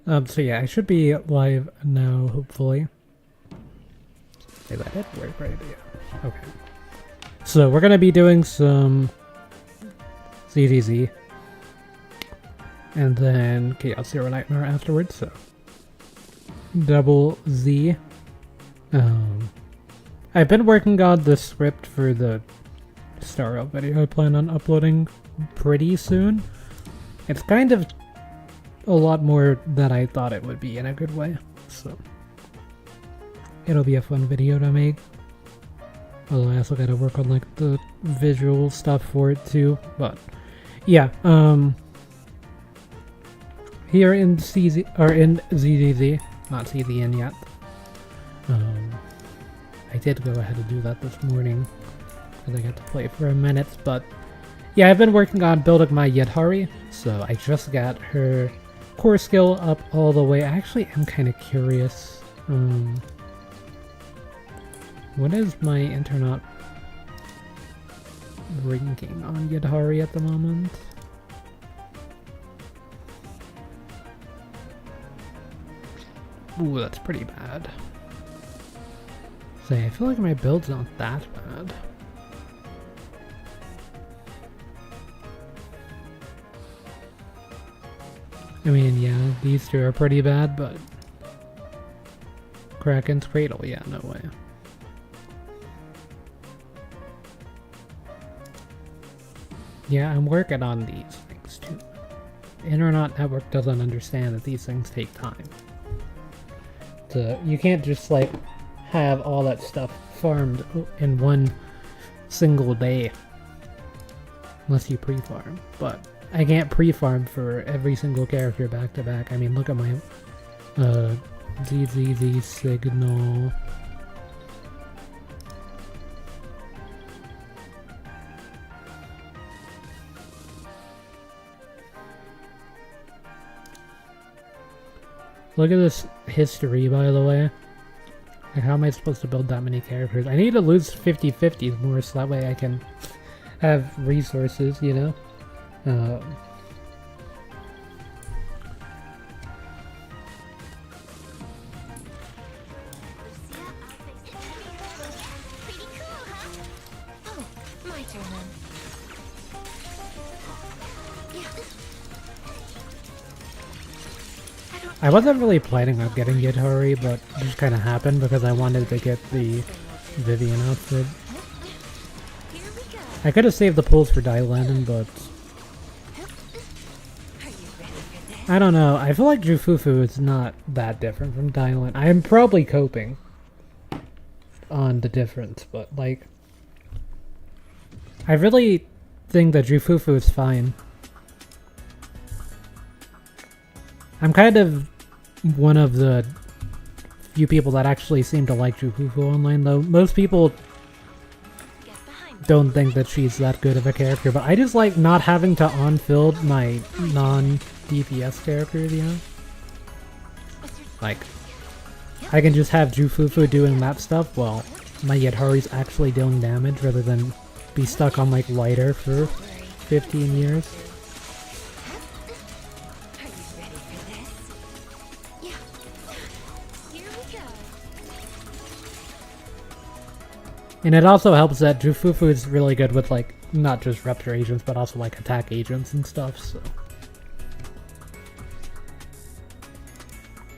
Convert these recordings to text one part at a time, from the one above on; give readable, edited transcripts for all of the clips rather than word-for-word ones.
So yeah, I should be live now, hopefully. Did that hit work right? Yeah. Okay. So we're gonna be doing some ZZZ. And then Chaos Zero Nightmare afterwards, so. Double Z. I've been working on the script for the Starro video I plan on uploading pretty soon. It's kind of a lot more than I thought it would be in a good way, so it'll be a fun video to make. Although I also gotta work on like the visual stuff for it too, but yeah, here in CZ or in ZZZ, not CZN yet. I did go ahead and do that this morning because I got to play for a minute, but yeah, I've been working on building my Yadhari, so I just got her core skill up all the way. I actually am kind of curious. What is my internet ranking on Yadhari at the moment? Ooh, that's pretty bad. Say, I feel like my build's not that bad. I mean, yeah, these two are pretty bad, but Kraken's Cradle, yeah, no way. Yeah, I'm working on these things too. The Internet network doesn't understand that these things take time. So you can't just like have all that stuff farmed in one single day unless you pre-farm, but I can't pre-farm for every single character back to back. I mean, look at my ZZZ signal. Look at this history, by the way. Like, how am I supposed to build that many characters? I need to lose 50-50s more so that way I can have resources, you know? I wasn't really planning on getting Yadhari, but it just kind of happened because I wanted to get the Vivian outfit. I could have saved the pools for Dylan, but I don't know. I feel like Jufufu is not that different from Dylan. I am probably coping on the difference, but like, I really think that Jufufu is fine. I'm kind of one of the few people that actually seem to like Jufufu online, though. Most people don't think that she's that good of a character, but I just like not having to on-field my non-DPS characters, you know? Like, I can just have Jufufu doing that stuff while my Yadhari's actually dealing damage rather than be stuck on like lighter for 15 years. And it also helps that Jufufu is really good with like not just Rupture agents but also like attack agents and stuff, so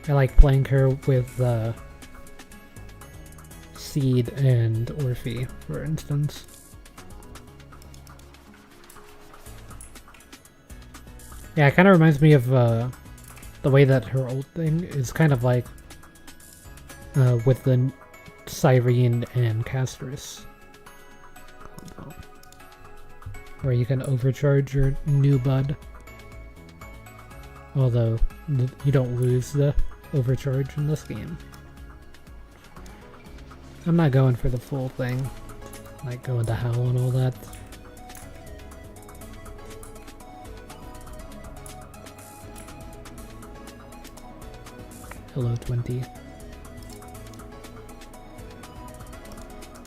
I like playing her with Seed and Orphe, for instance. Yeah, it kind of reminds me of the way that her ult thing is kind of like with the Cyrene and Castris, where you can overcharge your new bud, although you don't lose the overcharge in this game. I'm not going for the full thing, like going to Howl and all that. Hello, 20.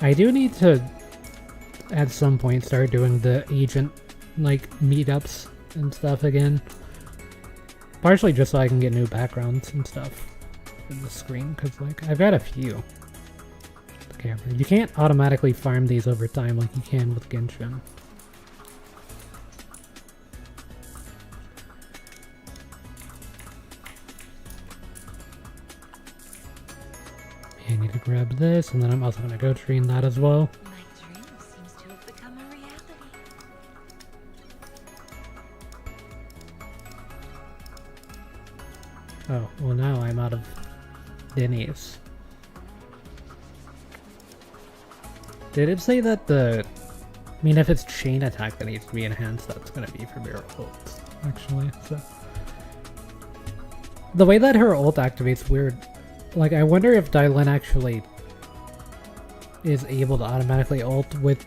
I do need to, at some point, start doing the agent, like, meetups and stuff again. Partially just so I can get new backgrounds and stuff in the screen, because like I've got a few. Okay, you can't automatically farm these over time like you can with Genshin. I need to grab this, and then I'm also gonna go train that as well. My dream seems to have become a reality. Oh, well now I'm out of Dailies. Did it say that the... I mean, if it's chain attack that needs to be enhanced, that's gonna be for your ult, actually, so... The way that her ult activates weird. Like, I wonder if Dailin actually is able to automatically ult with...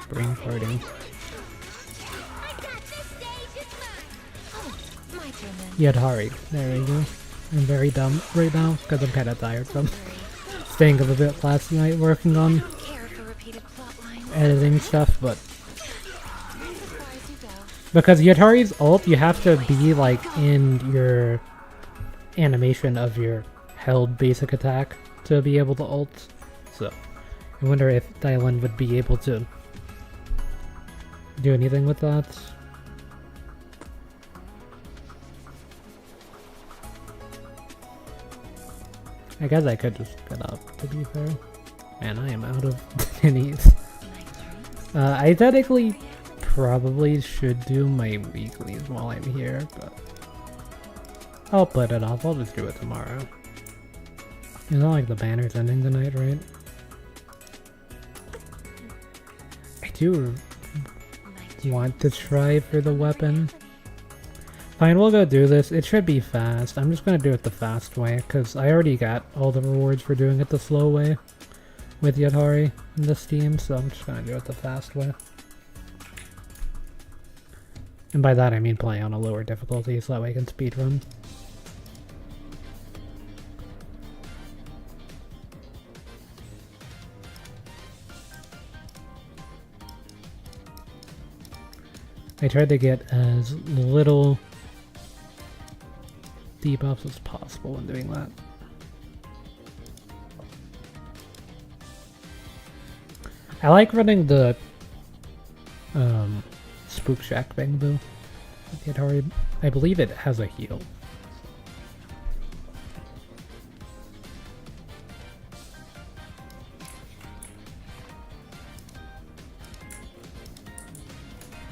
brain farting. Yadhari. There we go. I'm very dumb right now because I'm kind of tired from staying up a bit last night working on editing stuff, but because Yadhari's ult, you have to be like in your animation of your held basic attack to be able to ult. So I wonder if Dailin would be able to do anything with that. I guess I could just get up, to be fair. Man, I am out of pennies. I technically probably should do my weeklies while I'm here, but I'll put it off. I'll just do it tomorrow. It's not like the banner's ending tonight, right? I do want to try for the weapon. Fine, we'll go do this. It should be fast. I'm just gonna do it the fast way, because I already got all the rewards for doing it the slow way with Yadhari in this team, so I'm just gonna do it the fast way. And by that I mean play on a lower difficulty, so that way I can speedrun. I tried to get as little debuffs as possible when doing that. I like running the Spook Shack thing though. I believe it has a heal.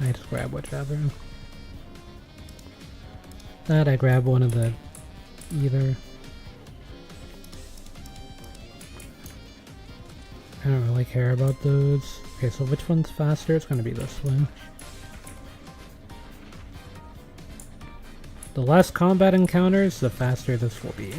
I just grab whichever. That I grab one of the either. I don't really care about those. Okay, so which one's faster? It's gonna be this one. The less combat encounters, the faster this will be.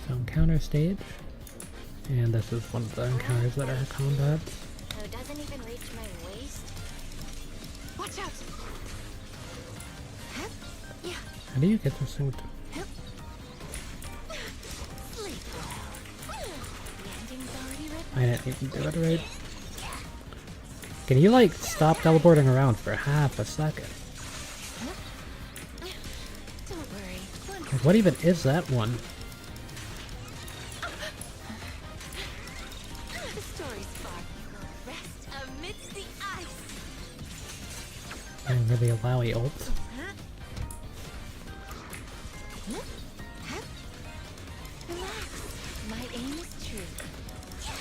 Encounter stage, and this is one of the encounters that are combat. No, it doesn't even reach my waist. Watch out! Yeah. How do you get this thing to... I didn't even do it right. Can you like stop teleporting around for half a second? Don't worry. Like, what even is that one? And really allow a ult. My aim is true.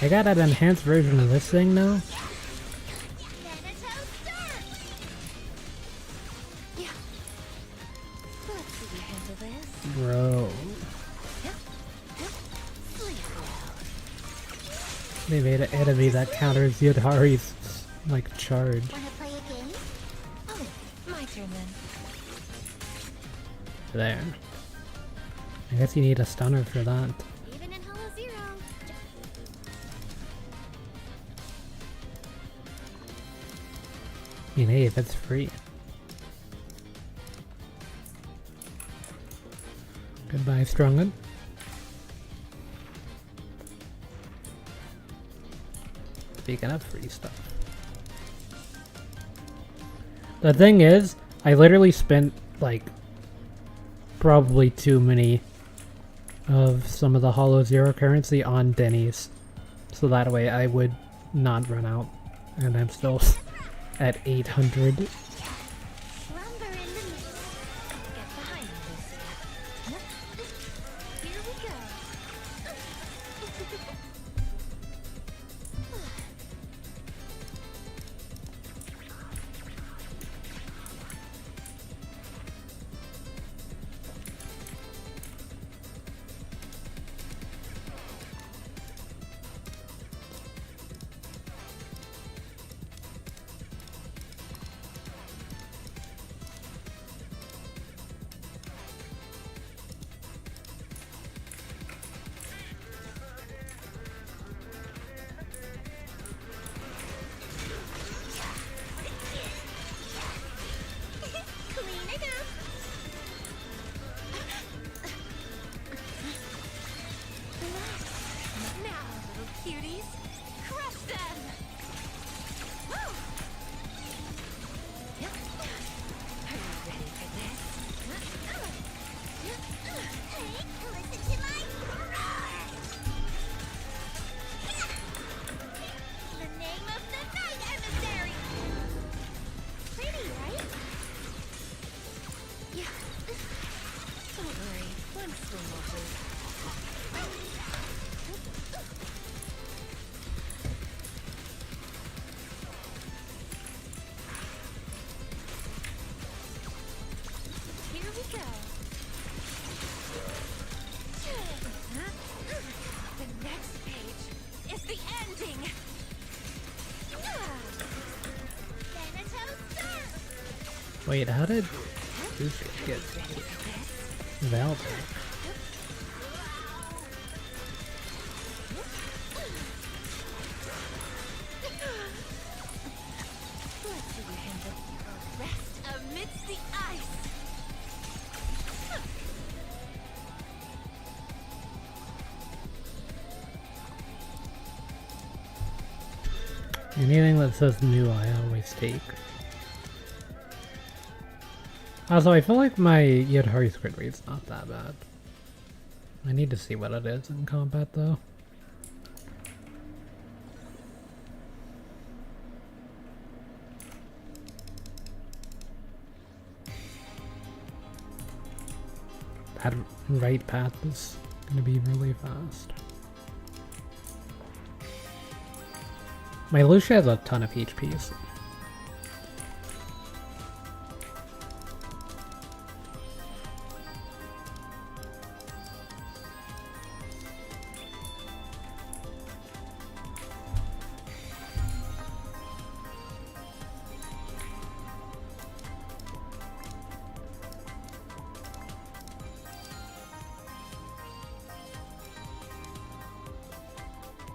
I got an enhanced version of this thing now. Yeah. Let's see you handle this. Bro. They made an enemy that counters Yadhari's like charge. Wanna play a game? Oh, my turn then. There. I guess you need a stunner for that. Even in Hollow Zero. I mean, hey, if it's free. Goodbye, Strungen. Speaking of free stuff. The thing is, I literally spent, like, probably too many of some of the Hollow Zero currency on Denny's. So that way I would not run out. And I'm still at 800. Slumber in the mist. Get behind me, Lucy. Here we go. Clean it up. Now, little cuties, crush them. Woo! Are you ready for this? Hey, listen to my roar! The name of the night emissary. Pretty, right? Yeah. Don't worry, one swing will do. Here we go. The next page is the ending. Wait, how did Lucy get Val back? Let's see you handle your rest amidst the ice. Anything that says new I always take. Also, I feel like my Yodhari crit rate's not that bad. I need to see what it is in combat though. That right path is gonna be really fast. My Lucia has a ton of HPs.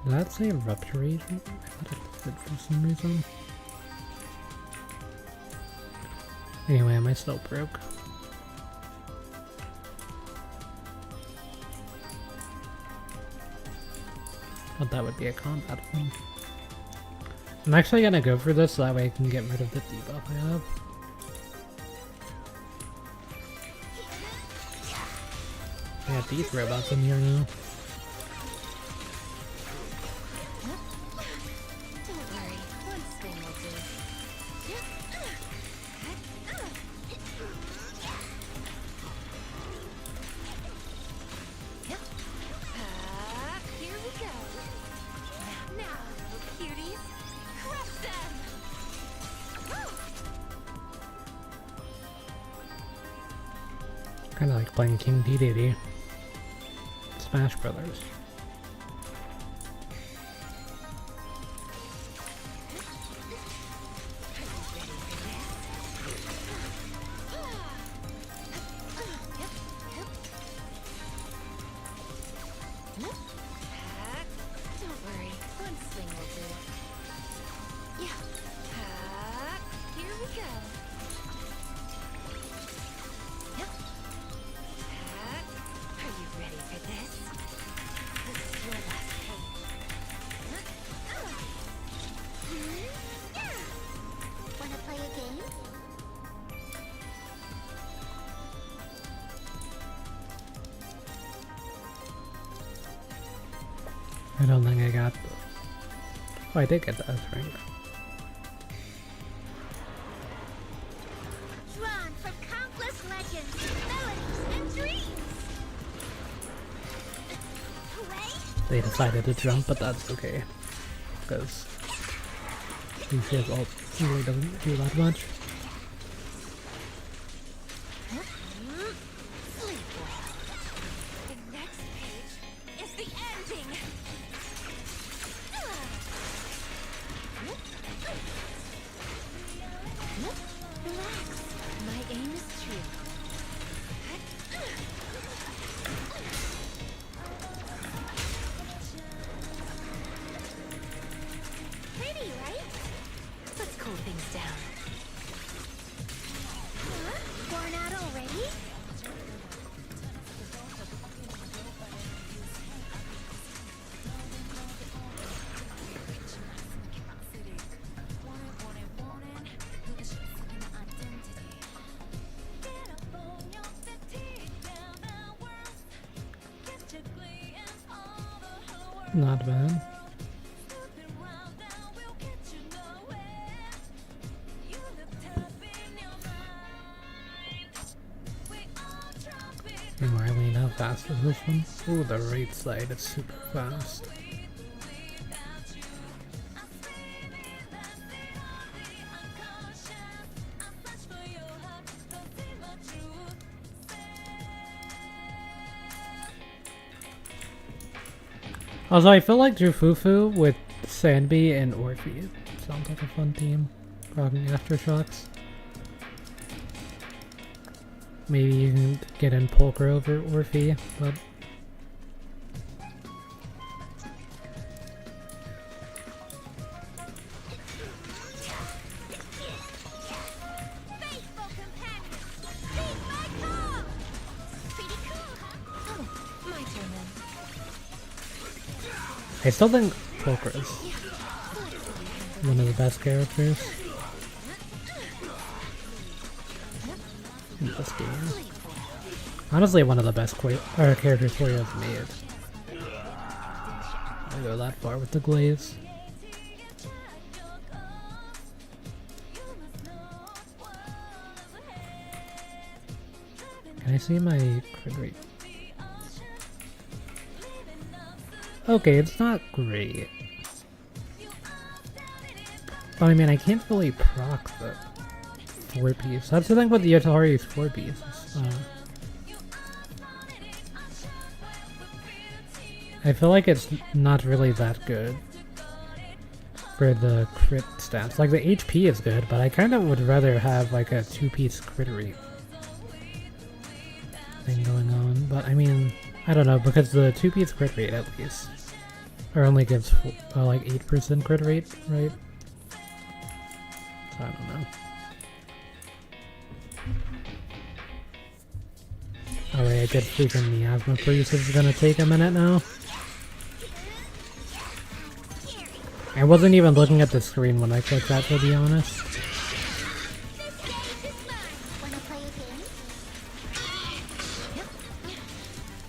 Did that say rupture agent? I thought it did for some reason. Anyway, am I still broke? Thought that would be a combat one. I'm actually gonna go for this so that way I can get rid of the debuff I have. I got these robots in here now. Don't worry, one swing will do. Here we go. Now, little cuties, crush them. Kinda like playing King Dedede. Smash Brothers. Don't worry, one swing will do. Yeah. Here I don't think I got the... Oh, I did get the S rank. Drawn from countless legends, melodies, and dreams. Away. They decided to jump, but that's okay. Because Lucia's ult really doesn't do that much. Sleep well. The next page is the ending. Relax. My aim is true. Pretty, right? Let's cool things down. Huh? Worn out already? Not bad. And Marlene, how fast is this one? Ooh, the right side is super fast. Also, I feel like Jufufu with Sanbi and Orphe sounds like a fun team. Rocking Aftershocks. Maybe you can get in Pulcher over Orphe, but... Faithful companion, heed my call. Pretty cool, huh? Oh, my turn then. I still think Pulcher is one of the best characters in this game. Honestly, one of the best characters Horio's made. I go that far with the glaze. Can I see my crit rate? Okay, it's not great. But I mean, I can't really proc the 4-piece. That's the thing with the Atari's 4-piece. I feel like it's not really that good for the crit stats. Like, the HP is good, but I kind of would rather have like a 2-piece crit rate thing going on. But I mean, I don't know, because the 2-piece crit rate at least or only gives like 8% crit rate, right? So I don't know. Alright, I did freaking miasma freeze. This is gonna take a minute now. I wasn't even looking at the screen when I clicked that, to be honest. Wanna play a game?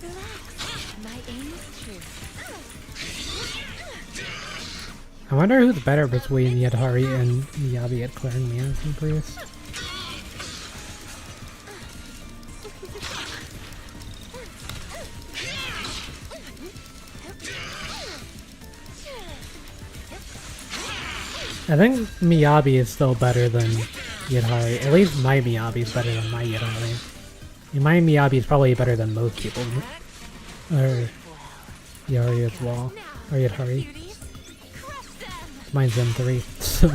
Relax. My aim is true. I wonder who's better between Yadhari and Miyabi at clearing miasma freeze. I think Miyabi is still better than Yadhari. At least my Miyabi is better than my Yadhari. And my Miyabi is probably better than most people. Or Yari as well. Or Yadhari. Mine's M3, so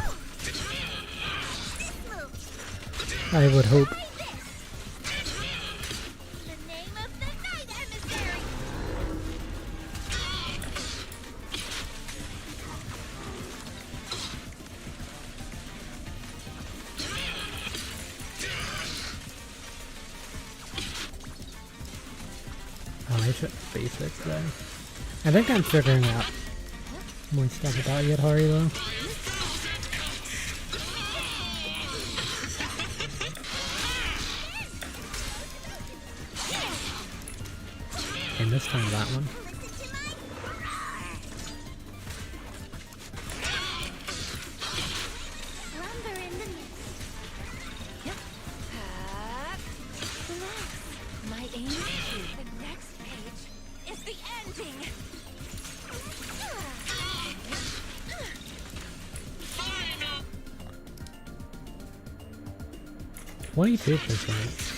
I would hope. The name of the night emissary. Oh, I should basic then. I think I'm figuring out more stuff about Yadhari though. And this time that one. Aim to the next page is the ending. 22%.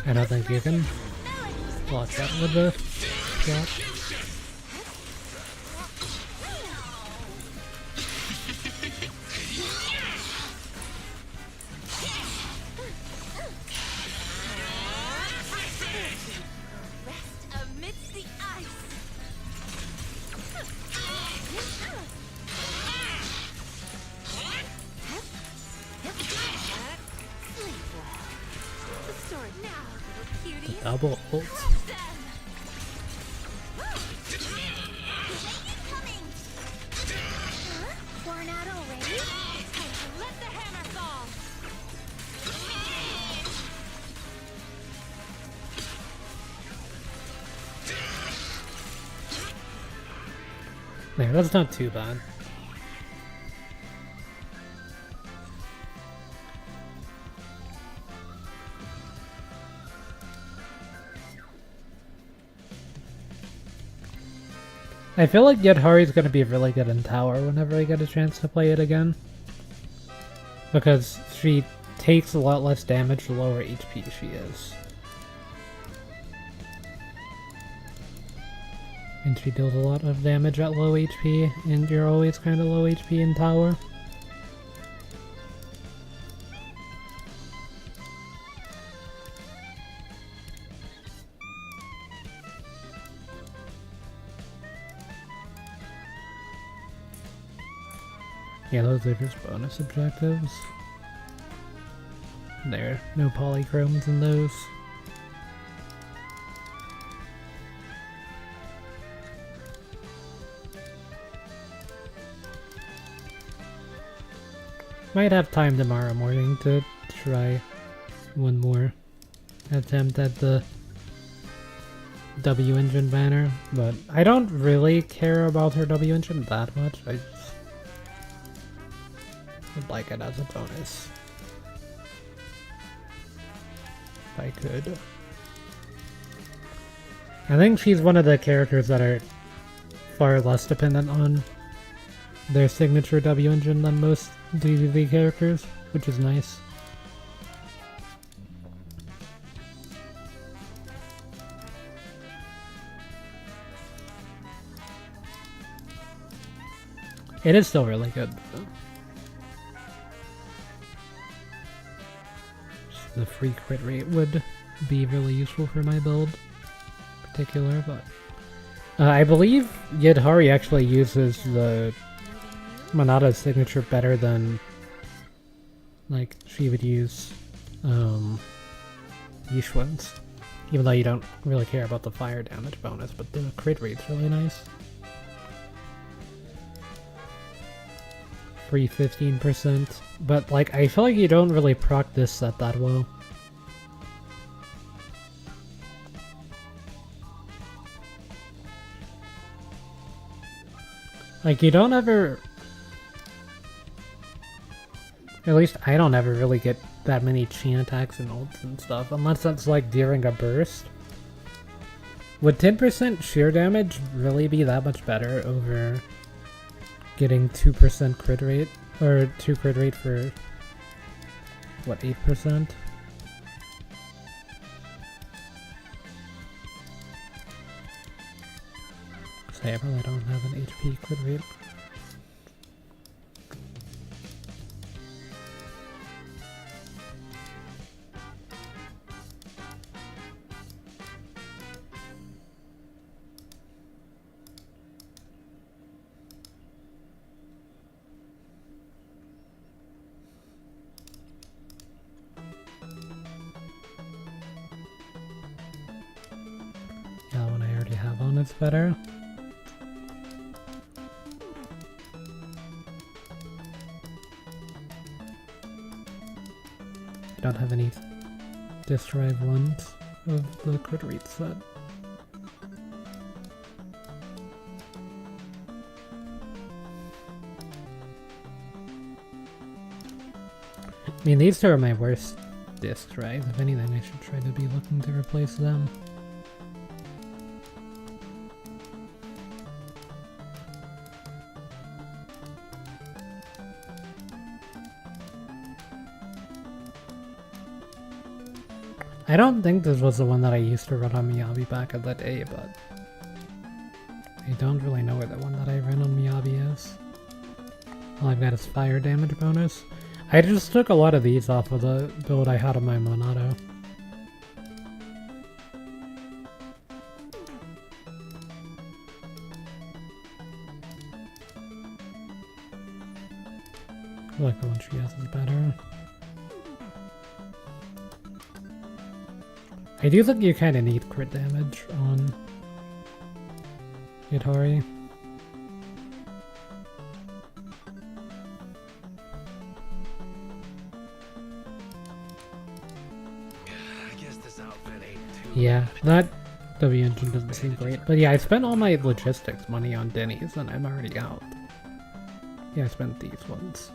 I don't think you can block that with the shot. Rest amidst the ice. The sword now, little cutie. Double ult. Worn out already? Time to let the hammer fall. There, that's not too bad. I feel like Yadhari's gonna be really good in tower whenever I get a chance to play it again. Because she takes a lot less damage the lower HP she is. And she deals a lot of damage at low HP, and you're always kind of low HP in tower. Yeah, those are just bonus objectives. There, no polychromes in those. Might have time tomorrow morning to try one more attempt at the W engine banner, but I don't really care about her W engine that much. I just would like it as a bonus. If I could. I think she's one of the characters that are far less dependent on their signature W engine than most DVV characters, which is nice. It is still really good, though. The free crit rate would be really useful for my build in particular, but I believe Yadhari actually uses the Monada's signature better than like she would use Yishun's, even though you don't really care about the fire damage bonus, but the crit rate's really nice. Free 15%, but like I feel like you don't really proc this set that well. Like you don't ever, at least I don't ever really get that many chain attacks and ults and stuff, unless that's like during a burst. Would 10% sheer damage really be that much better over getting 2% crit rate, or 2 crit rate for, what, 8%? Say I probably don't have an HP crit rate. Yeah, the one I already have on is better. I don't have any disk drive ones of the crit rate set. I mean, these two are my worst discs, right? If anything, I should try to be looking to replace them. I don't think this was the one that I used to run on Miyabi back in the day, but I don't really know where the one that I ran on Miyabi is. All I've got is fire damage bonus. I just took a lot of these off of the build I had on my Monado. I feel like the one she has is better. I do think you kind of need crit damage on Yatari. Yeah, that W engine doesn't seem great. But yeah, I spent all my logistics money on Denny's and I'm already out. Yeah, I spent these ones.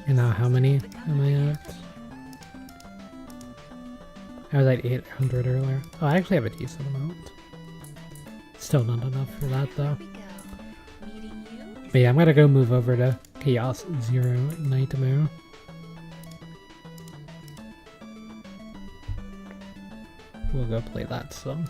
And now how many am I at? I was at 800 earlier. Oh, I actually have a decent amount. Still not enough for that though. But yeah, I'm gonna go move over to Chaos Zero Nightmare. We'll go play that song.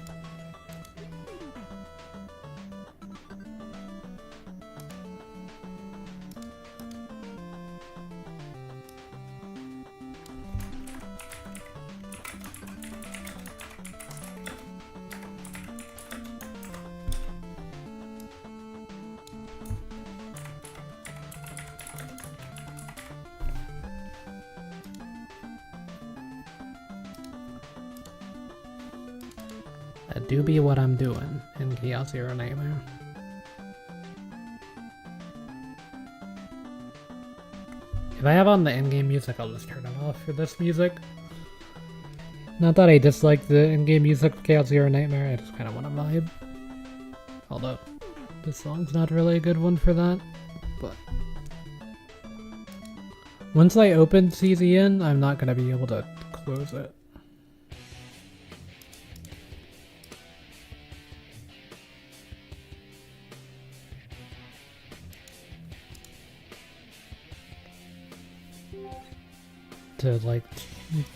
That do be what I'm doing in Chaos Zero Nightmare. If I have on the in-game music, I'll just turn it off for this music. Not that I dislike the in-game music of Chaos Zero Nightmare, I just kind of want to vibe. Although, this song's not really a good one for that, but... Once I open CZN, I'm not going to be able to close it. To like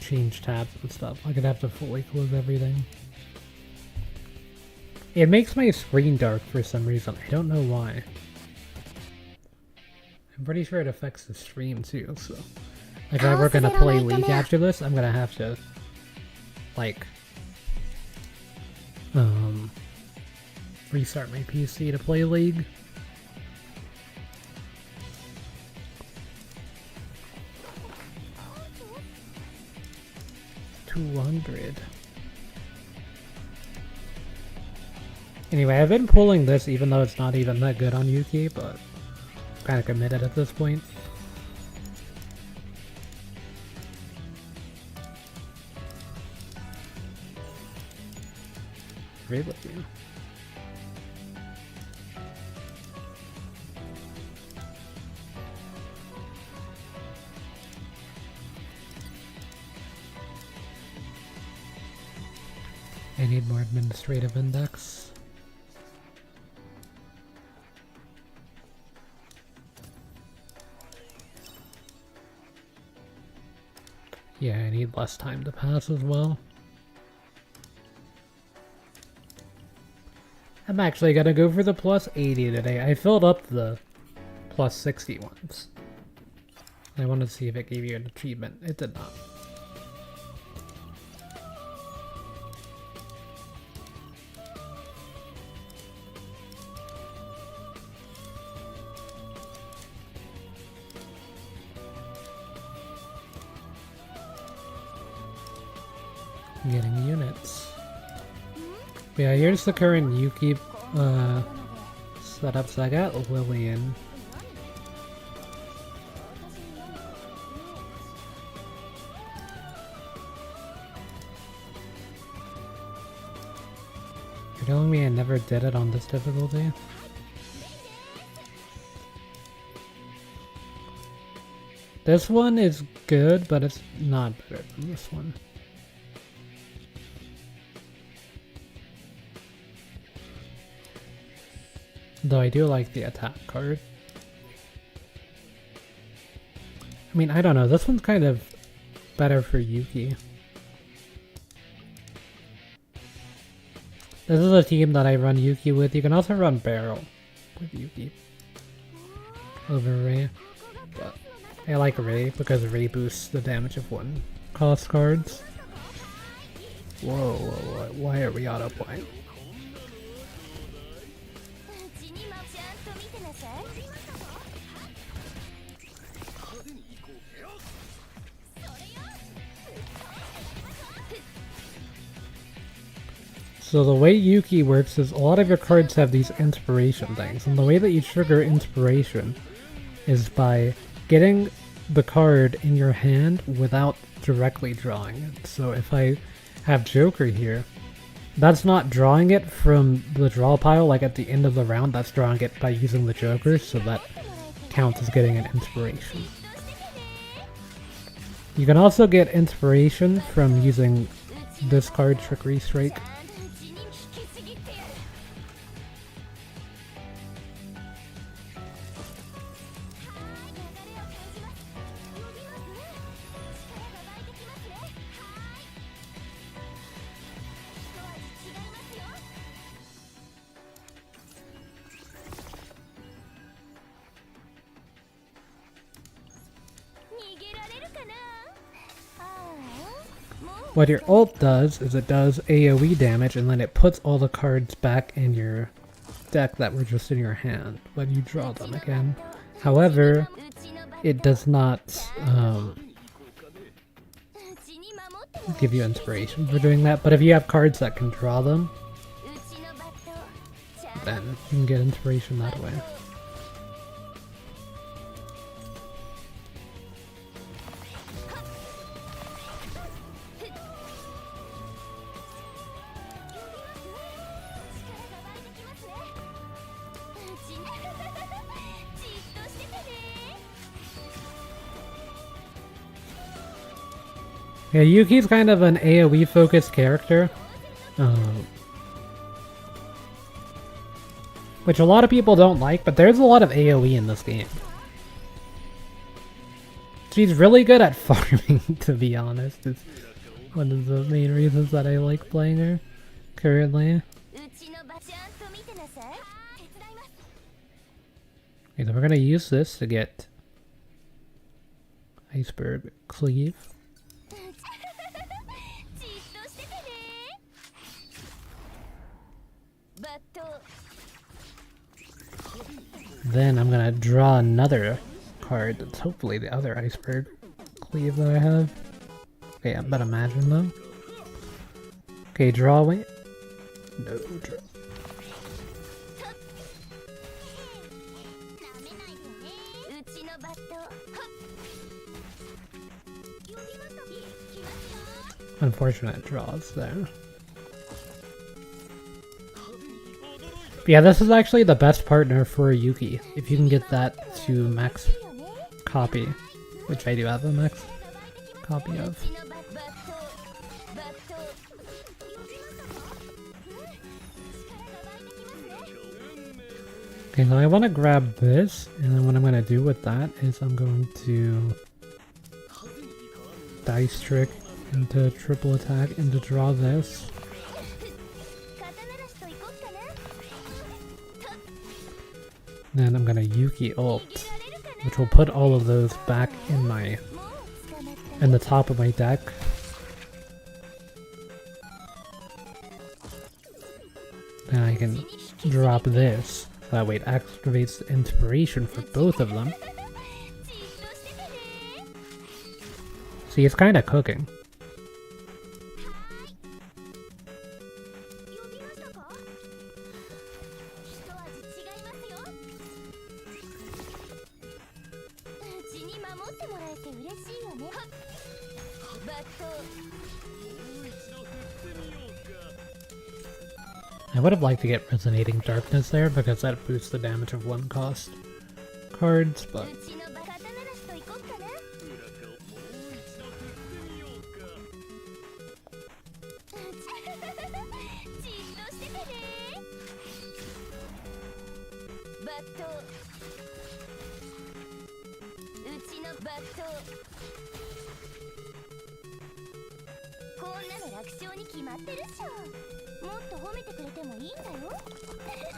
change tabs and stuff. I'm gonna have to fully close everything. It makes my screen dark for some reason. I don't know why. I'm pretty sure it affects the stream too, so like if I were gonna play League after this, I'm gonna have to like restart my PC to play League. 200. Anyway, I've been pulling this even though it's not even that good on Yuki, but I'm kind of committed at this point. Really? I need more administrative index. Yeah, I need less time to pass as well. I'm actually gonna go for the plus 80 today. I filled up the plus 60 ones. I wanted to see if it gave you an achievement. It did not. Getting units. Yeah, here's the current Yuki setup. So I got Lillian. You're telling me I never did it on this difficulty? This one is good, but it's not better than this one. Though I do like the attack card. I mean, I don't know, this one's kind of better for Yuki. This is a team that I run Yuki with. You can also run Barrel with Yuki over Ray. But I like Ray because Ray boosts the damage of one cost cards. Whoa, whoa, whoa, why are we auto point? So the way Yuki works is a lot of your cards have these inspiration things, and the way that you trigger inspiration is by getting the card in your hand without directly drawing it. So if I have Joker here, that's not drawing it from the draw pile like at the end of the round, that's drawing it by using the Joker, so that counts as getting an inspiration. You can also get inspiration from using this card, Trickery Strike. What your ult does is it does AoE damage and then it puts all the cards back in your deck that were just in your hand when you draw them again. However, it does not give you inspiration for doing that, but if you have cards that can draw them, then you can get inspiration that way. Yeah, Yuki's kind of an AoE focused character, which a lot of people don't like, but there's a lot of AoE in this game. She's really good at farming, to be honest. It's one of the main reasons that I like playing her currently. Okay, so we're gonna use this to get Iceberg Cleave. Then I'm gonna draw another card that's hopefully the other Iceberg Cleave that I have. Okay, but imagine them. Okay, draw, wait. No, draw. Unfortunate draws there. Yeah, this is actually the best partner for Yuki. If you can get that to max copy, which I do have a max copy of. Okay, so I want to grab this, and then what I'm going to do with that is I'm going to dice trick into triple attack and to draw this. Then I'm gonna Yuki ult, which will put all of those back in the top of my deck. Then I can drop this, that way it activates the inspiration for both of them. See, it's kinda cooking. I would have liked to get Resonating Darkness there because that boosts the damage of one cost cards, but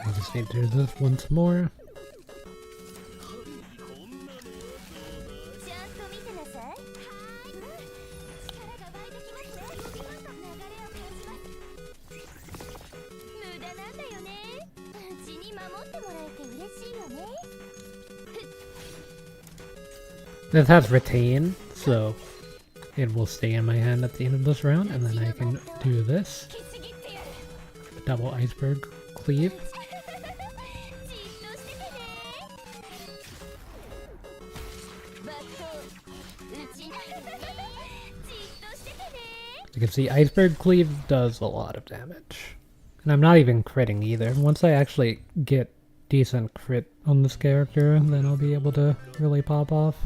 I just need to do this once more. This has retain, so it will stay in my hand at the end of this round, and then I can do this. Double iceberg cleave. You can see iceberg cleave does a lot of damage. And I'm not even critting either. Once I actually get decent crit on this character, then I'll be able to really pop off.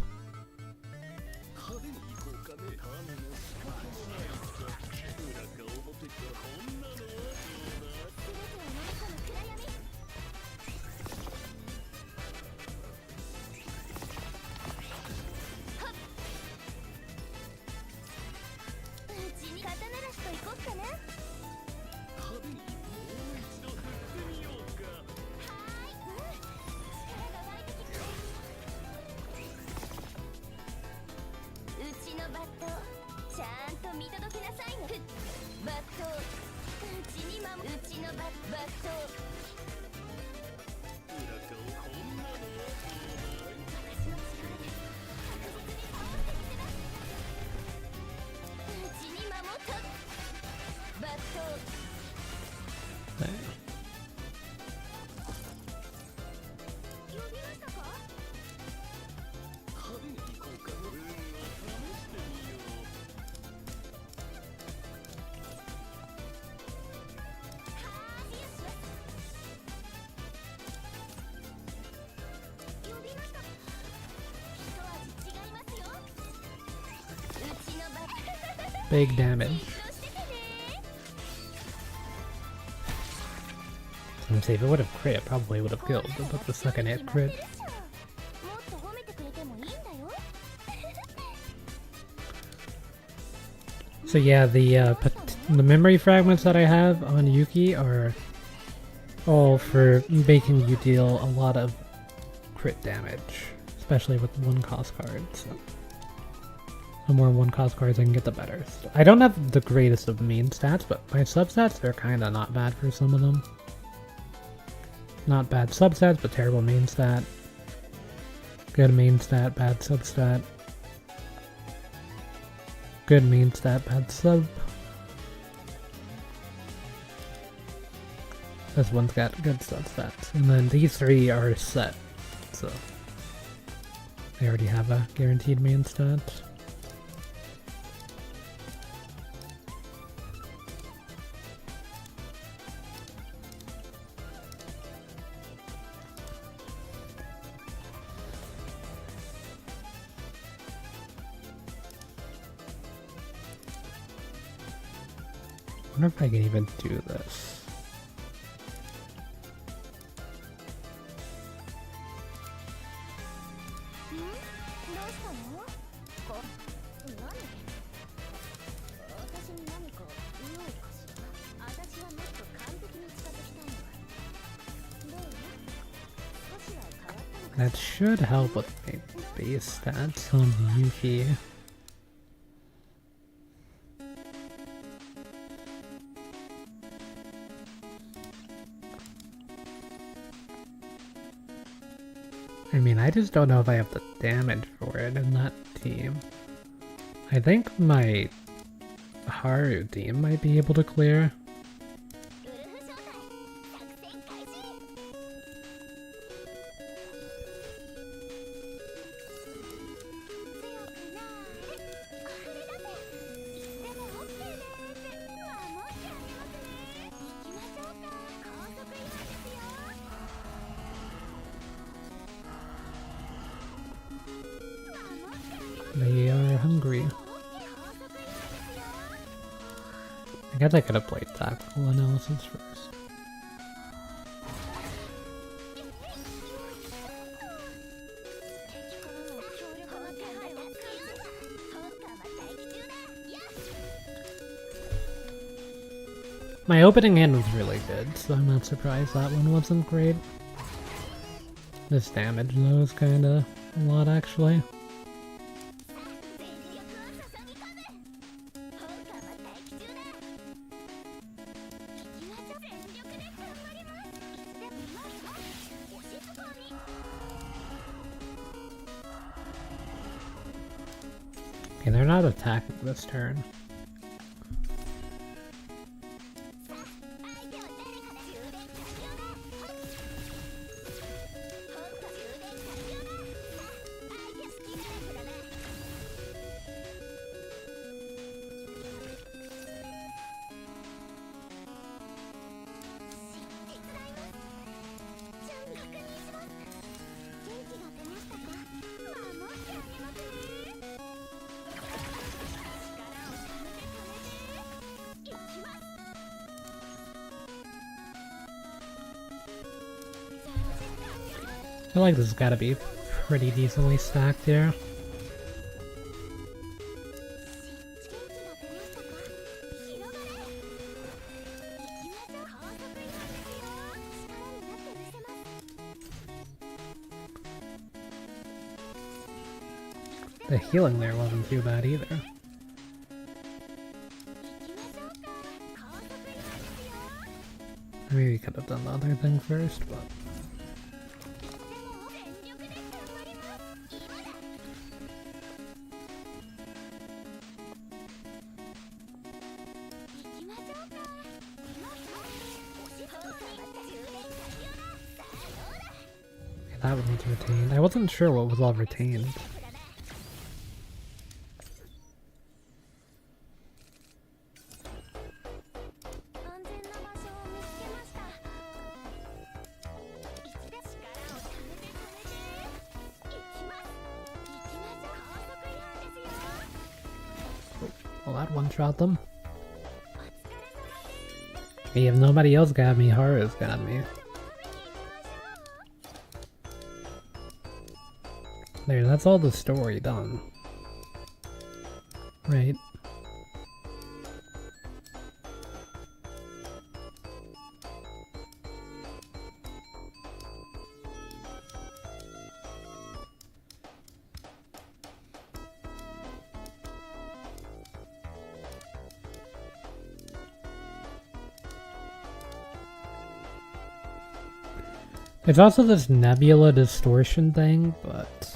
Big damage. I'm say if it would have crit, it probably would have killed, but the second it crit. So yeah, the memory fragments that I have on Yuki are all for making you deal a lot of crit damage, especially with one cost card. So the more one cost cards I can get, the better. So I don't have the greatest of main stats, but my substats are kind of not bad for some of them. Not bad substats, but terrible main stat. Good main stat, bad substat. Good main stat, bad sub. This one's got good substats. And then these three are set, so they already have a guaranteed main stat. I wonder if I can even do this. That should help with my base stats on Yuki. I mean, I just don't know if I have the damage for it in that team. I think my Haru team might be able to clear. They are hungry. I guess I could have played tactical analysis first. My opening hand was really good, so I'm not surprised that one wasn't great. This damage though is kinda a lot actually. Okay, they're not attacking this turn. I feel like this has gotta be pretty decently stacked here. The healing there wasn't too bad either. Maybe we could have done the other thing first, but... That one was retained. I wasn't sure what was all retained. Well, that one-shot them. Hey, if nobody else got me, Haru's got me. There, that's all the story done. Right. There's also this nebula distortion thing, but...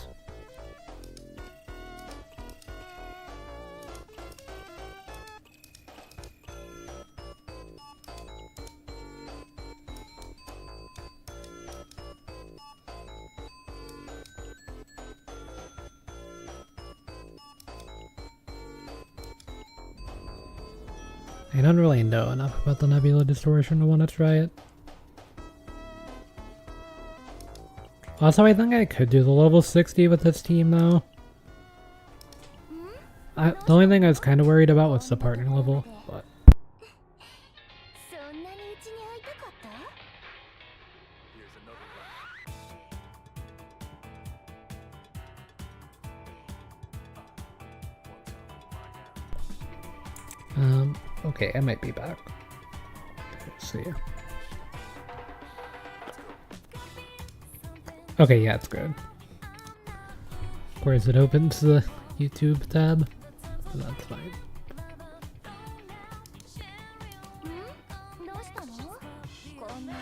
I don't really know enough about the nebula distortion to want to try it. Also, I think I could do the level 60 with this team though. The only thing I was kind of worried about was the partner level, but... Okay, I might be back. Let's see. Okay, yeah, it's good. Of course, it opens the YouTube tab, so that's fine.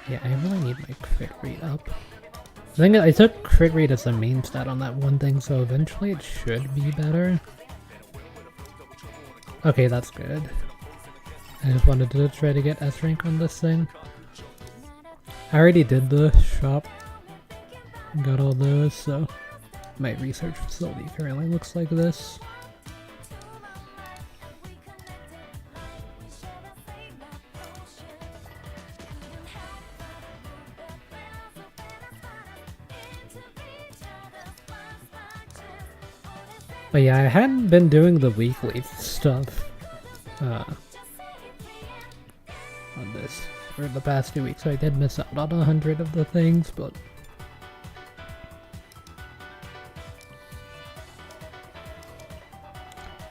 Yeah, I really need my crit rate up. I think I took crit rate as the main stat on that one thing, so eventually it should be better. Okay, that's good. I just wanted to try to get S rank on this thing. I already did the shop. Got all those, so my research facility currently looks like this. But yeah, I hadn't been doing the weekly stuff on this for the past 2 weeks, so I did miss out on 100 of the things, but...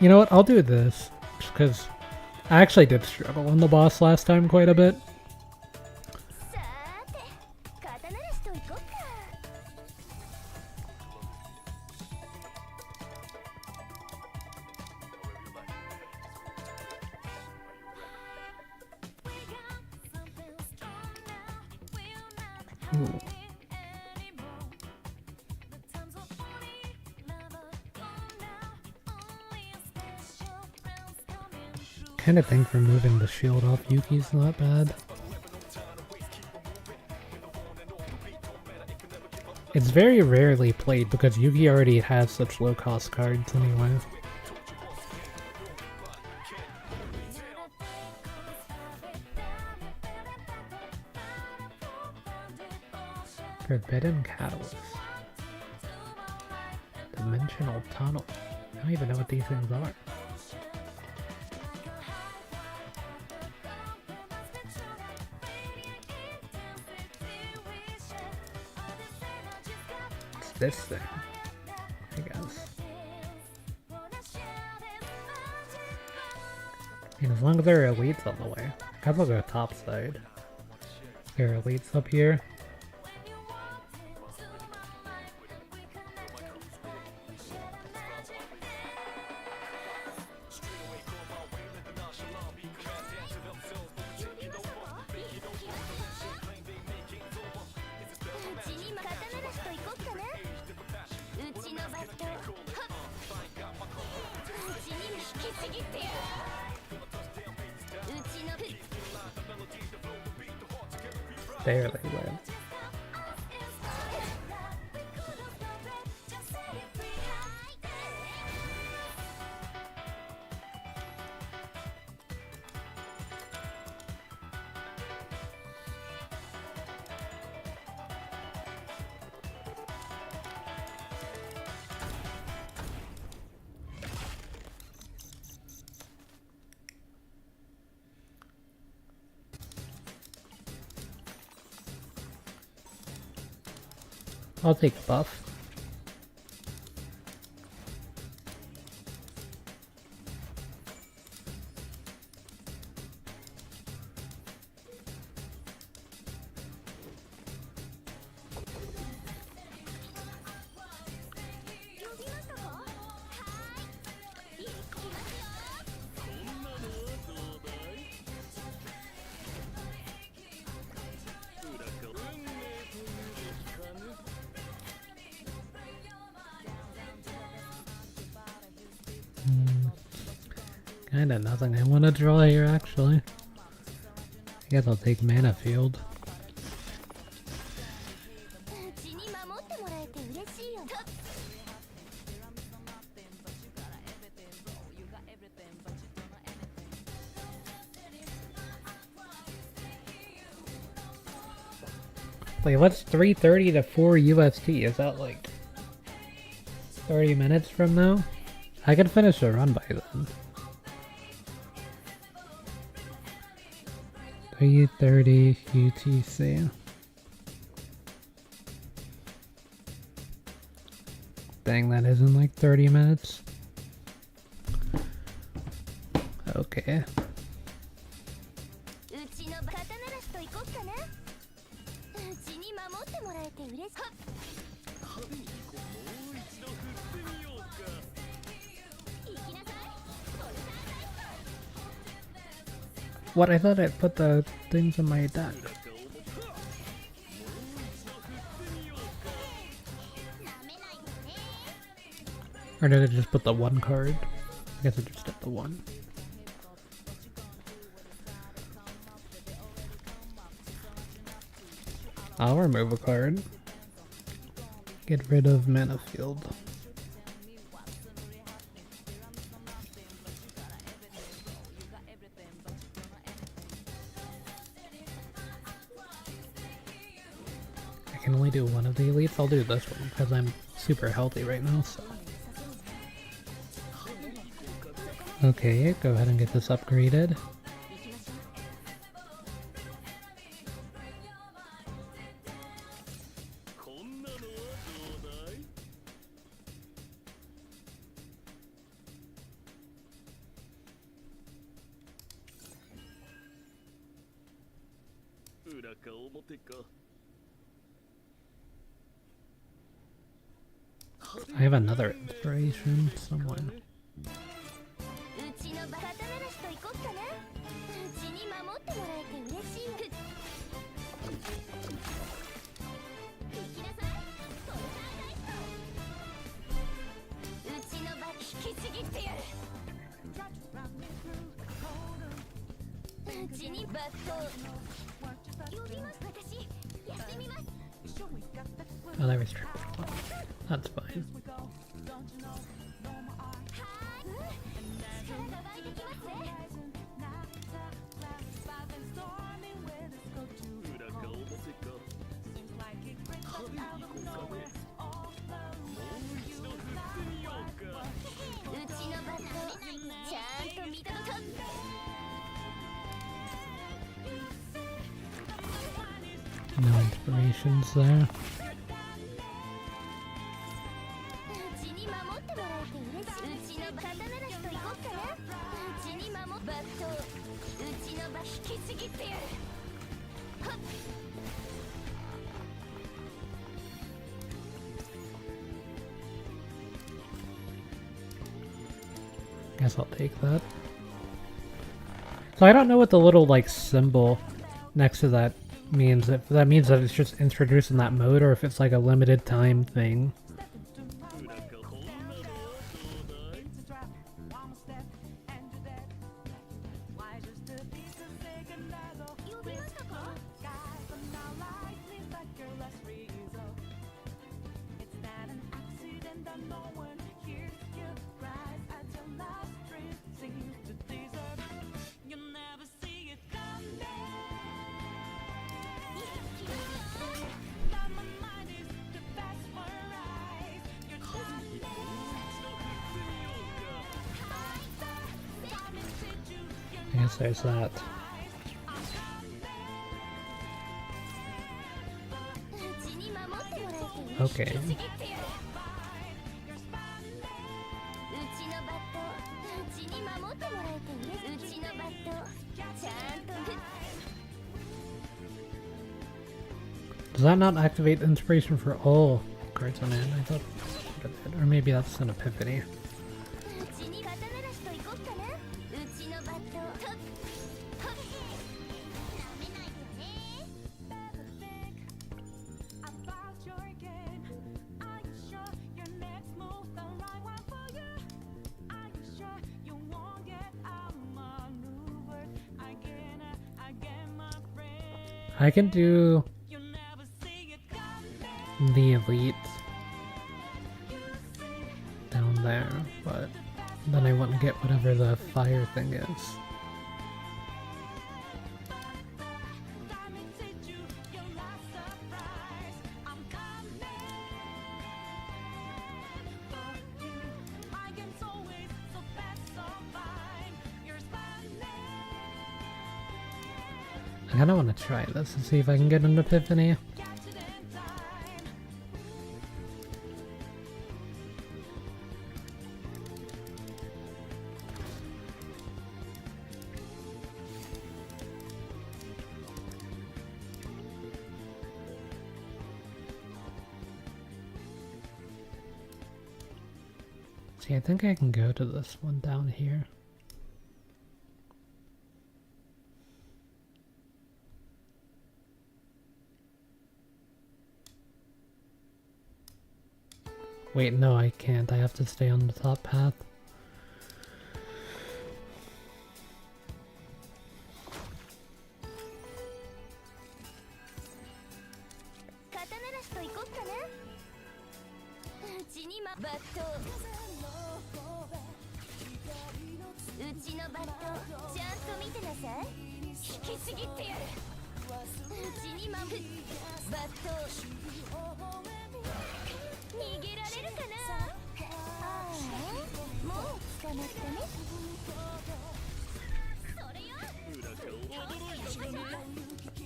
You know what, I'll do this, just because I actually did struggle on the boss last time quite a bit. さーて肩慣らしといこっか Ooh. Kinda think removing the shield off Yuki's not bad. It's very rarely played because Yuki already has such low cost cards anyway. Forbidden Catalyst. Dimensional Tunnel. I don't even know what these things are. It's this thing, I guess. And as long as there are elites on the way, I guess I'll go top side. There are elites up here. Barely live. I'll take a buff. Kinda nothing I want to draw here, actually. I guess I'll take Mana Field. Wait, what's 3:30 to 4 UST? Is that like 30 minutes from now? I could finish a run by then. 3:30 UTC. Dang, that isn't like 30 minutes. Okay. What? I thought I put the things in my deck. Or did I just put the one card? I guess I just did the one. I'll remove a card. Get rid of Mana Field. I can only do one of the elites. I'll do this one because I'm super healthy right now, so. Okay, go ahead and get this upgraded. I have another inspiration somewhere. うちのバカタならしと行こっかな。うちに守ってもらえて嬉しいよ。行きなさい。ポルターガイスト。うちのバ引きちぎってやる。うちにバット。呼びます。私やってみます。 Oh, that restricted. That's fine. ちゃんと見届かん。 No inspirations there. うちに守ってもらえて嬉しい。うちのバカタならしと行こっかな。うちに守バット。うちのバ引きちぎってやる。はっ。 Guess I'll take that. So I don't know what the little like symbol next to that means. If that means that it's just introduced in that mode, or if it's like a limited time thing. I guess there's that. Okay. Does that not activate inspiration for all cards on hand? I thought it did. Or maybe that's an epiphany. I can do the elite down there, but then I wouldn't get whatever the fire thing is. I kinda wanna try this and see if I can get an epiphany. See, I think I can go to this one down here. Wait, no, I can't. I have to stay on the top path.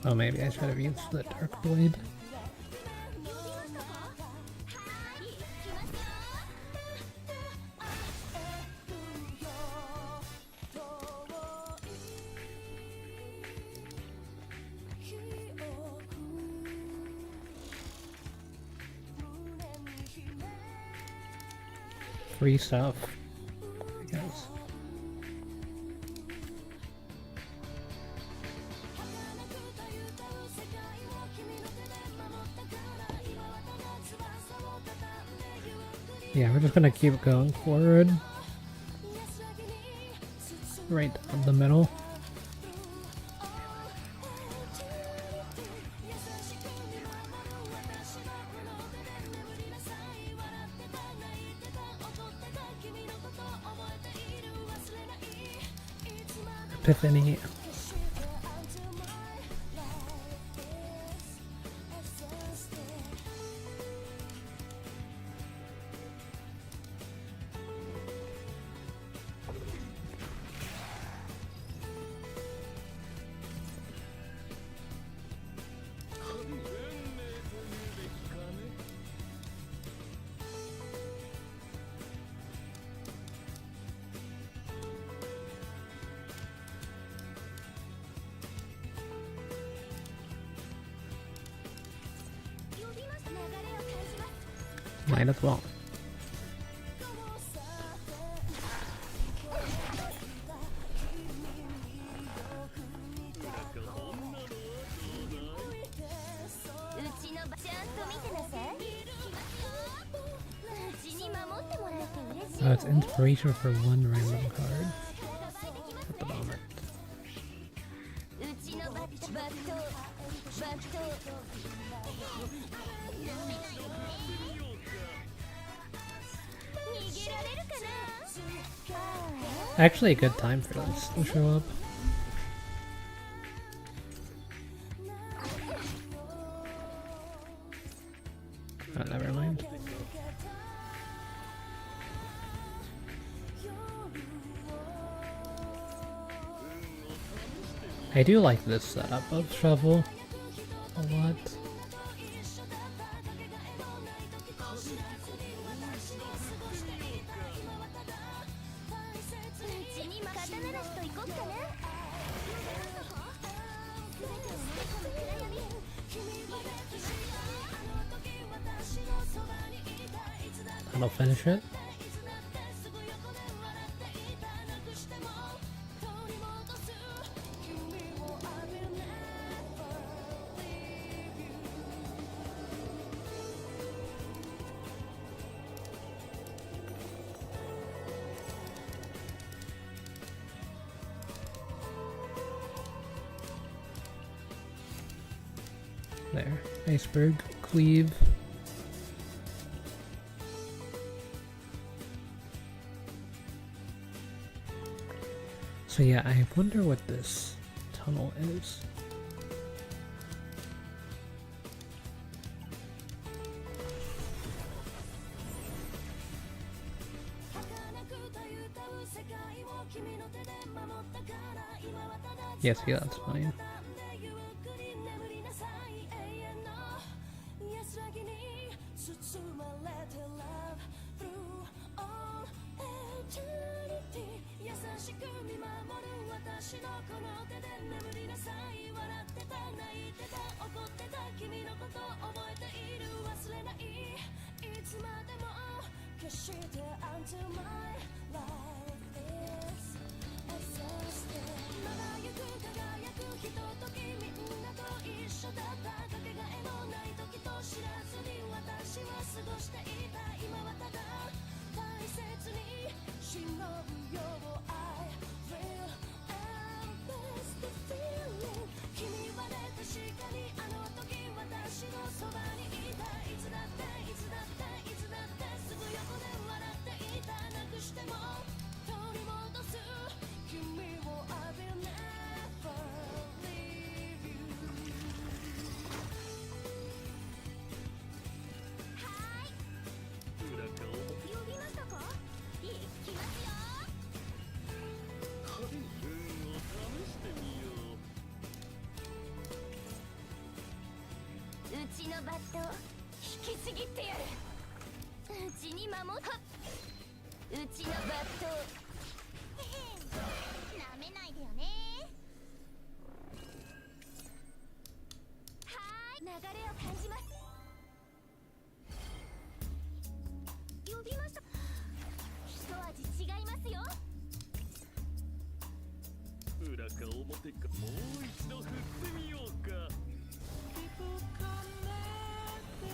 Oh, maybe I should have used the Dark Blade. free stuff, I guess. Yeah, we're just gonna keep going forward. Right down the middle. Epiphany. Might as well. Oh, it's inspiration for one random card. At the moment. Actually a good time for this to show up. Oh, never mind. I do like this setup of Shovel a lot. That'll finish it. There. Iceberg, cleave. So yeah, I wonder what this tunnel is. Yes, yeah, that's fine.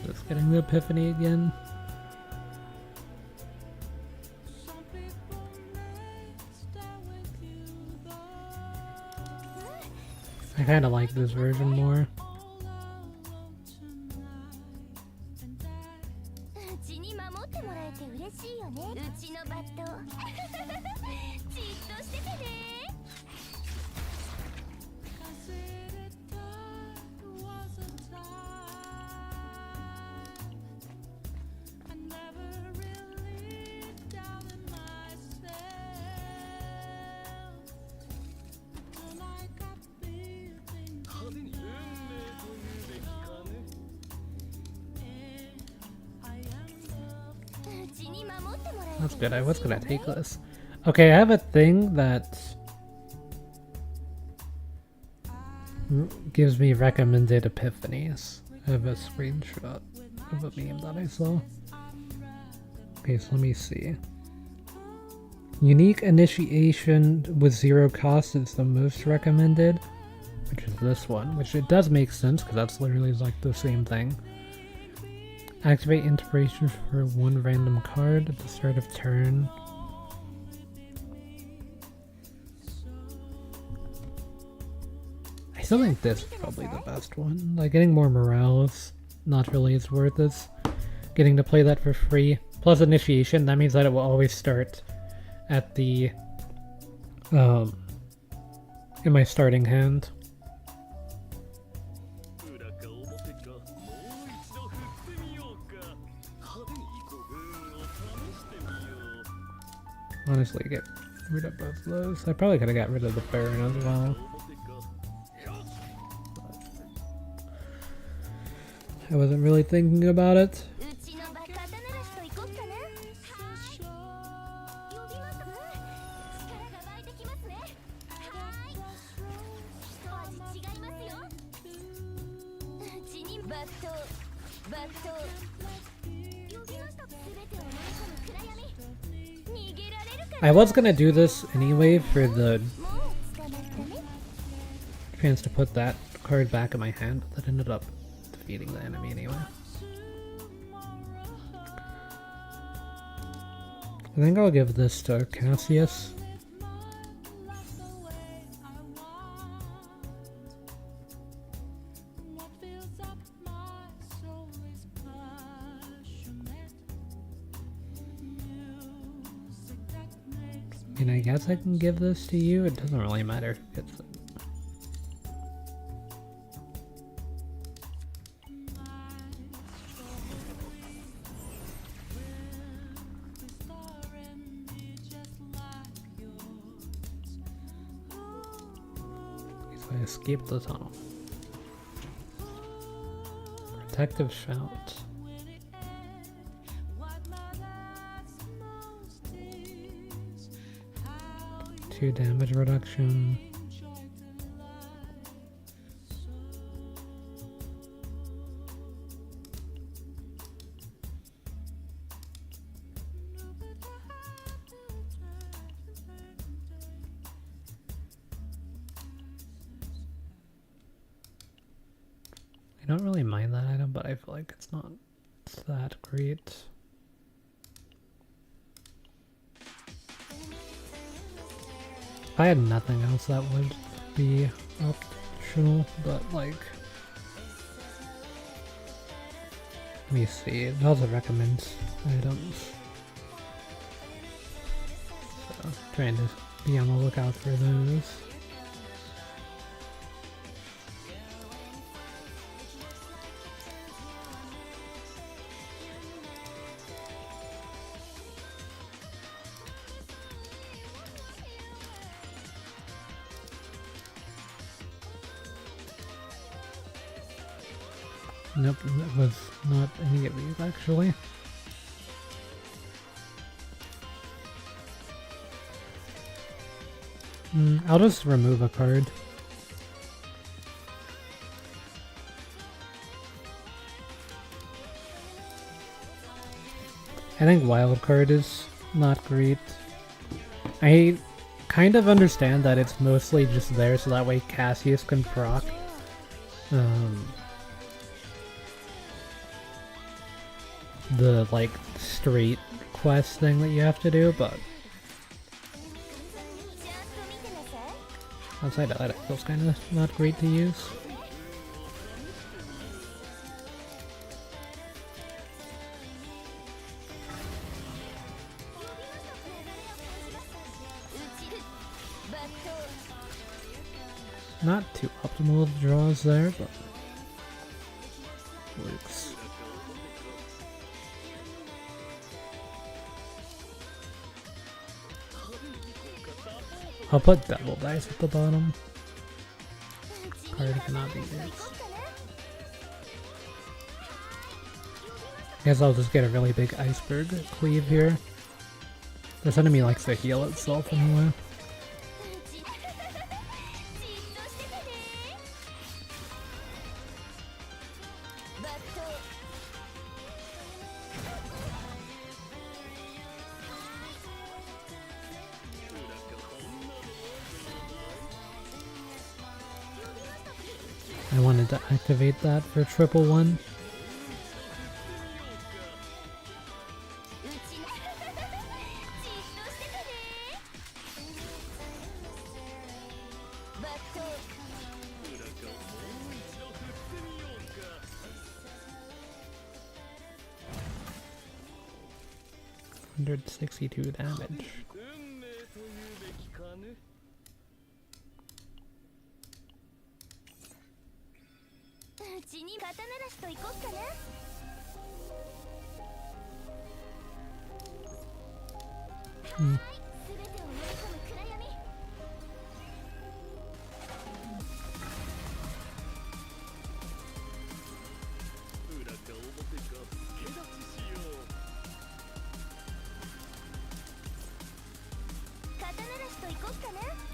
Just getting the epiphany again. I kind of like this version more. うちに守ってもらえて嬉しいよね。うちのバットじっとしててね。That's good. I was gonna take this. Okay, I have a thing that gives me recommended epiphanies. I have a screenshot of a meme that I saw. Okay, so let me see. Unique initiation with 0 cost is the most recommended, which is this one, which it does make sense because that's literally like the same thing. Activate inspiration for 1 random card at the start of turn. I still think this is probably the best one. Like, getting more morale is not really as worth it. Getting to play that for free. Plus initiation, that means that it will always start at the in my starting hand. Honestly, get rid of both of those. I probably could have got rid of the Baron as well. I wasn't really thinking about it. I was gonna do this anyway for the chance to put that card back in my hand, but that ended up defeating the enemy anyway. I think I'll give this to Cassius. And I guess I can give this to you. It doesn't really matter who gets it. So I escaped the tunnel. Protective shout. 2 damage reduction. I don't really mind that item, but I feel like it's not that great. If I had nothing else, that would be optional, but like, let me see, it also recommends items. So, trying to be on the lookout for those. Nope, that was not any of these actually. I'll just remove a card. I think wild card is not great. I kind of understand that it's mostly just there so that way Cassius can proc the like straight quest thing that you have to do, but outside of that it feels kind of not great to use. Not too optimal of draws there, but works. I'll put double dice at the bottom. Card cannot be used. Guess I'll just get a really big iceberg cleave here. This enemy likes to heal itself anyway. I wanted to activate that for 111. $162 damage.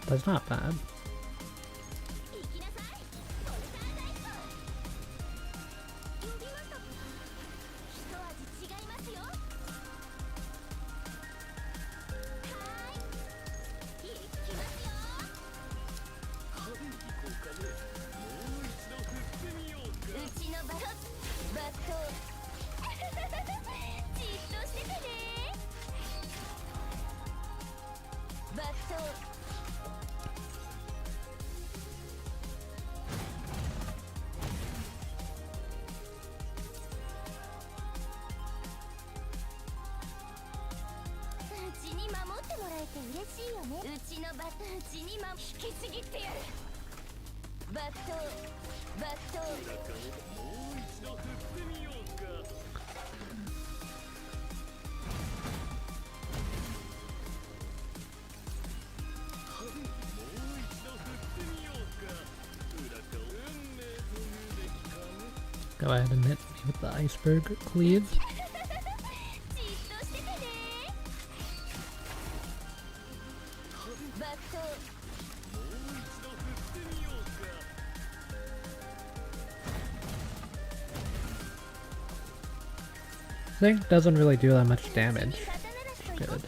That's not bad. Go ahead and hit me with the iceberg cleave. I think doesn't really do that much damage. Good.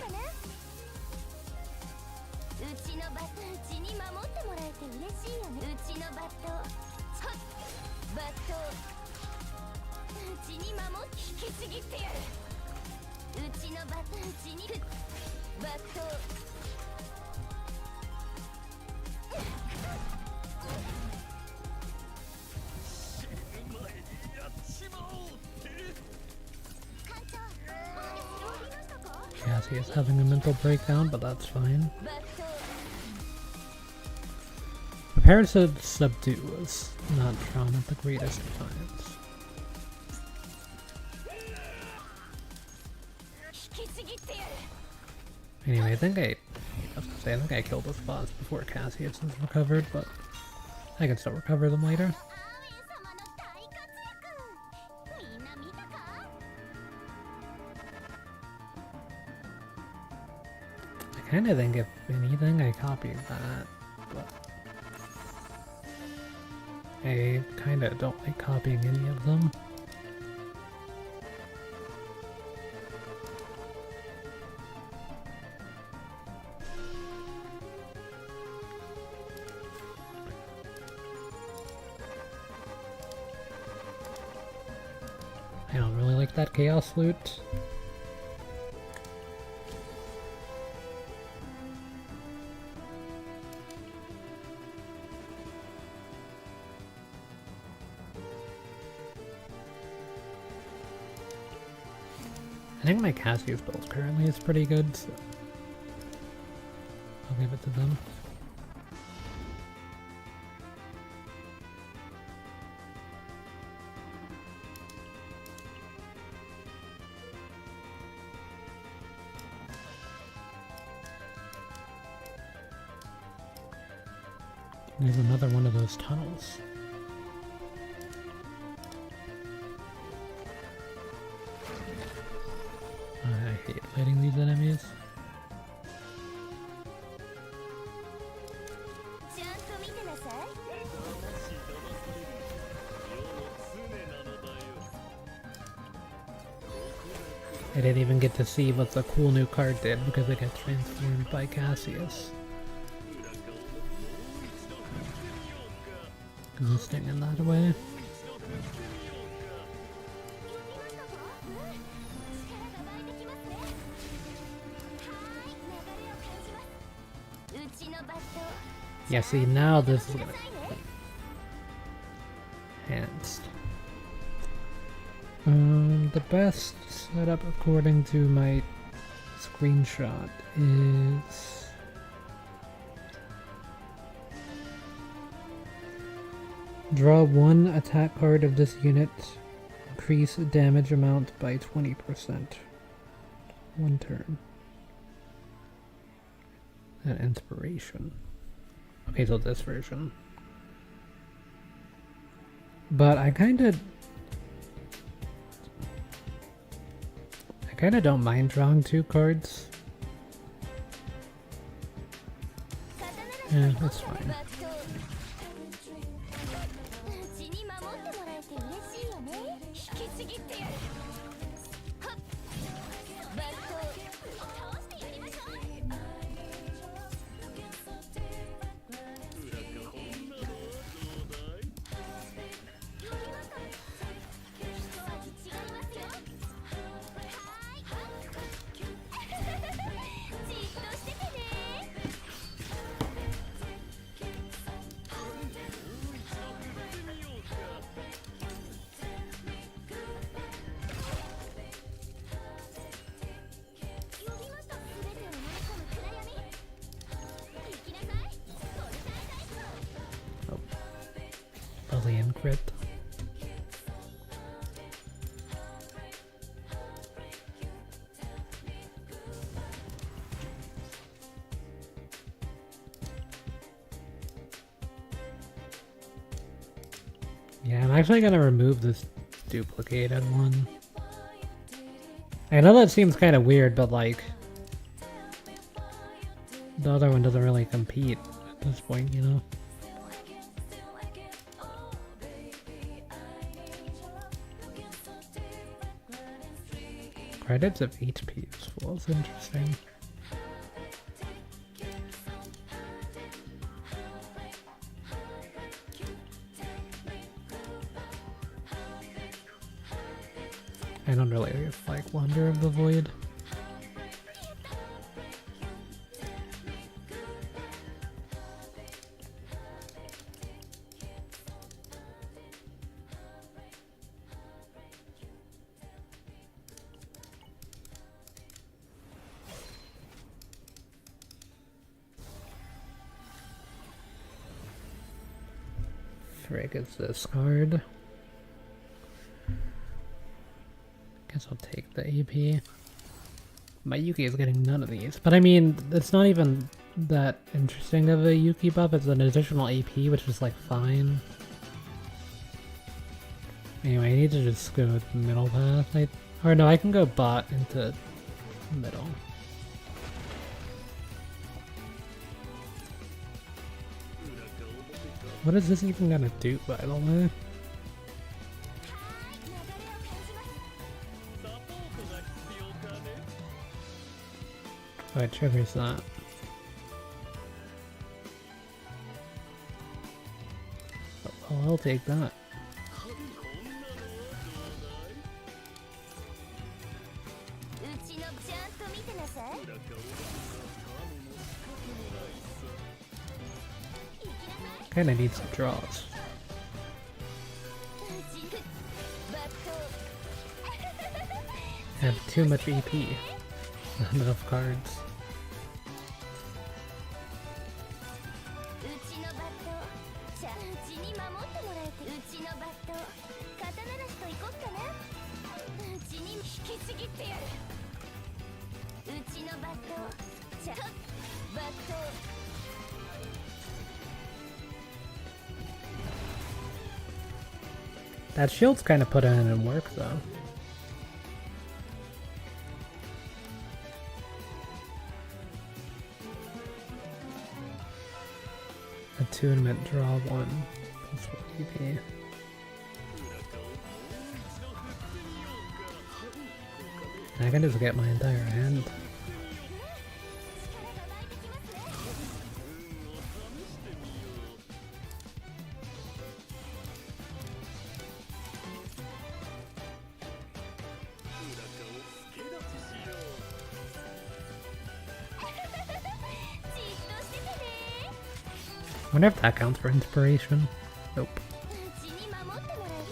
Cassie is having a mental breakdown, but that's fine. Prepare to subdue was not drawn at the greatest of times. Anyway, I think I killed this boss before Cassius has recovered, but I can still recover them later. I kinda think if anything I copied that, but I kinda don't like copying any of them. that chaos loot. I think my Cassius build currently is pretty good, so I'll give it to them. There's another one of those tunnels. I hate fighting these enemies. I didn't even get to see what the cool new card did because it got transformed by Cassius. Existing in that way. Yeah, see, now this is gonna be enhanced. The best setup according to my screenshot is draw one attack card of this unit, increase damage amount by 20%. One turn. And inspiration. Okay, so this version. But I kinda don't mind drawing two cards. Yeah, that's fine. Alien crit. Yeah, I'm actually gonna remove this duplicated one. I know that seems kind of weird, but like the other one doesn't really compete at this point, you know? Credits of HP is full. It's interesting. I don't really like Wonder of the Void. Frick is this card. Guess I'll take the AP. My Yuki is getting none of these. But I mean, it's not even that interesting of a Yuki buff. It's an additional AP, which is like fine. Anyway, I need to just go with the middle path. Or no, I can go bot into middle. What is this even gonna do, by the way? Oh, it triggers that. Oh, I'll take that. てなさい。行きなさい。 Kinda need some draws. バット Have too much EP. Not enough cards. うちのバットじゃあうちに守ってもらえて、うちのバット肩慣らしといこっかな。うちに引きちぎってやる。うちのバットじゃあバット That shield's kind of put in work though. Attunement, draw 1. Plus 1 EP. I can just get my entire hand. 力が Wonder if that counts for inspiration. Nope. うちに守ってもらえる。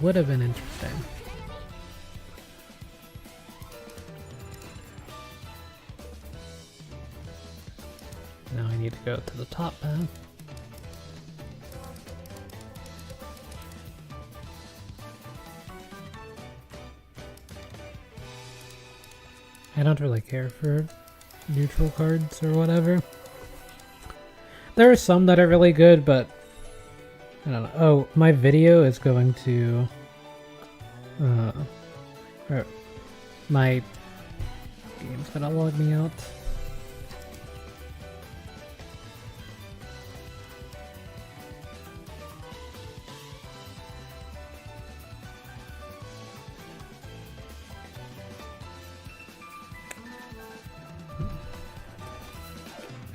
Would have been interesting. Now I need to go to the top path. I don't really care for neutral cards or whatever. There are some that are really good, but I don't know. Oh, my video is going to or my game's gonna log me out.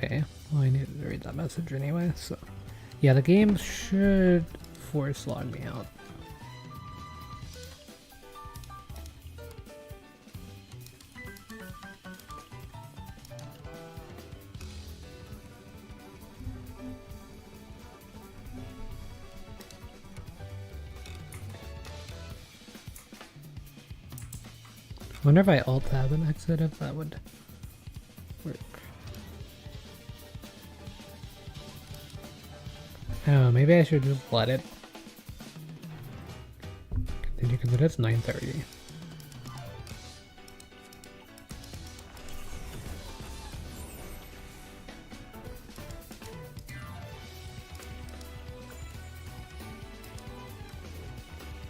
Okay, well I needed to read that message anyway, so yeah, the game should force log me out. Wonder if I alt tab and exit, if that would work. Oh, maybe I should just let it continue because it is 9:30.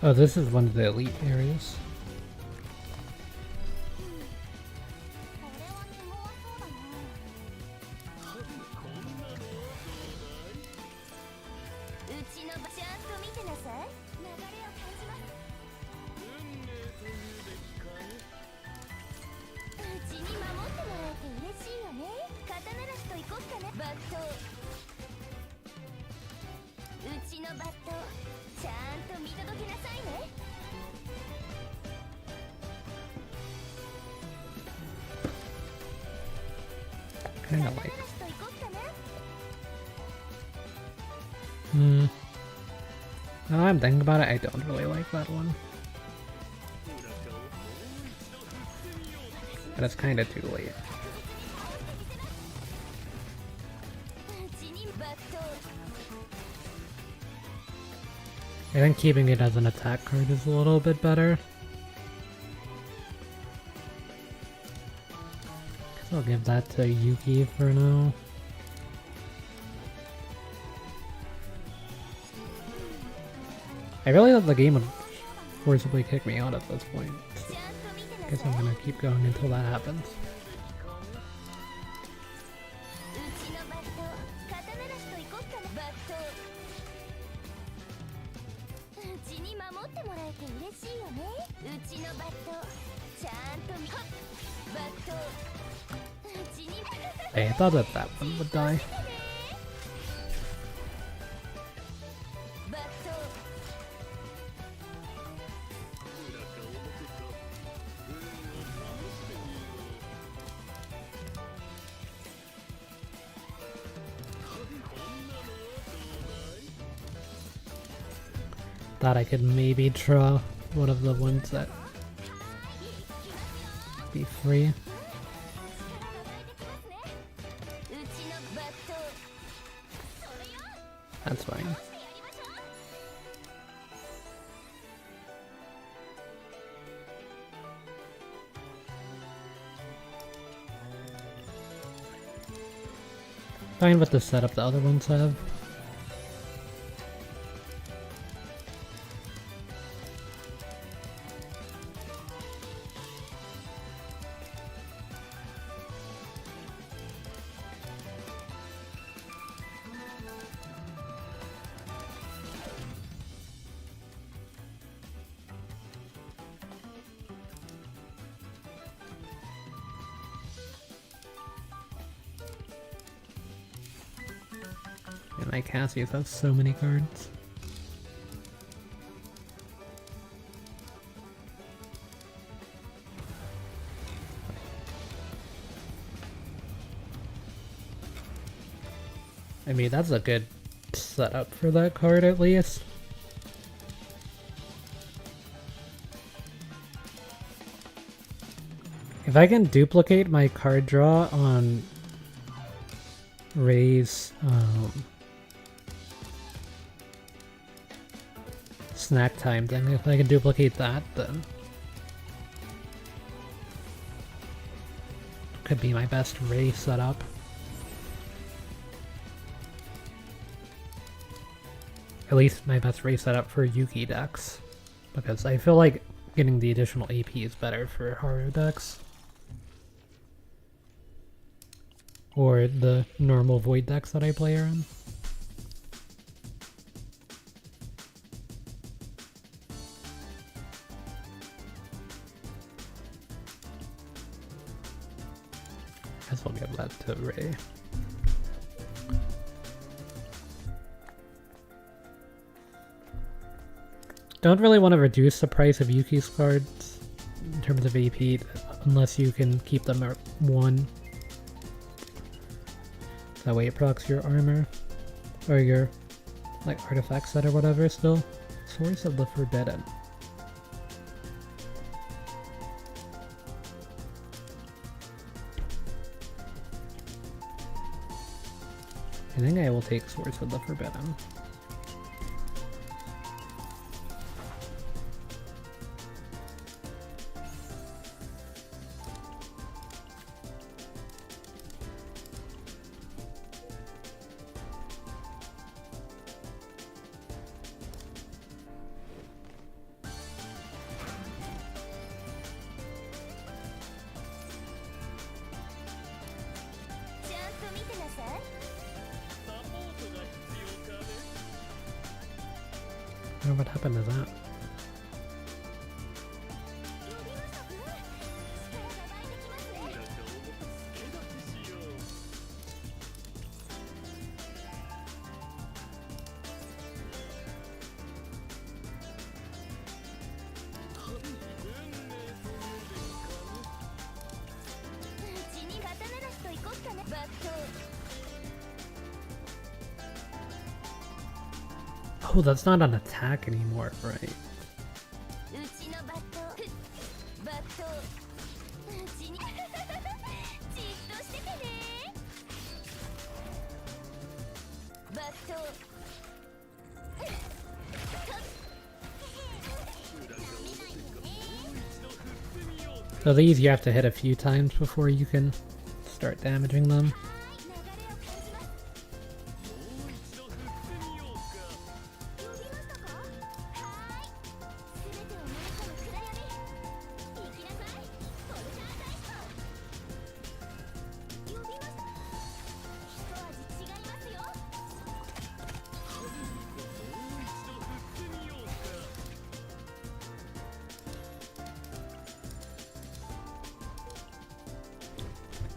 Oh, this is one of the elite areas. これは手強そうだな。うちの場ちゃんと見てなさい。流れを感じます。うちに守ってもらえて嬉しいよね。肩慣らしといこっかな。バットうちのバットちゃんと見届けなさいね。 Kinda like. 肩慣らしといこっかな。 Now I'm thinking about it, I don't really like that one. But it's kinda too late. うちにバット I think keeping it as an attack card is a little bit better. Guess I'll give that to Yuki for now. I really thought the game would forcibly kick me out at this point. ちゃんと見てな Guess さい。 I'm gonna keep going until that happens. うちのバット肩慣らしといこっかな。バットうちに守ってもらえて嬉しいよね。うちのバットちゃんと見はっバットうちに Hey, I thought that that one would die. バット thought I could maybe draw one of the ones that be free. That's fine. Fine with the setup the other ones have. And my Cassius has so many cards. I mean, that's a good setup for that card at least. If I can duplicate my card draw on Ray's snack time thing, if I can duplicate that, then could be my best Ray setup. At least my best Ray setup for Yuki decks, because I feel like getting the additional AP is better for Haru decks. Or the normal Void decks that I play around. Guess I'll give that to Ray. Don't really want to reduce the price of Yuki's cards in terms of AP unless you can keep them at 1. That way it procs your armor or your like artifact set or whatever still. Source of the Forbidden. I think I will take Source of the Forbidden. Oh, what happened to that? Oh, that's not an attack anymore, right? So these you have to hit a few times before you can start damaging them.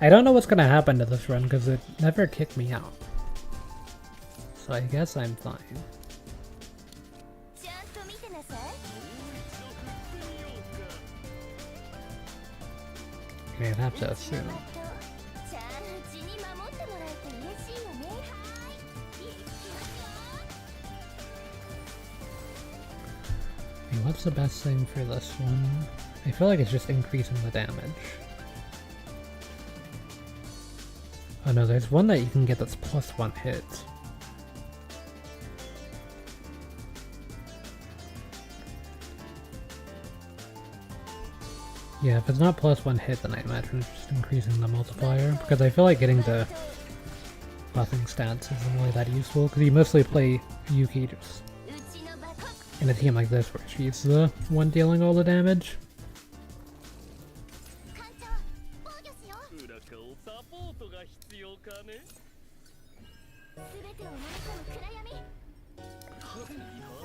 I don't know what's gonna happen to this run because it never kicked me out. So I guess I'm fine. I'd have to assume. Okay, what's the best thing for this one? I feel like it's just increasing the damage. Oh no, there's one that you can get that's +1 hit. Yeah, if it's not +1 hit, then I imagine it's just increasing the multiplier, because I feel like getting the buffing stats isn't really that useful, because you mostly play Yuki just in a team like this where she's the one dealing all the damage.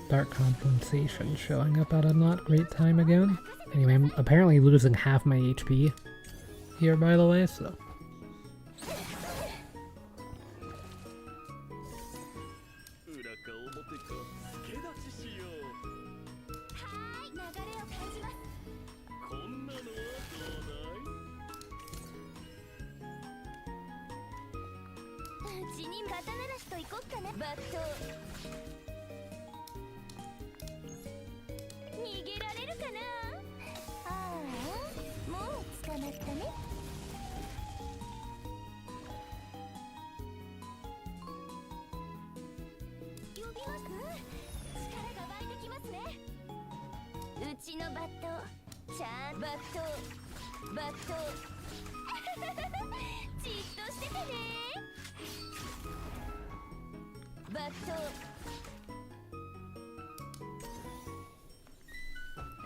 Dark Compensation showing up at a not great time again. Anyway, I'm apparently losing half my HP here, by the way, so...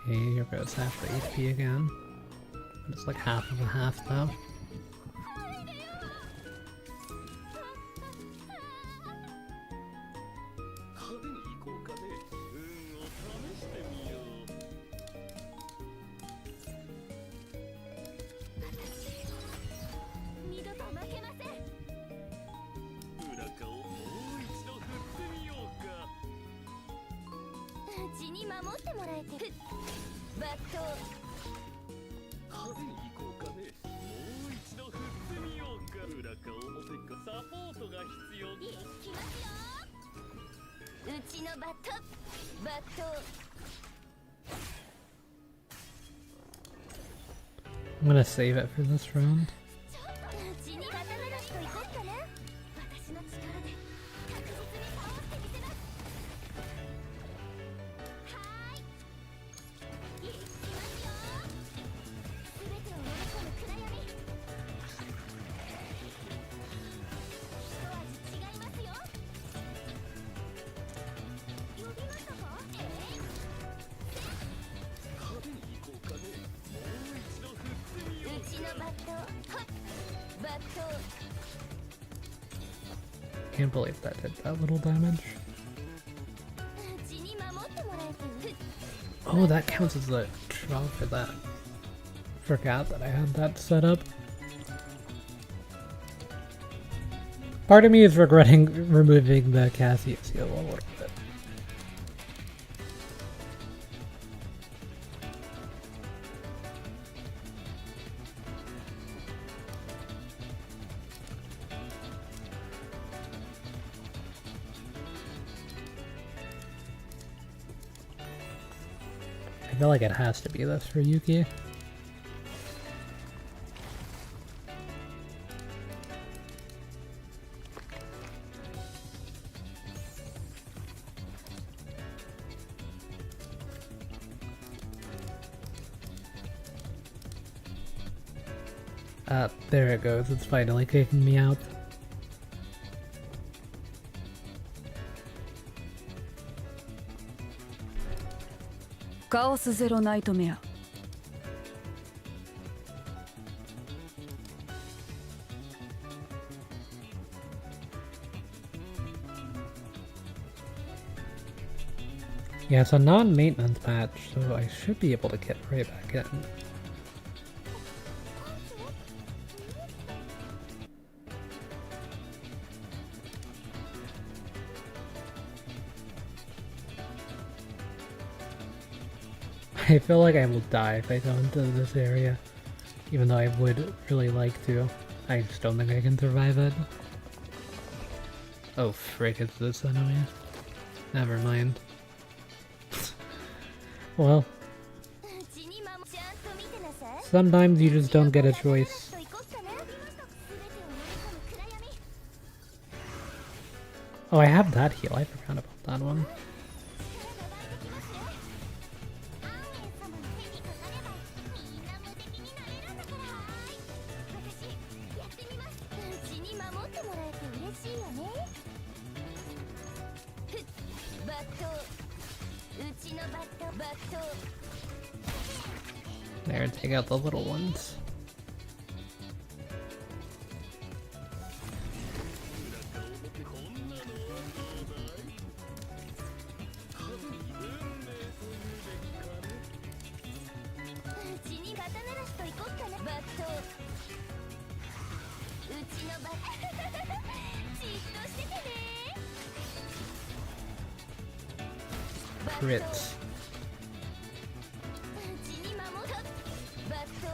Okay, here goes half the HP again. It's like half of a half now. I'm gonna save it for this round. Can't believe that did that little damage. Oh, that counts as the draw for that. Forgot that I had that set up. Part of me is regretting removing the Cassius heal a little bit. I feel like it has to be this for Yuki. There it goes, it's finally kicking me out. Chaos Zero Nightmare. Yeah, it's a non-maintenance patch, so I should be able to get right back in. I feel like I will die if I go into this area, even though I would really like to. I just don't think I can survive it. Oh frick, it's this enemy. Never mind. Well, うちにまもちゃんと見てなさい sometimes you just don't get a choice. と行こっかな全てを飲み込む暗闇 Oh, I have that heal. I forgot about that one. うちに守ってもらえて嬉しいよねふっバットうちのバットバット There, take out the little ones. うちに肩慣らしと行こっかなバットうちのバットじっとしててね Crits. うちに守ったバット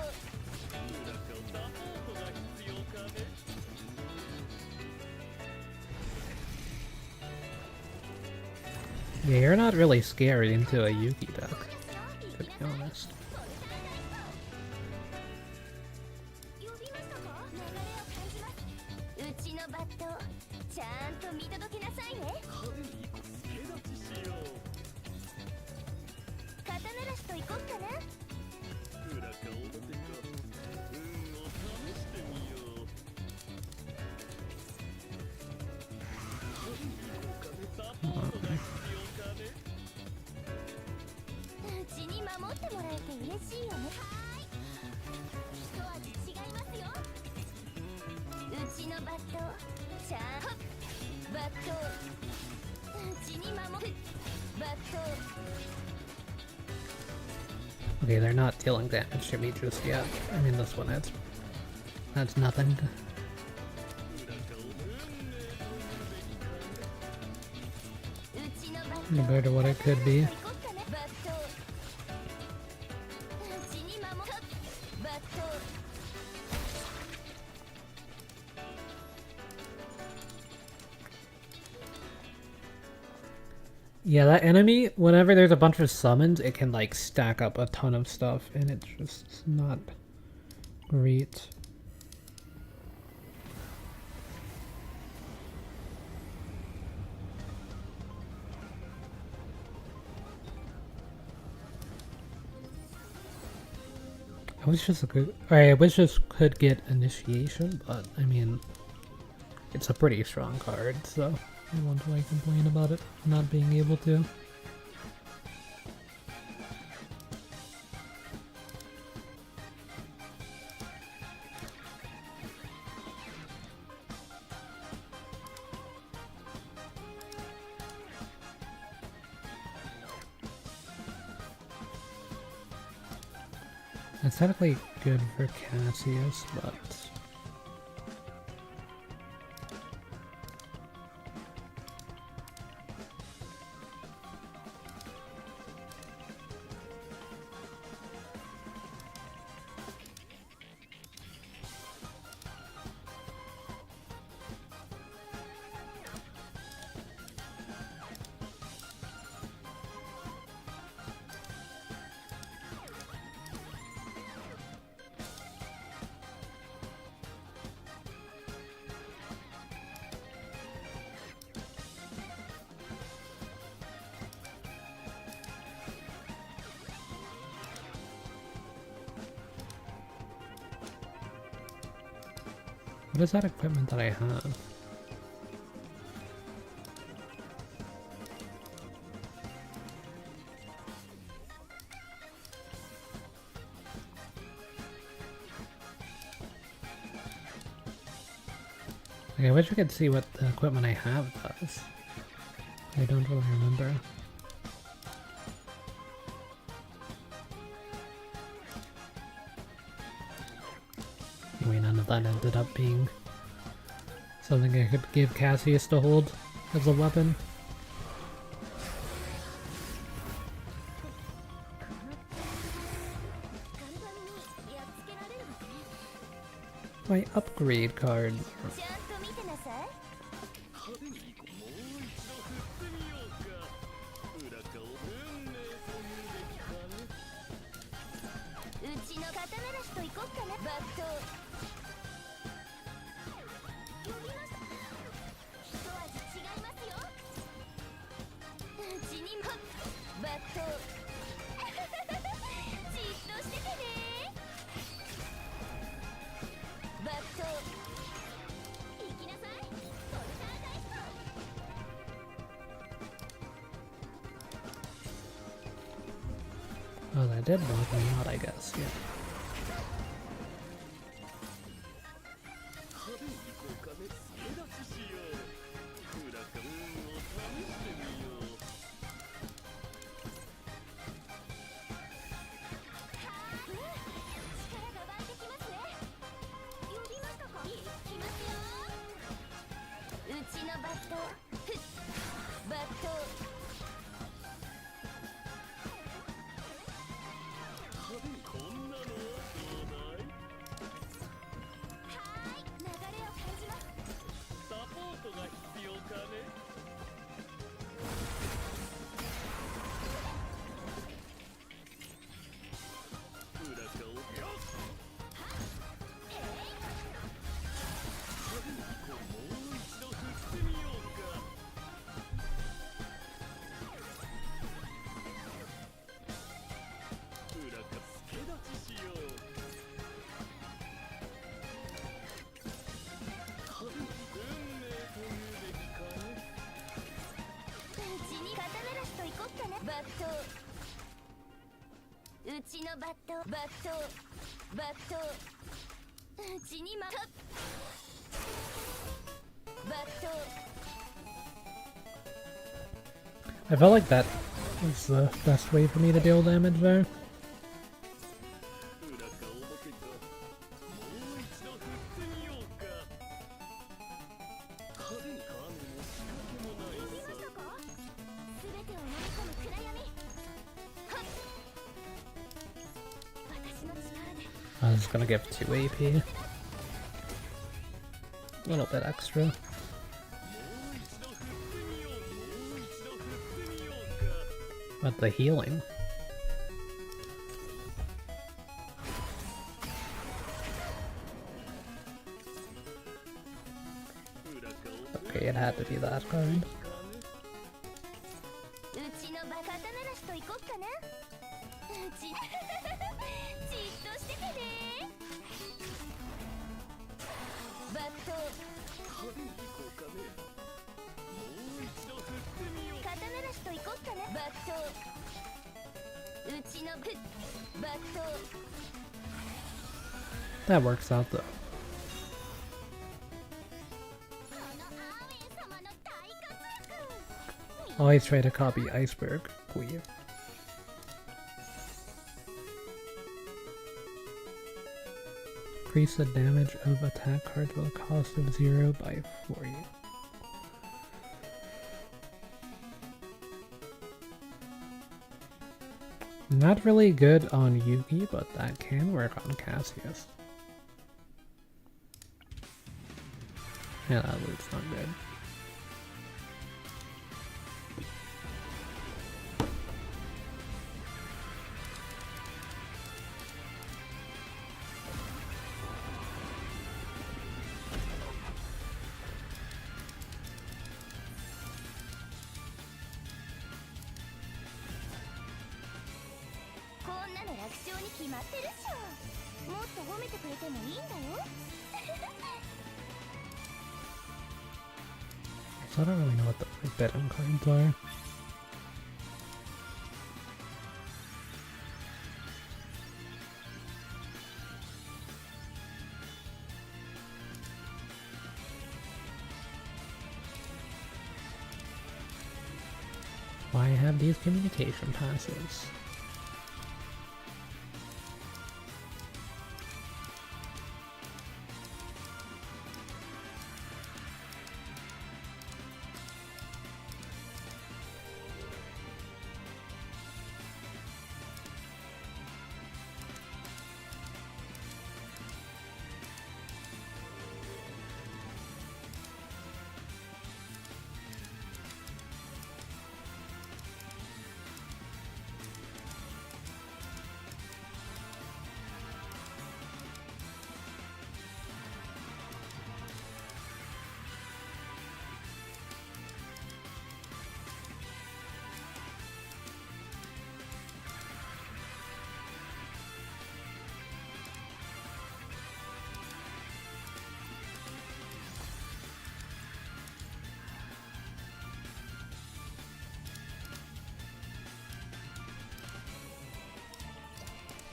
Yeah, you're not really scary into a Yuki deck, to be honest. 呼びましたか流れを感じますうちのバットちゃんと見届けなさいね肩慣らしと行こっかな うちに守ってもらえて嬉しいよねはーい一味違いますようちのバットちゃんバットうちに守るバット Okay, they're not dealing damage to me just yet. I mean, this one is. That's nothing. Compared to what it could be. Yeah, that enemy, whenever there's a bunch of summons, it can like stack up a ton of stuff, and it's just not great. I wish this could, I wish this could get initiation, but I mean, it's a pretty strong card, so I won't like complain about it not being able to. It's technically good for Cassius, but what is that equipment that I have? Okay, I wish I could see what the equipment I have does. I don't really remember. Anyway, none of that ended up being something I could give Cassius to hold as a weapon. My upgrade cards. 刀なしと行こっかな。バット呼びました。一味違いますよ。うちにもバットじっとしててね。バット行きなさい。ポルターガイスト。Oh, that did knock me out, I guess. Yeah. 派手に行こうかね。目立ちしよう。フラカンを試してみよう。力が湧いてきますね。呼びましたか。行きますよ。うちのバットふっバット派手にこんなのはどうだい？はーい、流れを感じます。サポートが必要かね。フラカをよし。派手にこうもう一度振ってみようか。フラカ助立ちしよう。派手に運命というべきかね。うちに刀なしと行こっかな。バットうちのバットバットバットうちにまバット I felt like that was the best way for me to deal damage there. フラカおぼけか。もう一度振ってみようか。派手にカーメンも仕掛けもない呼びましたさ。か。全てを飲み込む暗闇。はっ私の力で I was gonna give 2 AP. A little bit extra. もう一度振ってみよう。もう一度振ってみようか。 But the healing. フラカを Okay, it had to be that card. うちのバカ刀なしと行こっかな。うちじっとしててね。バット派手に行こうかね。もう一度振ってみよう。刀なしと行こっかな。バットうちのふっバット That works out though. このアーウェン様の大活躍。 Always try to copy Iceberg. Queer. Increase the damage of attack cards with a cost of 0 by 40. Not really good on Yuki, but that can work on Cassius. Yeah, that loot's not good. So I don't really know what the forbidden cards are. Why have these communication passes?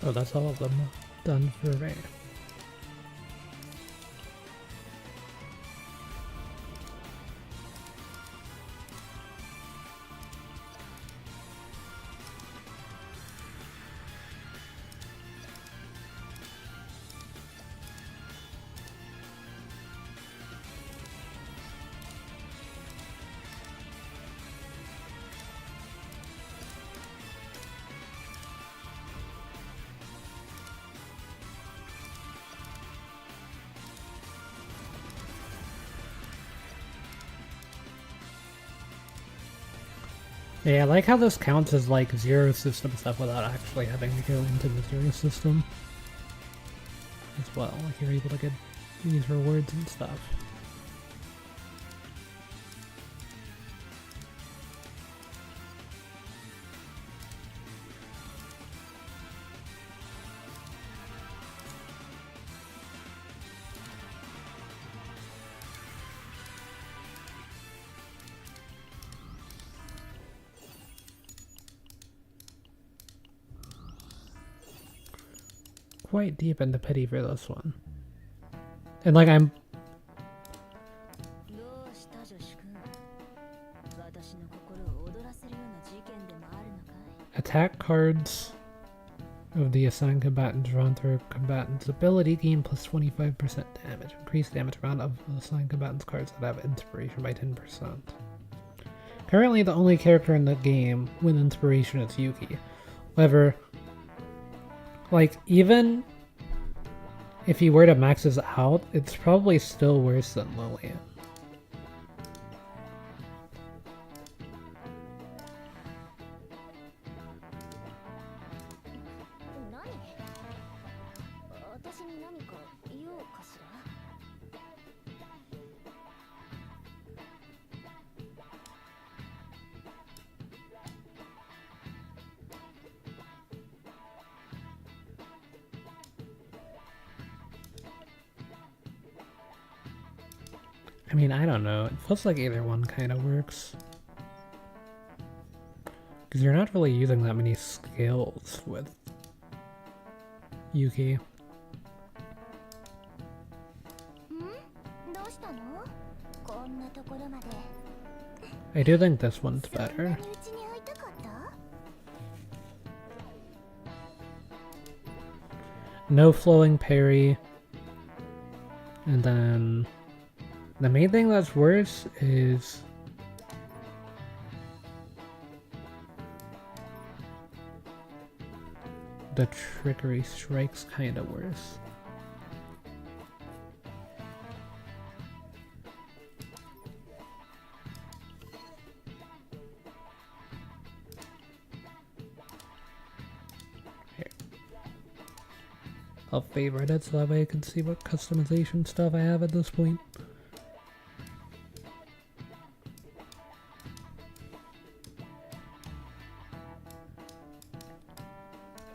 Oh, that's all of them done for Ray. Yeah, I like how this counts as like zero system stuff without actually having to go into the zero system as well. Like you're able to get these rewards and stuff. Quite deep into pity for this one. And like I'm どうした女子くん私の心を躍らせるような事件でもあるのかい attack cards of the assigned combatant drawn through a combatant's ability gain plus 25% damage. Increase damage amount of the assigned combatant's cards that have inspiration by 10%. Currently the only character in the game with inspiration is Yuki. However, like even if he were to max this out, it's probably still worse than Lillian. I mean, I don't know. It feels like either one kind of works. Because you're not really using that many skills with Yuki. どうしたのこんなところまで I do think this one's そんな better. にうちに会いたかった No flowing parry. And then the main thing that's worse is the trickery strikes kind of worse. Here. I'll favorite it so that way I can see what customization stuff I have at this point.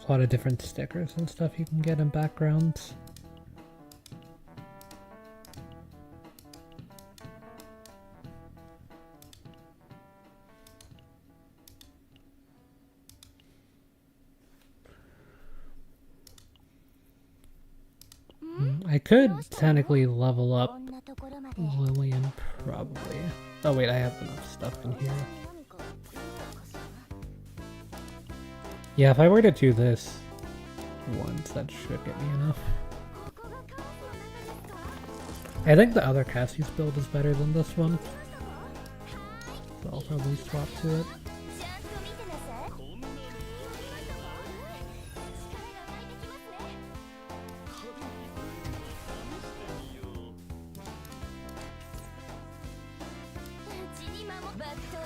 A lot of different stickers and stuff you can get in backgrounds. I could technically level up こんなところまで Lillian, probably. Oh wait, I have enough stuff in here. 何かいいのかしら Yeah, if I were to do this once, that should get me enough. ここがカオスの中ですか I think the other Cassie's build is better than this one. So I'll probably swap to it. ちゃんと見てなさいこんなの力が湧いてきますね試してみよううちに守バット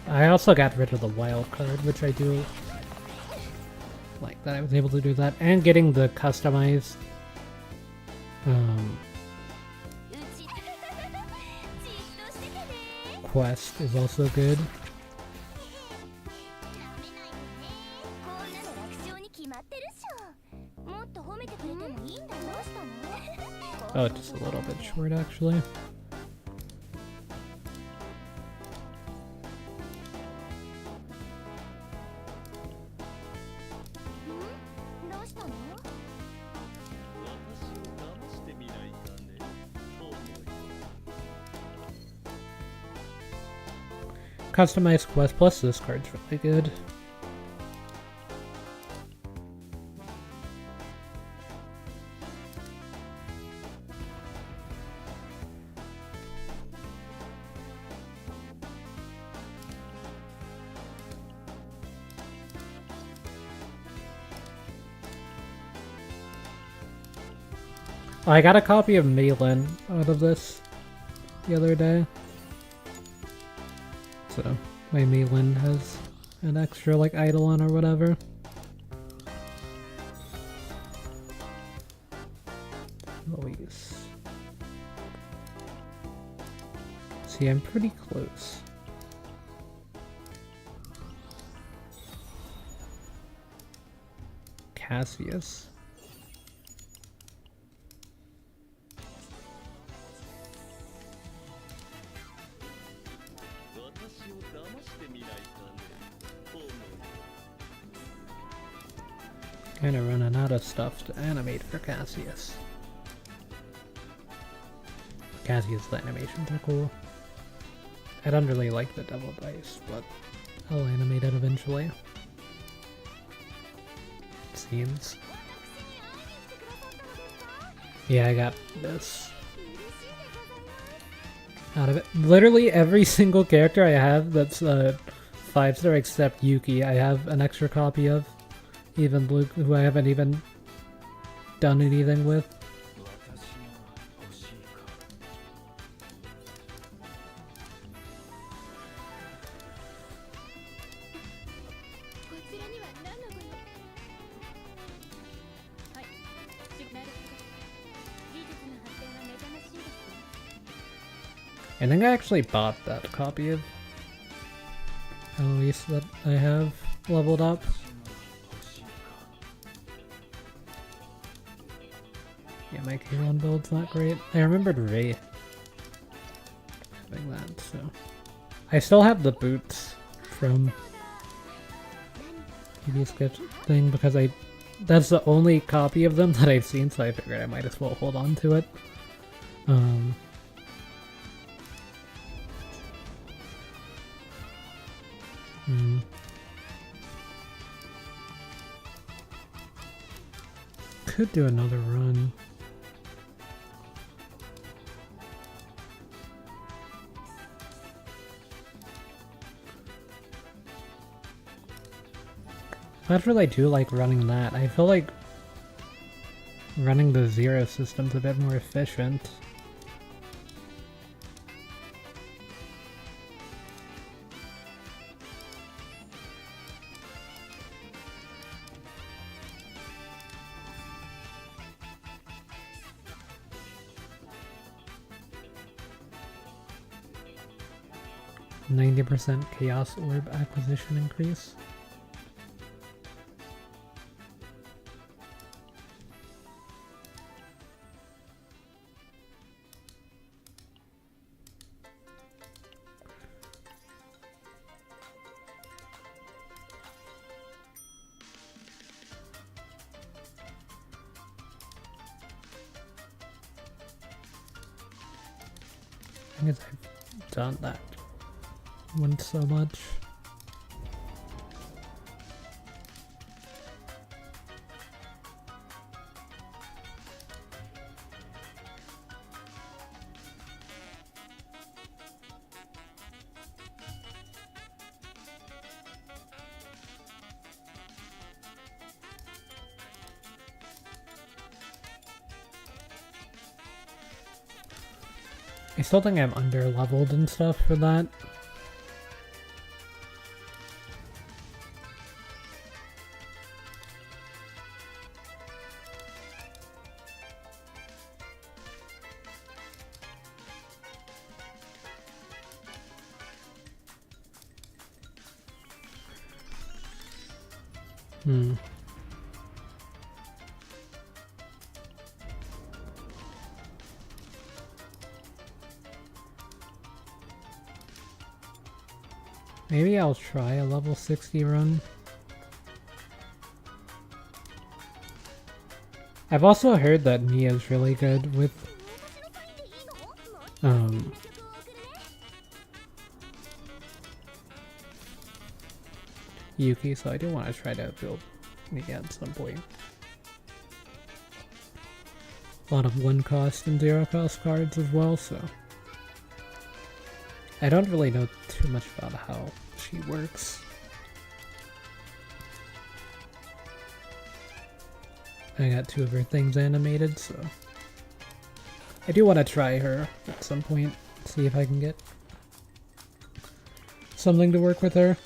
I also got rid of the wild card, which I do like that I was able to do that, and getting the customized うちじっとしててね quest is also good. なめないでねこんなの楽勝に決まってるっしょもっと褒めてくれてもいいんだどうしたの Oh, just a little bit short actually. customized quest, plus this card's really good. I got a copy of Malin out of this the other day. So, my Malin has an extra, like, Eidolon or whatever. Louise. See, I'm pretty close. Cassius. Kinda running out of stuff to animate for Cassius. Cassius, the animations are cool. I don't really like the double dice, but I'll animate it eventually. Seems. Yeah, I got this. Out of it. Literally every single character I have that's 5-star except Yuki, I have an extra copy of. Even Luke, who I haven't even done anything with. I think I actually bought that copy of Eloise that I have leveled up. Yeah, my K1 build's not great. I remembered Ray having that, so... I still have the boots from previous gift thing because that's the only copy of them that I've seen, so I figured I might as well hold on to it. Could do another run. I'd really do like running that. I feel like running the zero system's a bit more efficient. %% Chaos Orb acquisition increase. I guess I've done that once so much. I still think I'm under leveled and stuff for that. Maybe I'll try a level 60 run. I've also heard that Mia's really good with Yuki, so I do want to try to build me at some point. A lot of 1 cost and 0 cost cards as well, so I don't really know too much about how she works. I got 2 of her things animated, so I do want to try her at some point, see if I can get something to work with her.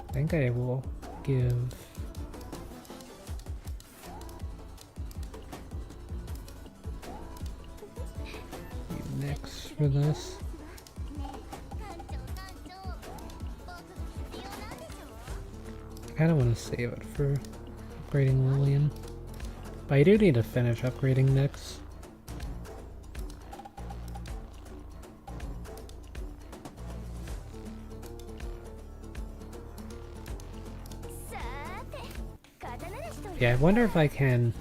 I think I will give you Nyx for this. I kind of want to save it for upgrading Lillian, but I do need to finish upgrading Nyx. Yeah, I wonder if I can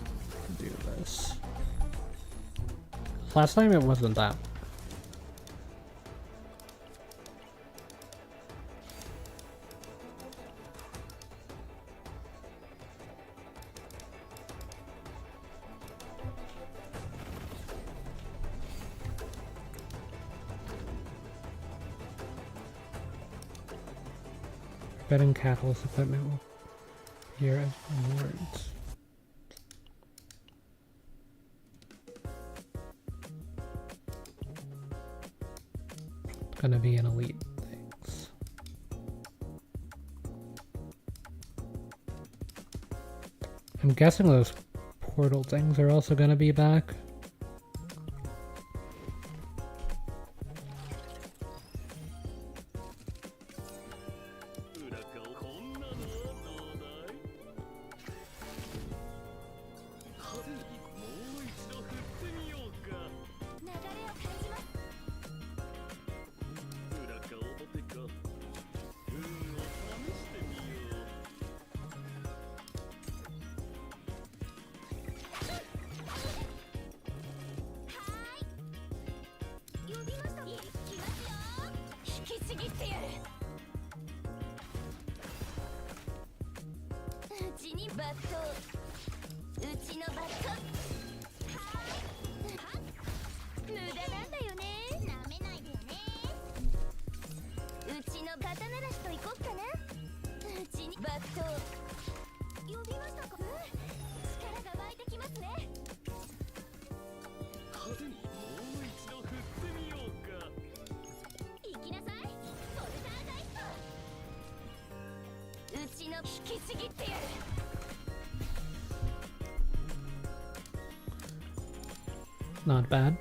do this. Last time it wasn't that. Betting Catalyst equipment will appear as rewards. Gonna be an elite things. I'm guessing those portal things are also gonna be back. Not bad.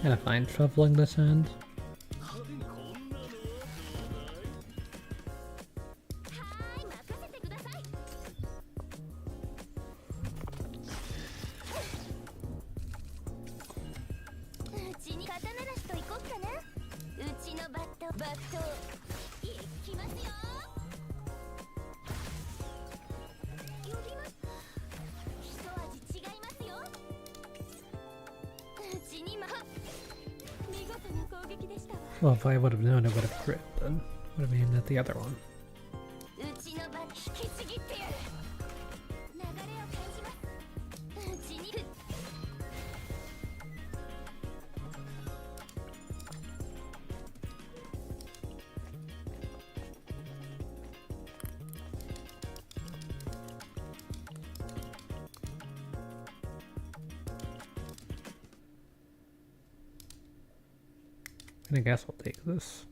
Gotta find shoveling this end. Well, if I would have known, it would have crit, then would have aimed at the other one. And I guess I'll take this.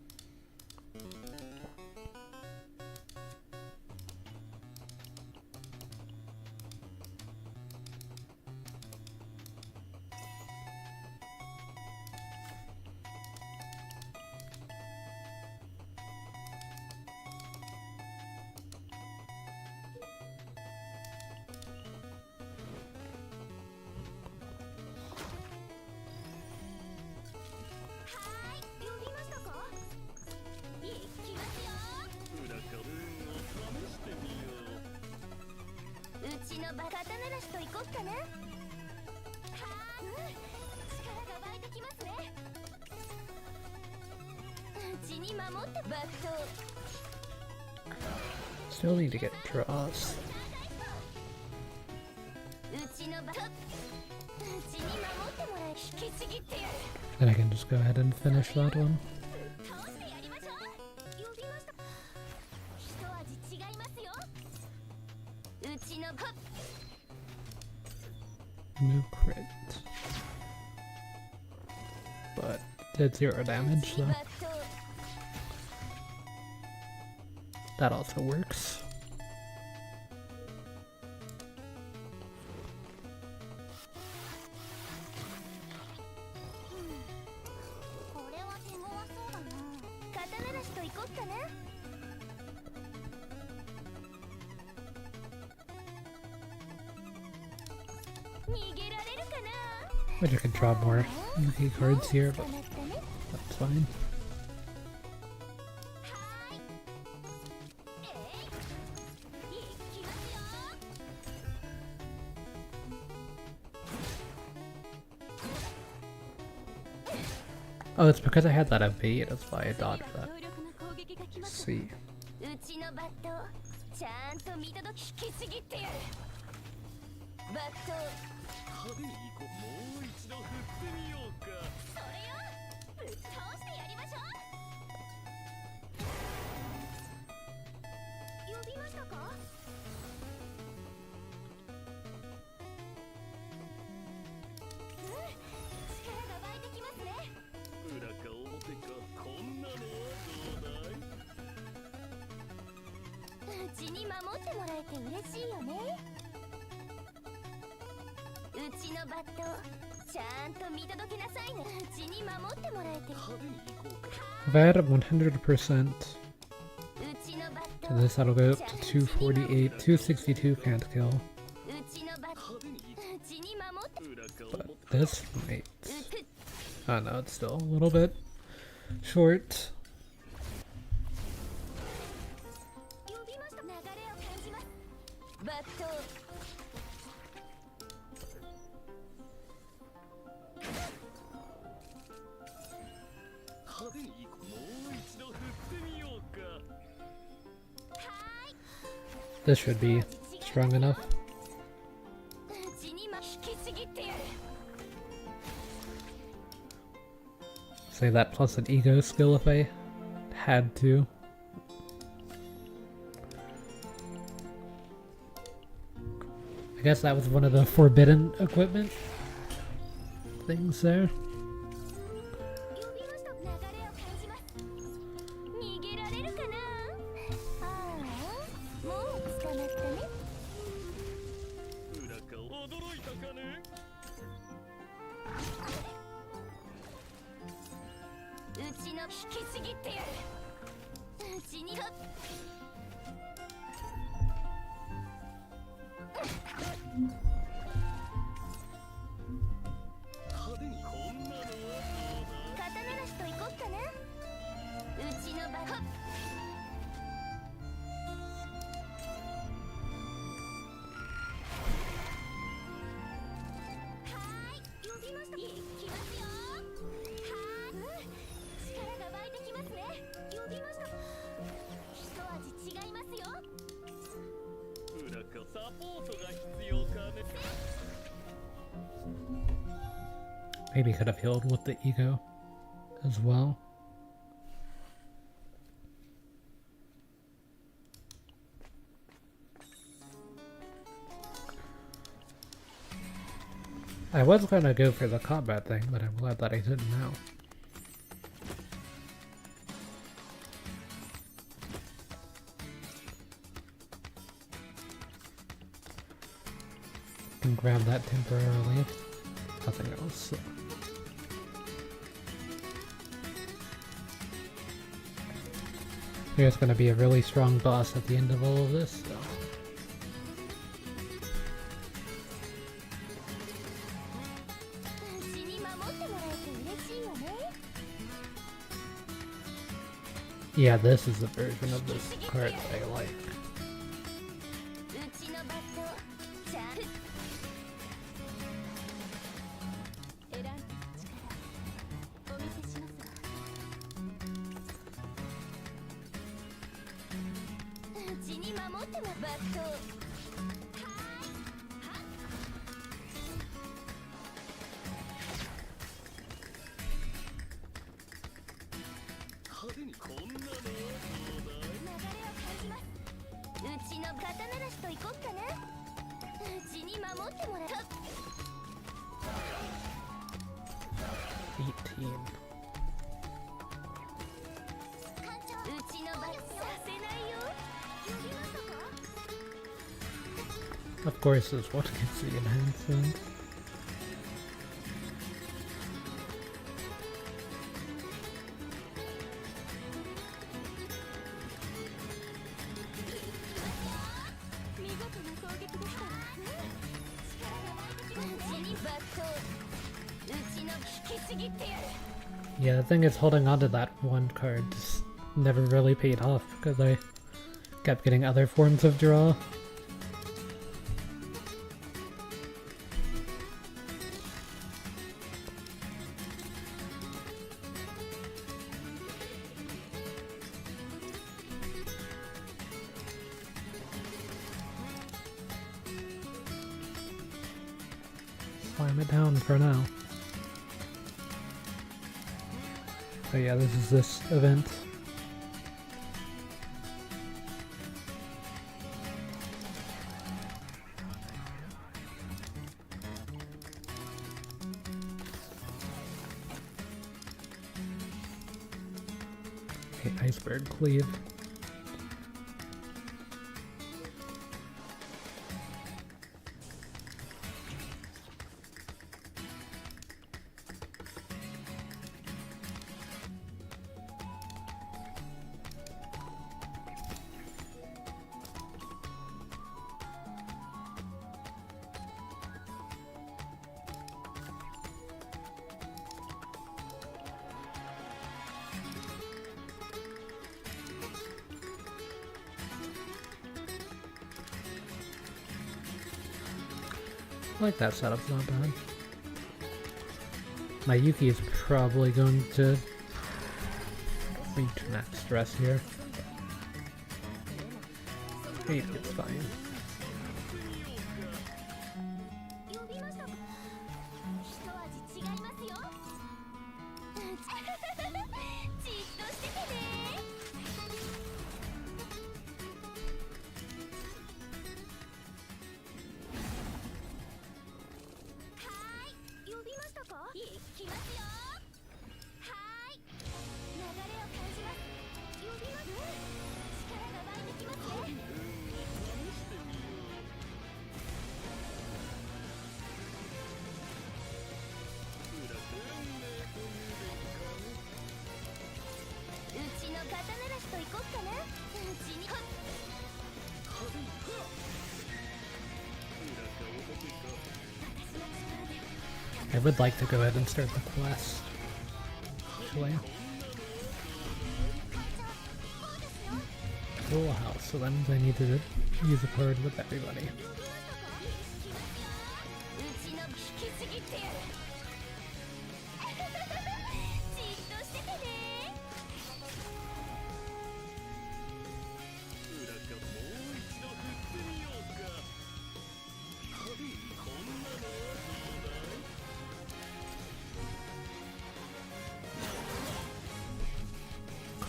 の場肩慣らしといこっかな。はーい、力が湧いてきますね。うちに守って抜刀。 Still need to get draws. うちの場うちに守ってもらえ。引きちぎってやる。 Then I can just go ahead and finish that one. 倒してやりましょう。呼びました。一味違いますよ。うちの場 No crit. But did 0 damage though. That also works. これは手強そうだな。肩慣らしといこっかな。逃げられるかな。 But you can draw more Yuki cards here, but that's fine. はーい。いきますよ。 Oh, it's because I had that MP, that's why I dodged that. 強力な攻撃が来ます。 See. うちのバットちゃんと見届き引きちぎってやる。バット派手に行こう。もう一度振ってみようか。それよ。ぶっ倒してやりましょう。呼びましたか。力が湧いてきますね。裏か表か、こんなのはどうだい。うちに守ってもらえて嬉しいよね。うちのバットちゃんと見届けなさいね。うちに守ってもらえて。派手に行こうか。 If I had 100%うちのバッ to ト this, that'll go up to 248. 262 can't kill. うちのバット派手に行こうちに守ってう。裏か But 表か。 this might... Oh no, it's still a little bit short. 呼びました。流れを感じます。バット派手に行こう。もう一度振ってみようか。 This should be strong enough. うちに引きちぎってやる。 Say that plus an ego skill if I had to. I guess that was one of the forbidden equipment things there. 呼びました。流れを感じます。逃げられるかな。ああ、もう捕まったね。裏か驚いたかね。うちの引きちぎってやる。うちに派派手にこんなのはどうだ。肩慣らしといこっかな。うちのバット呼びました。いきますよ。はーい、力が湧いてきますね。呼びました。一味違いますよ。裏かサポートが必要かね。 Maybe could have healed with the ego as well. I was gonna go for the combat thing, but I'm glad that I didn't now. Can grab that temporarily. Nothing else. There's gonna be a really strong boss at the end of all of this. So. Yeah, this is the version of this card that I like. うちのバットちゃ守ってもバット派手にこんなのはどうだい？流れを感じます。うちの肩慣らしと行こっかな。うちに守ってもらう。 18. うちのバットさせないよ。呼びましたか？ Of course, this one gets the enhancement. Yeah, the thing is, holding on to that one card just never really paid off because I kept getting other forms of draw. Slam it down for now. Oh yeah, this is this event. Okay, iceberg cleave. I like that setup's not bad. My Yuki is probably going to reach max stress here. Maybe it's fine. 呼びましたか？一味違いますよ。じっとしててね。はーい、呼びましたか？行きますよ。はーい、流れを感じます。呼びます。力が湧いてきますね。うちの肩慣らしと行こっかな。うちに。 I would like to go ahead and start the quest. Actually. Full house, so that means I need to use a card with everybody. うちの引きちぎってやる。じっとしててね。裏かもう一度振ってみようか。派手にこんなのはどうだい？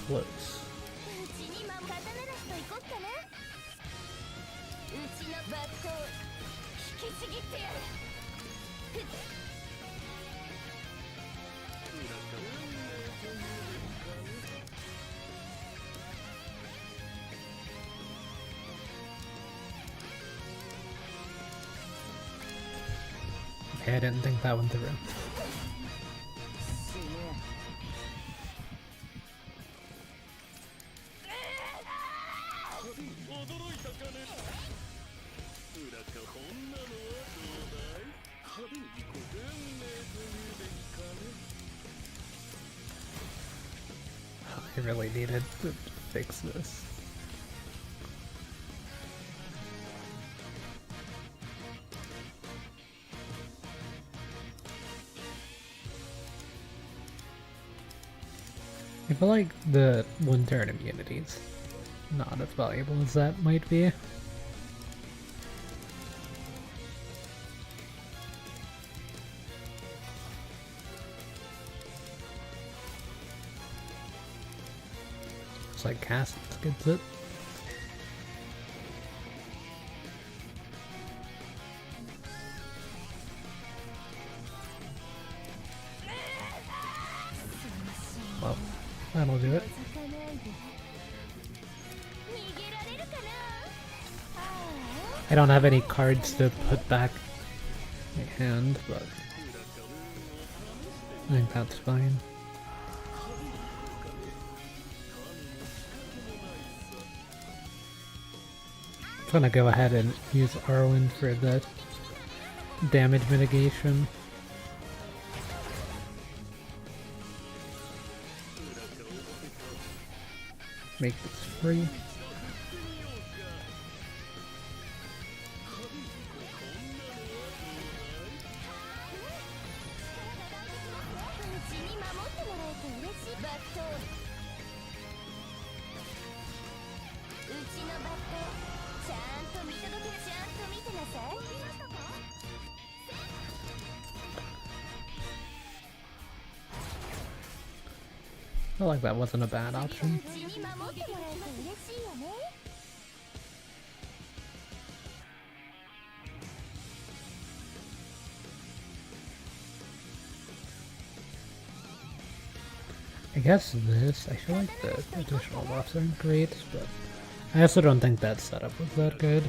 Close. うちに肩慣らしと行こっかな。うちのバットを引きちぎってやる。ふっ。 Okay, I didn't think that one through. 驚いたかね。裏かこんなのはどうだい？派手にご運命というべきかね。 I really needed to fix this. I feel like the one turn immunities not as valuable as that might be. It's like Cassius gets it. Well, that'll do it. I don't have any cards to put back in my hand, but I think that's fine. I'm gonna go ahead and use Arwen for the damage mitigation. Make this free. I feel like that wasn't a bad option. I guess this, I feel like the additional buffs aren't great, but I also don't think that setup was that good.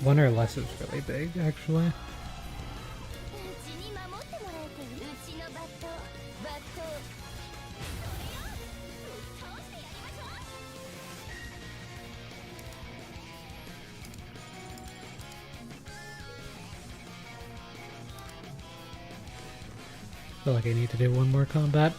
One or less is really big, actually. I feel like I need to do one more combat.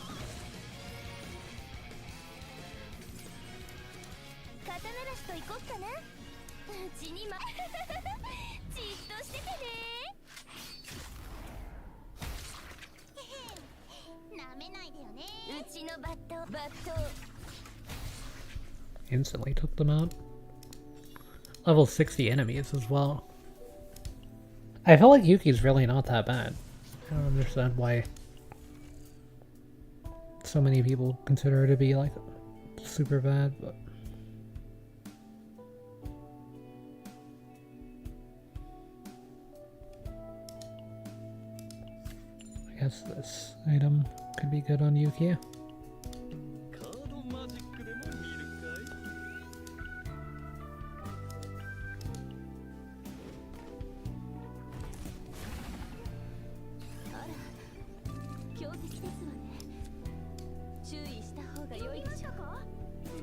Instantly took them out. Level 60 enemies as well. I feel like Yuki's really not that bad. I don't understand why so many people consider her to be like super bad, but I guess this item could be good on Yuki. カードマジックでも見るかい？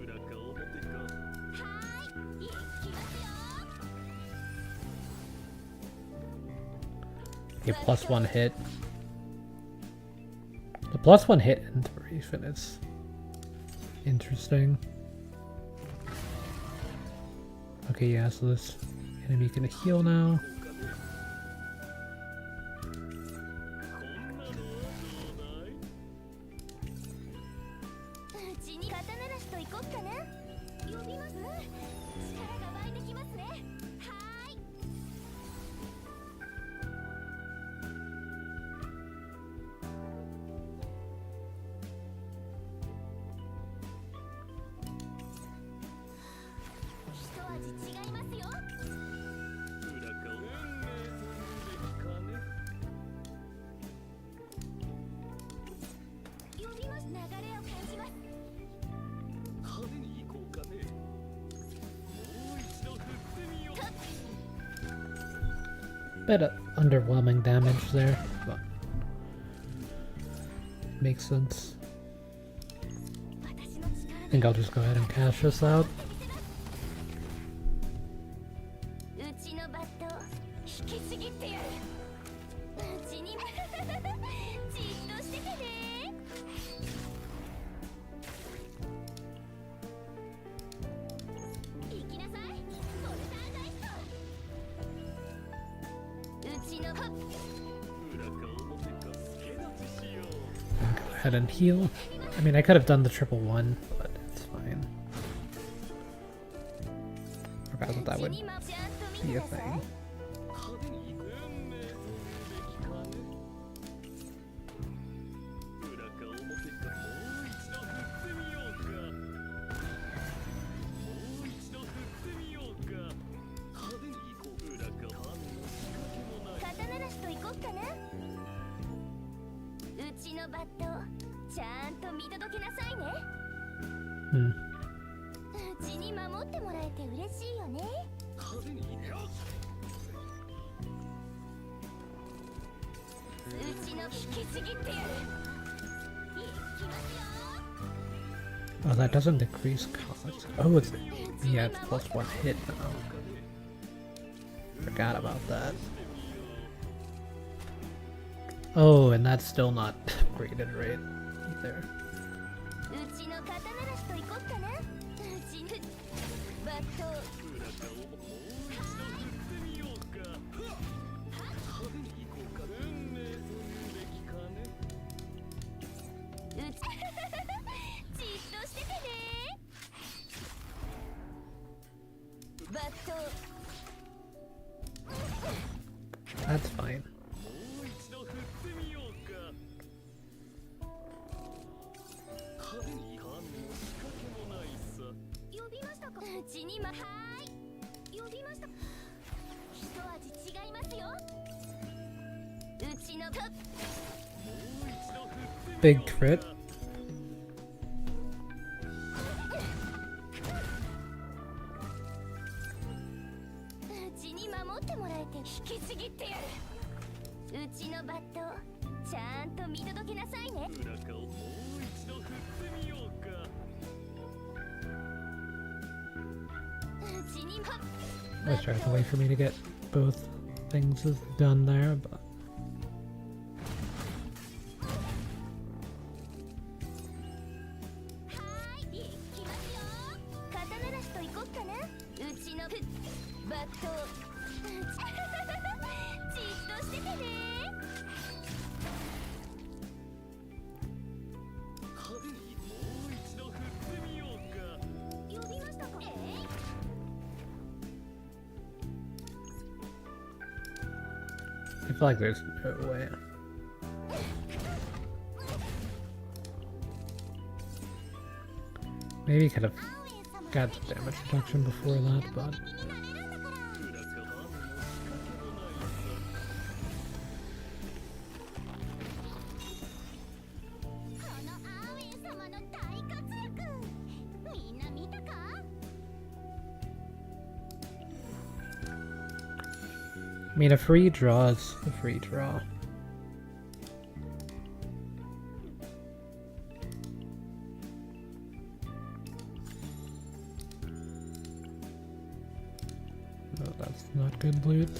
裏か表か。 Okay, +1 hit. The +1 hit inspiration is interesting. Okay, yeah, so this enemy can heal now. 派手に行こうかね。もう一度振ってみよう。 Bit of underwhelming damage there, but makes sense. I think I'll just go ahead and cash this out. Go ahead and heal. I mean, I could have done the triple one, but it's fine. Forgot that that would be a thing. Hmm. うちに守ってもらえて嬉しいよね。うちの引きちぎってやる。いきますよ。 Oh, that doesn't decrease costs. Oh, it's yeah, it's plus one hit now. Forgot about that. Oh, and that's still not upgraded, right? Either. うちの刀なしと行こっかな。うちのバット。じっとしててね。バット。 That's fine. 呼びましたか。うちにはーい。呼びました。一味違いますよ。うちのトップ。 Big crit. うちに守ってもらえて引きちぎってやる。うちのバットちゃんと見届けなさいね。 I was trying to wait for me to get both things done there, but はい行きますよ。刀なしと行こっかな。うちのバットじっとしててね。呼びましたか。I feel like there's no way. Maybe could have got the damage reduction before that, but このアーウェン様の大活躍。みんな見たか。 I mean, a free draw is a free draw. No, that's not good loot.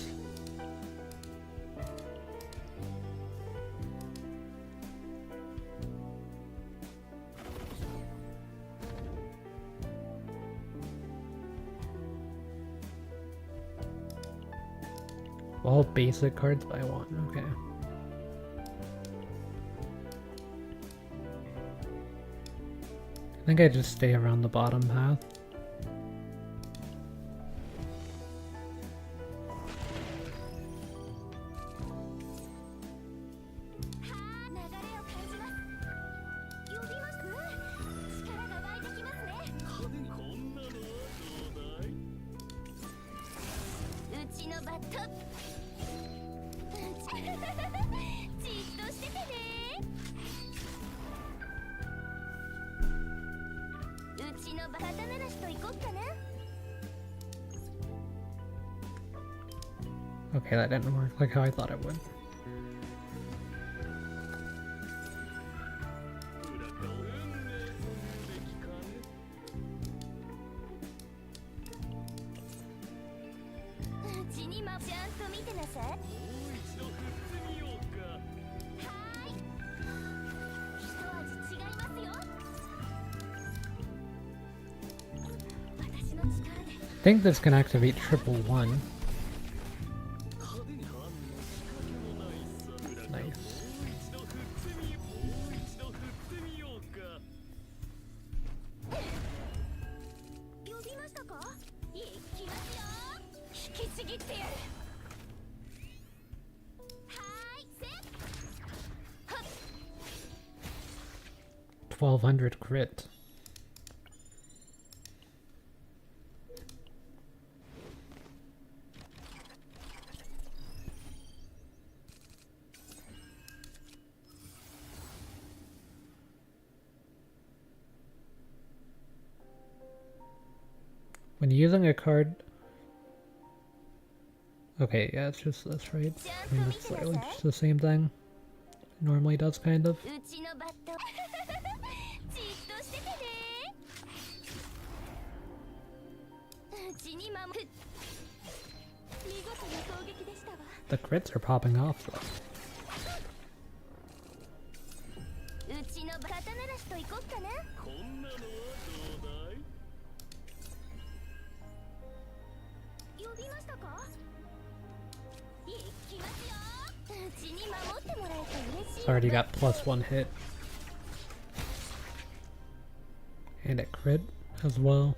All basic cards by one, okay. I think I just stay around the bottom path. Okay, that didn't work like how I thought it would. I think this can activate triple one. か？いきますよ。引きちぎってやる。はーい、せっ。はっ。 1200 crit. When using a card... Okay, yeah, it's just this, right? I mean, it's literally just the same thing. It normally does, kind of. うちのバットじっとしててね。うちに守る。見事な攻撃でしたわ。 The crits are popping off, though. うちの肩慣らしといこっかな。こんなのはどうだい？呼びましたか？いきますよ。うちに守ってもらえて嬉しい。 It's already got +1 hit. And it crit as well.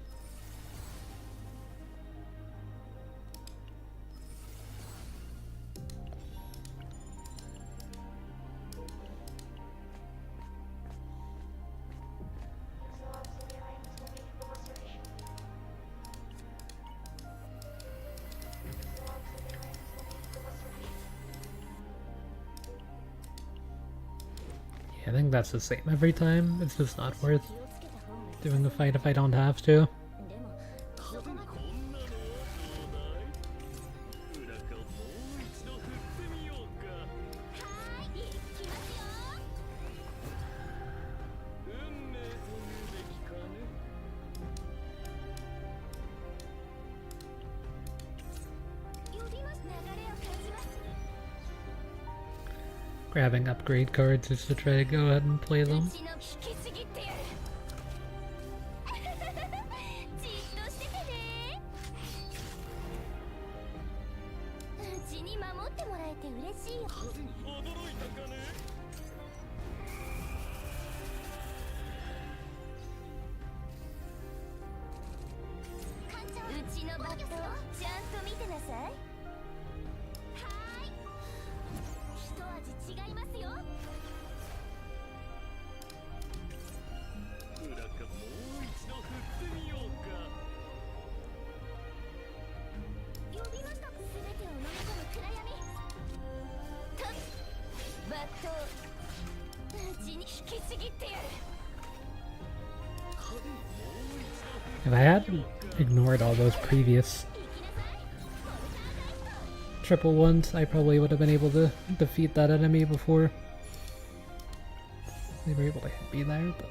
Yeah, I think that's the same every time. It's just not worth doing the fight if I don't have to. でもこんなのはどうだい？裏かもう一度振ってみようか。はーい、いきますよ。運命というべきかね。呼びます。流れを感じます。 Grabbing upgrade cards just to try to go ahead and play う them. ちの引きちぎってやる。じっとしててね。うちに守ってもらえて嬉しいよ。驚いたかね？うちのバットちゃんと見てなさい。はーい、一味違いますよ。裏かもう一度振ってみようか。呼びました。すべてを飲み込む暗闇。とっ、バットうちに引きちぎってやる。 If I had ignored all those previous triple ones, I probably would have been able to defeat that enemy before they were able to hit me there, but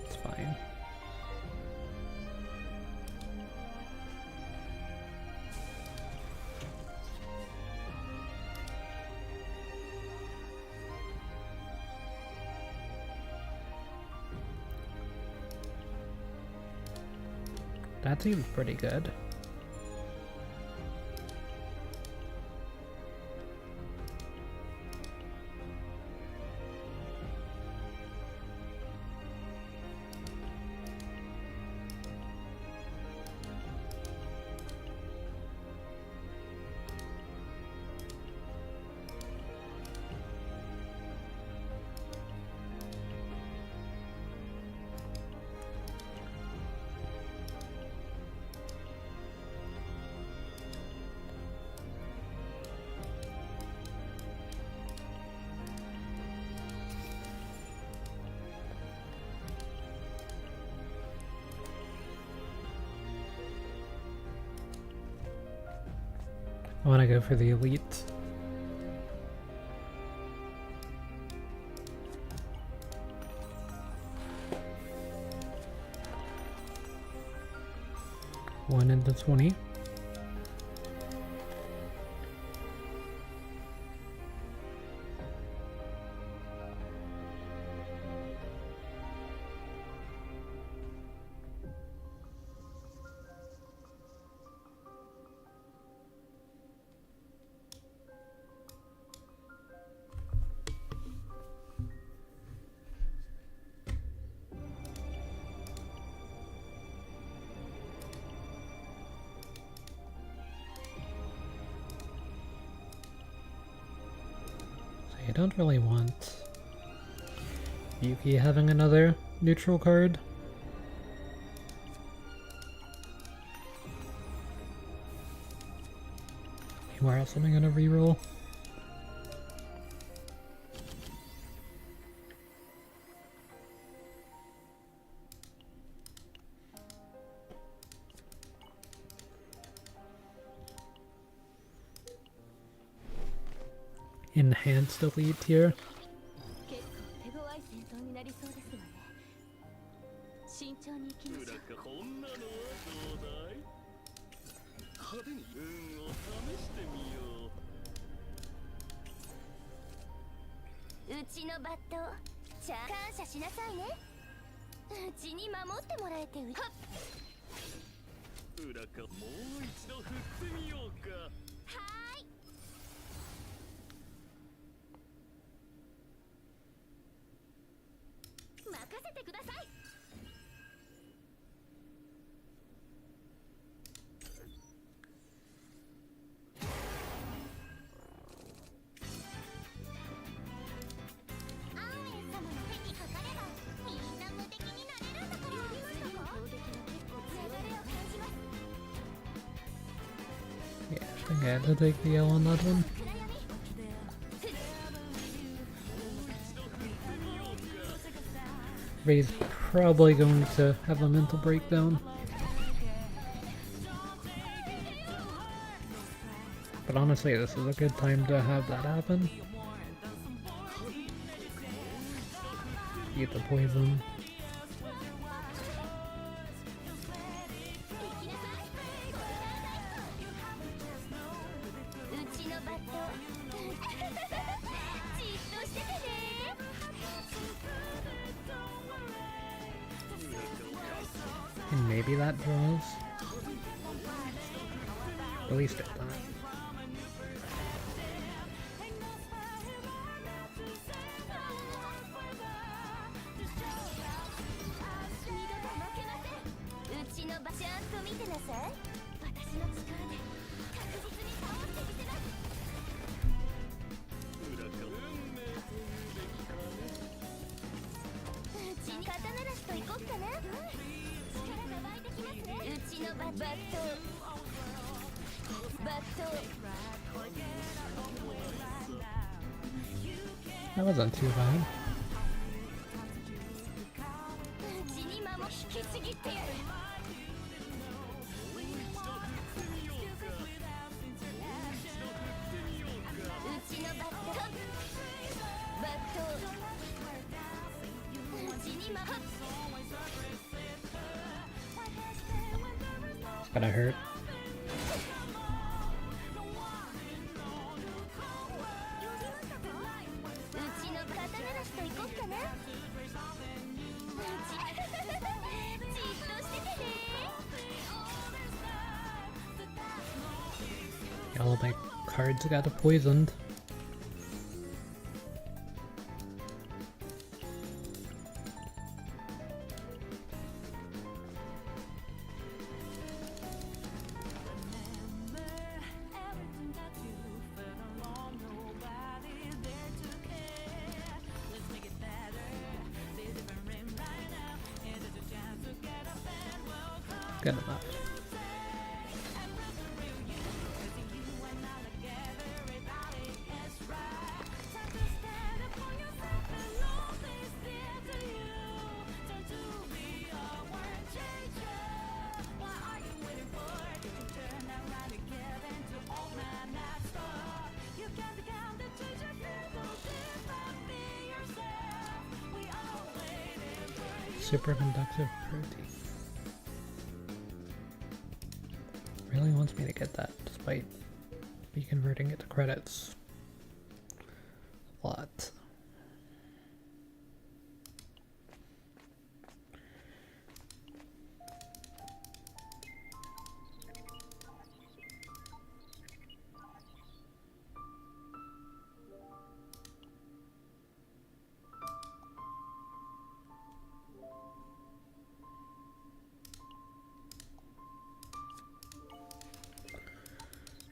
it's fine. That seems pretty good. I want to go for the elite. One into 20. I don't really want Yuki having another neutral card. Where else am I gonna reroll? Enhanced delete here. 結構手強い戦闘になりそうですわね。慎重に行きましょう。こんなのはどうだい？派手に運を試してみようちのバットちゃん感謝しなさいね。うちに守ってもらえてはっう。裏かもう一度振ってみようか。はーい。任せてください。アーエン様の手にかかればみんな無敵になれるんだから。やりましたか？流れを感じます。 Yeah, I think I had to take the L on that one. 暗闇 Ray's probably going to have a mental breakdown. But honestly, this is a good time to have that happen. Eat the poison. うちのバットじっとしててね。 And maybe that draws. At least it does. 二度と負けません。うちのバちゃんと見てなさい。私の力で確実に倒してみせます。裏か運命というべきかね。うちに肩慣らしと行こっかな。力が湧いてきますね。うちのバットバット That wasn't too bad. うちに守引きちぎってやる。うちのバットバットうちに守 It's gonna hurt. うちの肩慣らしと行こっかな。じっとしててね。 All my cards got poisoned. Good enough. Superconductive protein. Really wants me to get that despite me converting it to credits. A lot.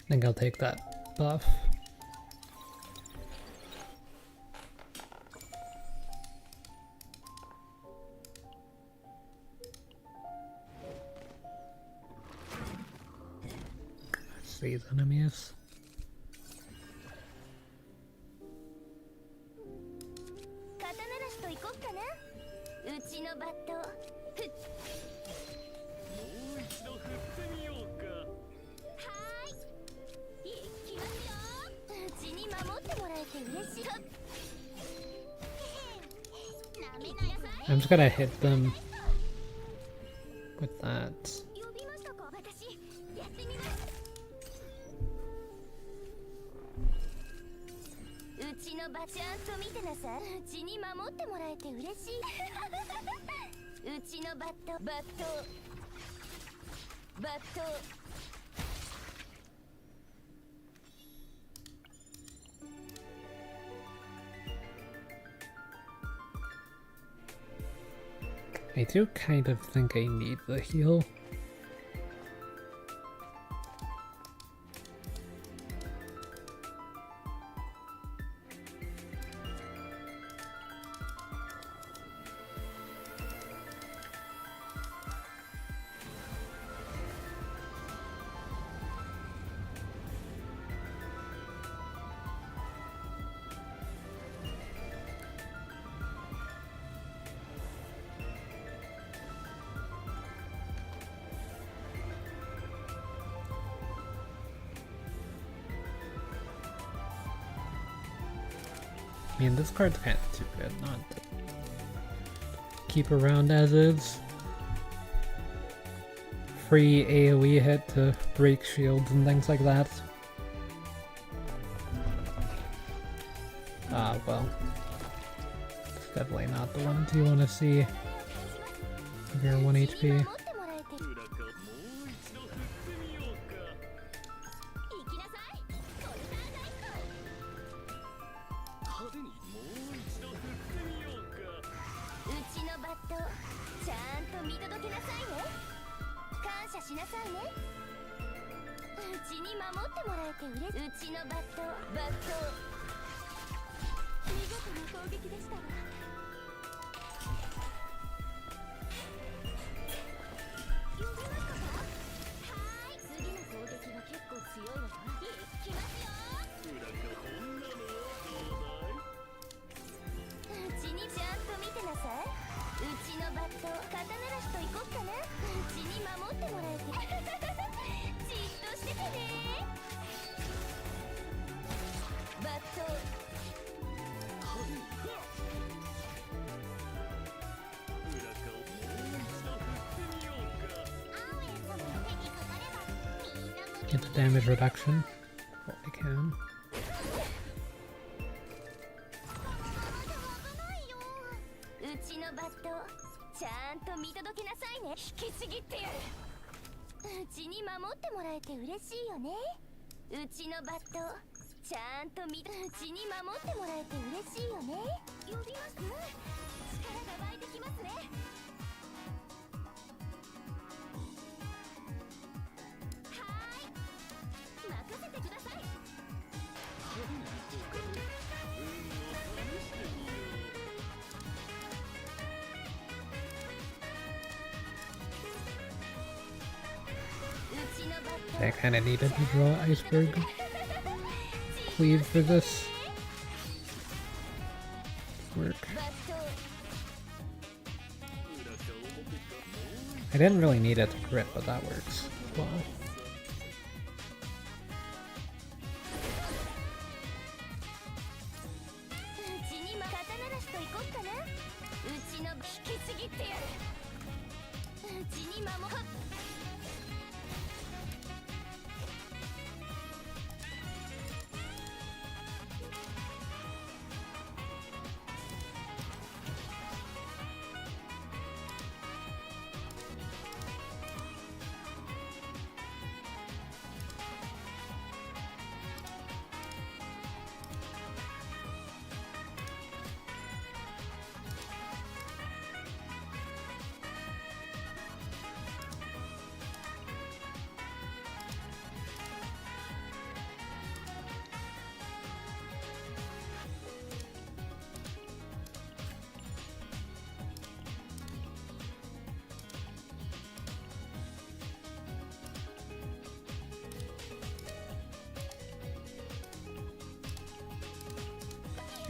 I think I'll take that buff. these enemies. 刀なしと行こっかな。うちのバットふっ。もう一度振ってみようか。はーい、行きますよ。うちに守ってもらえて嬉しい。なめないで。 I'm just gonna hit them with that. 呼びましたか。私やってみます。うちのバちゃんと見てなさい。うちに守ってもらえて嬉しい。うちのバットバットバット。 I do kind of think I need the heal. I mean, this card's kind of too good not to keep around as is. Free AoE hit to break shields and things like that. Ah, well. It's definitely not the ones you want to see if you're 1 HP. 'Get the damage reduction. What I can. うちのバットちゃんと見届けなさいね。引きちぎってやる。うちに守ってもらえて嬉しいよね。うちのバットちゃんとうちに守ってもらえて嬉しいよね。呼びます。力が湧いてきますね。はーい、任せてください。 I kind of needed to draw Iceberg Cleave for this work. I didn't really need it to crit, but that works well.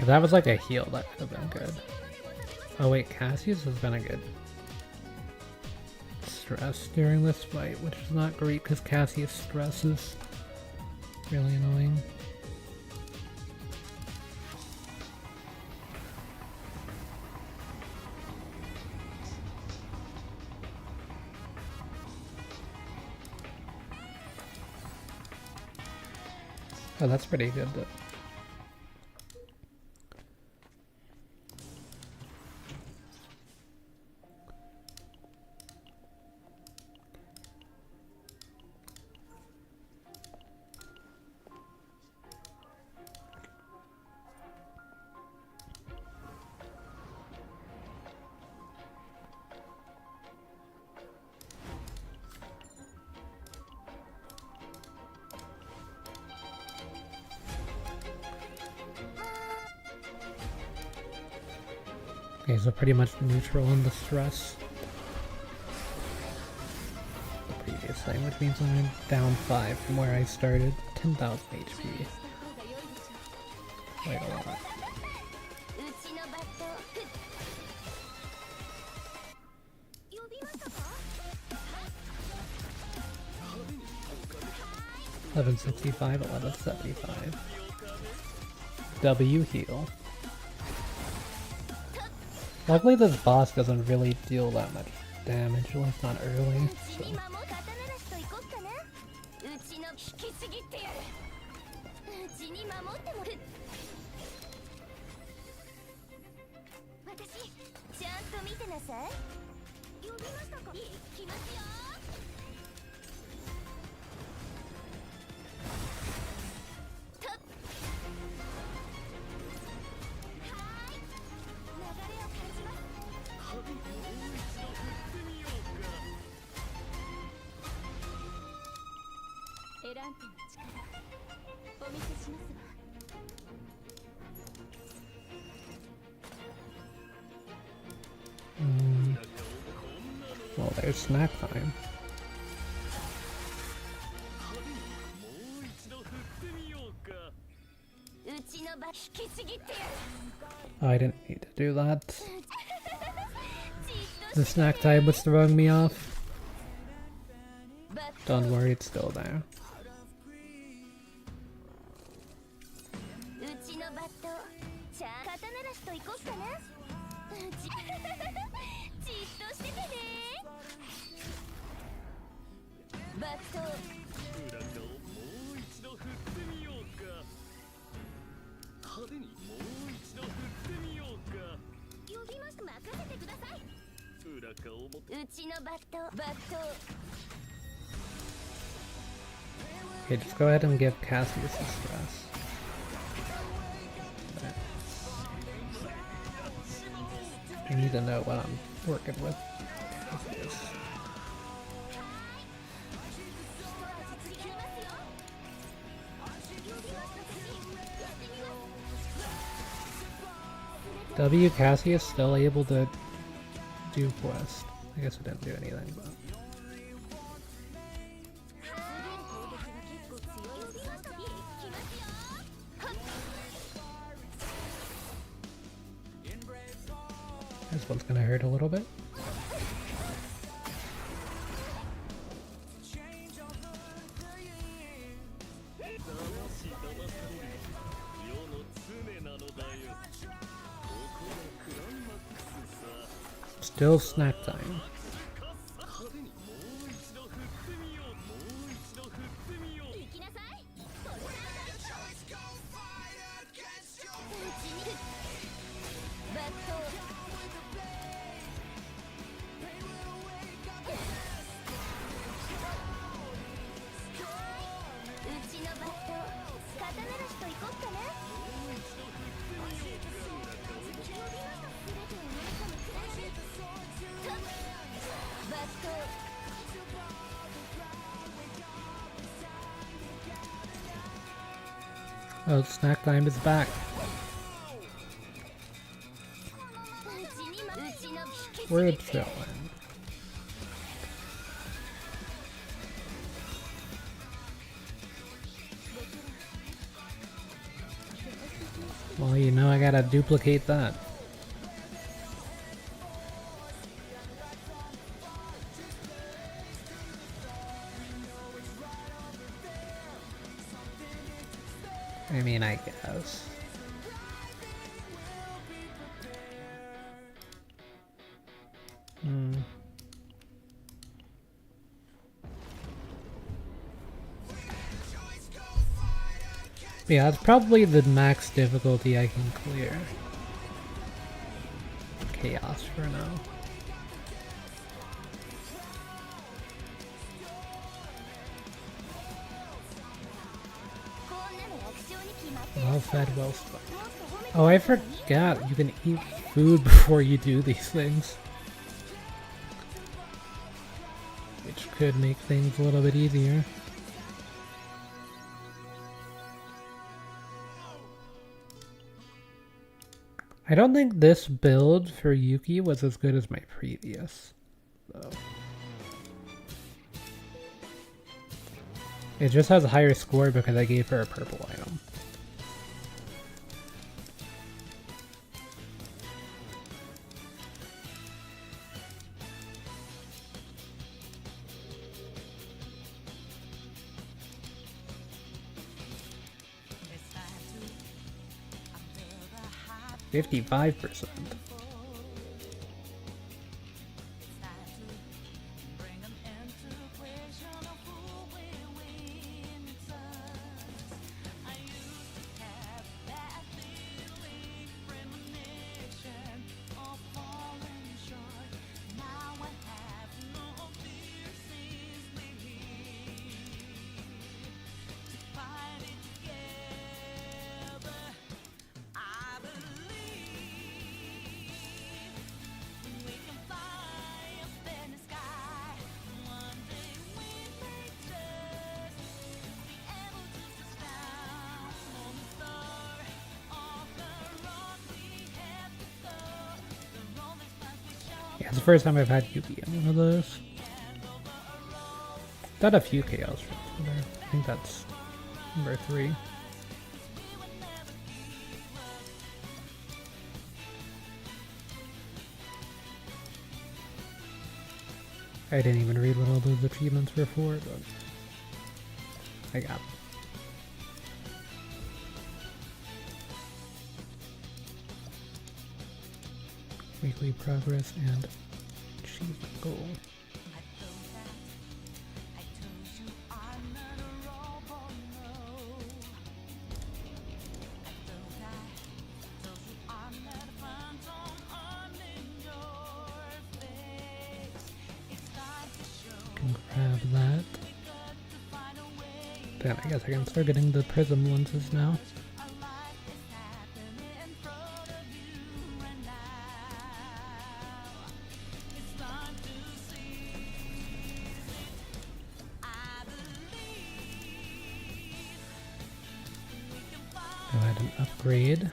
If that was like a heal, that would have been good. Oh wait, Cassius has been a good stress during this fight, which is not great because Cassius stress is really annoying. Oh, that's pretty good though. Okay, so pretty much neutral on the stress. The previous thing, which means I'm down 5 from where I started. 10,000 HP. Quite a lot. うちのバット呼びましたか 1165, 1175. W heal. Luckily this boss doesn't really deal that much damage, at least not early. うちに守る刀なしと行こっかなうちの引きちぎってやるうちに守っても私ちゃんと見てなさい呼びましたか行きますよとっはーい流れを感じますエランテの力お見せしますわ Well, there's snack time. Oh, I didn't need to do that. The snack time was throwing me off. Don't worry, it's still there. うちのバットじゃあ刀なしと行こっかなじっとしててねバット裏側をもう一度振ってみようか派手にもう一度振ってみようか呼びます任せてください裏側をもうちのバット Okay, just go ahead and give Cassius the stress. I need to know what I'm working with. Cassius. W Cassius still able to do quest. I guess it didn't do anything, but this one's gonna hurt a little bit. Still snack time. Oh, snack time is back. We're chilling. While you know I gotta duplicate that. I mean, I guess. Yeah, it's probably the max difficulty I can clear. Chaos for now. Well fed, well stuffed. Oh, I forgot you can eat food before you do these things. Which could make things a little bit easier. I don't think this build for Yuki was as good as my previous, though. It just has a higher score because I gave her a purple item. $55%. Yeah, it's the first time I've had Yuki in one of those. Done a few chaos runs there. I think that's number 3. I didn't even read what all those achievements were for, but I got them. Weekly progress and achievement goal. Can grab that. Then I guess I can start getting the prism lenses now. Go ahead and upgrade.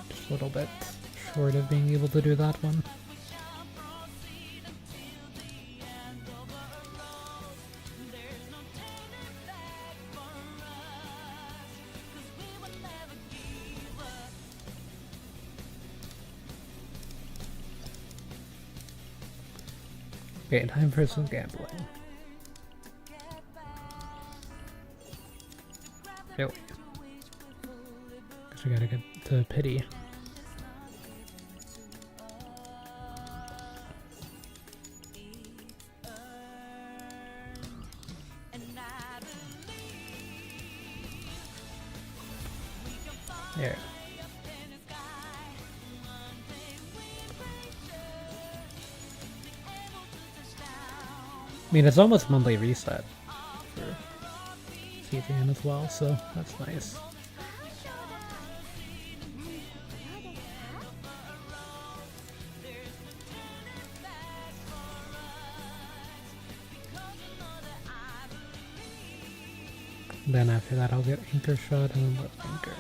Just a little bit short of being able to do that one. Okay, time for some gambling. Really? Guess we gotta get to pity. There. I mean, it's almost monthly reset for CTN as well, so that's nice. Then after that I'll get Anchor Shot and then Anchor.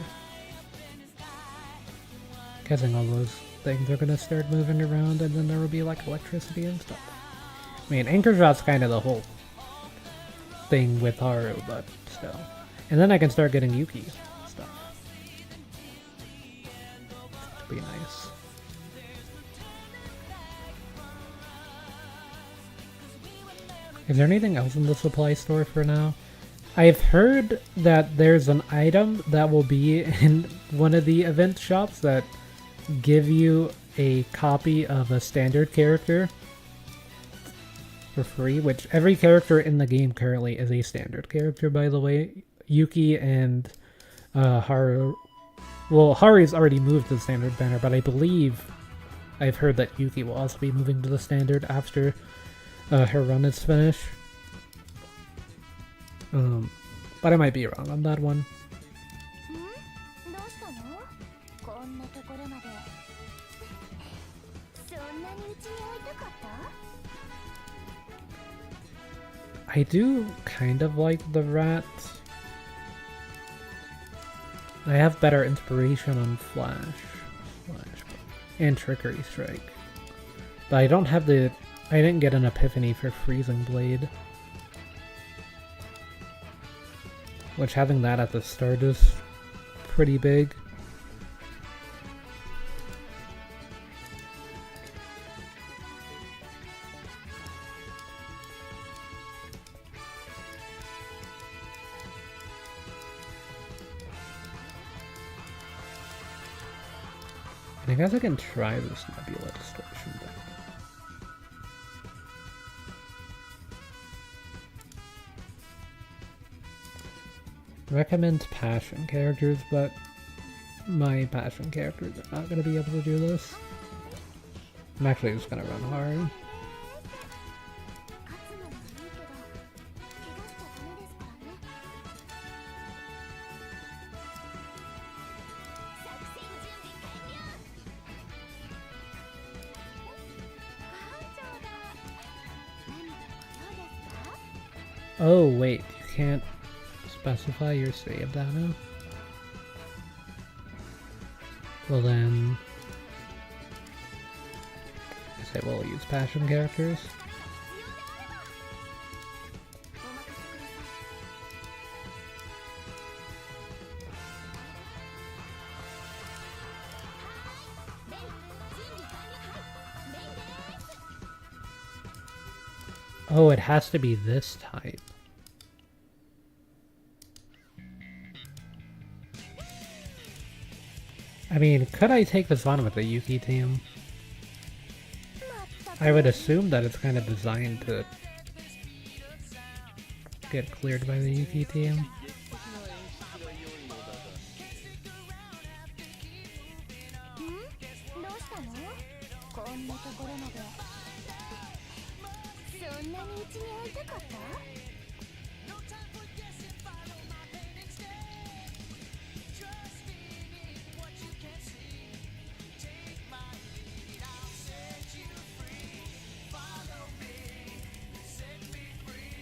Guessing all those things are gonna start moving around and then there will be like electricity and stuff. I mean, anchor shot's kind of the whole thing with Haru, but still. And then I can start getting Yuki stuff. Be nice. Is there anything else in the supply store for now? I've heard that there's an item that will be in one of the event shops that give you a copy of a standard character for free, which every character in the game currently is a standard character, by the way. Yuki and Haru... Well, Haru's already moved to the standard banner, but I believe I've heard that Yuki will also be moving to the standard after her run is finished. But I might be wrong on that one. どうしたの？こんなところまで。そんなにうちに会いたかった？ I do kind of like the rat. I have better inspiration on Flash and Trickery Strike. But I don't have the... I didn't get an epiphany for Freezing Blade. Which having that at the start is pretty big. I guess I can try this Nebula Distortion thing. Recommend passion characters, but my passion characters are not going to be able to do this. I'm actually just going to run hard. 勝つのにいいけど怪我しちゃダメですからね。 Oh wait, you can't specify your save data? Well then... I say we'll use passion characters. Oh, it has to be this type. I mean, could I take this on with the Yuki team? I would assume that it's kind of designed to get cleared by the Yuki team.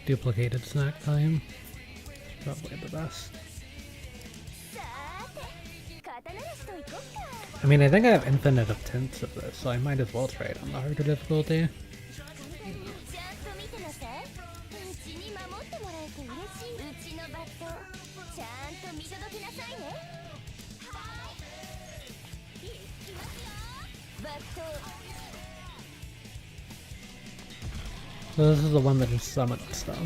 Duplicated snack time. Probably the best. I mean, I think I have infinite of tints of this, so I might as well try it on the harder difficulty. So this is the one that just summoned stuff.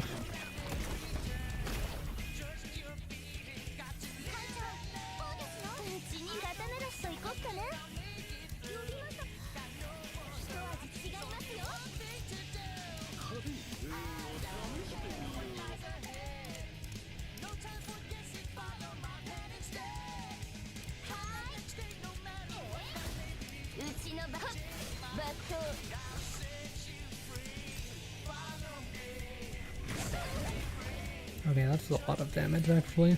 Okay, that's a lot of damage actually.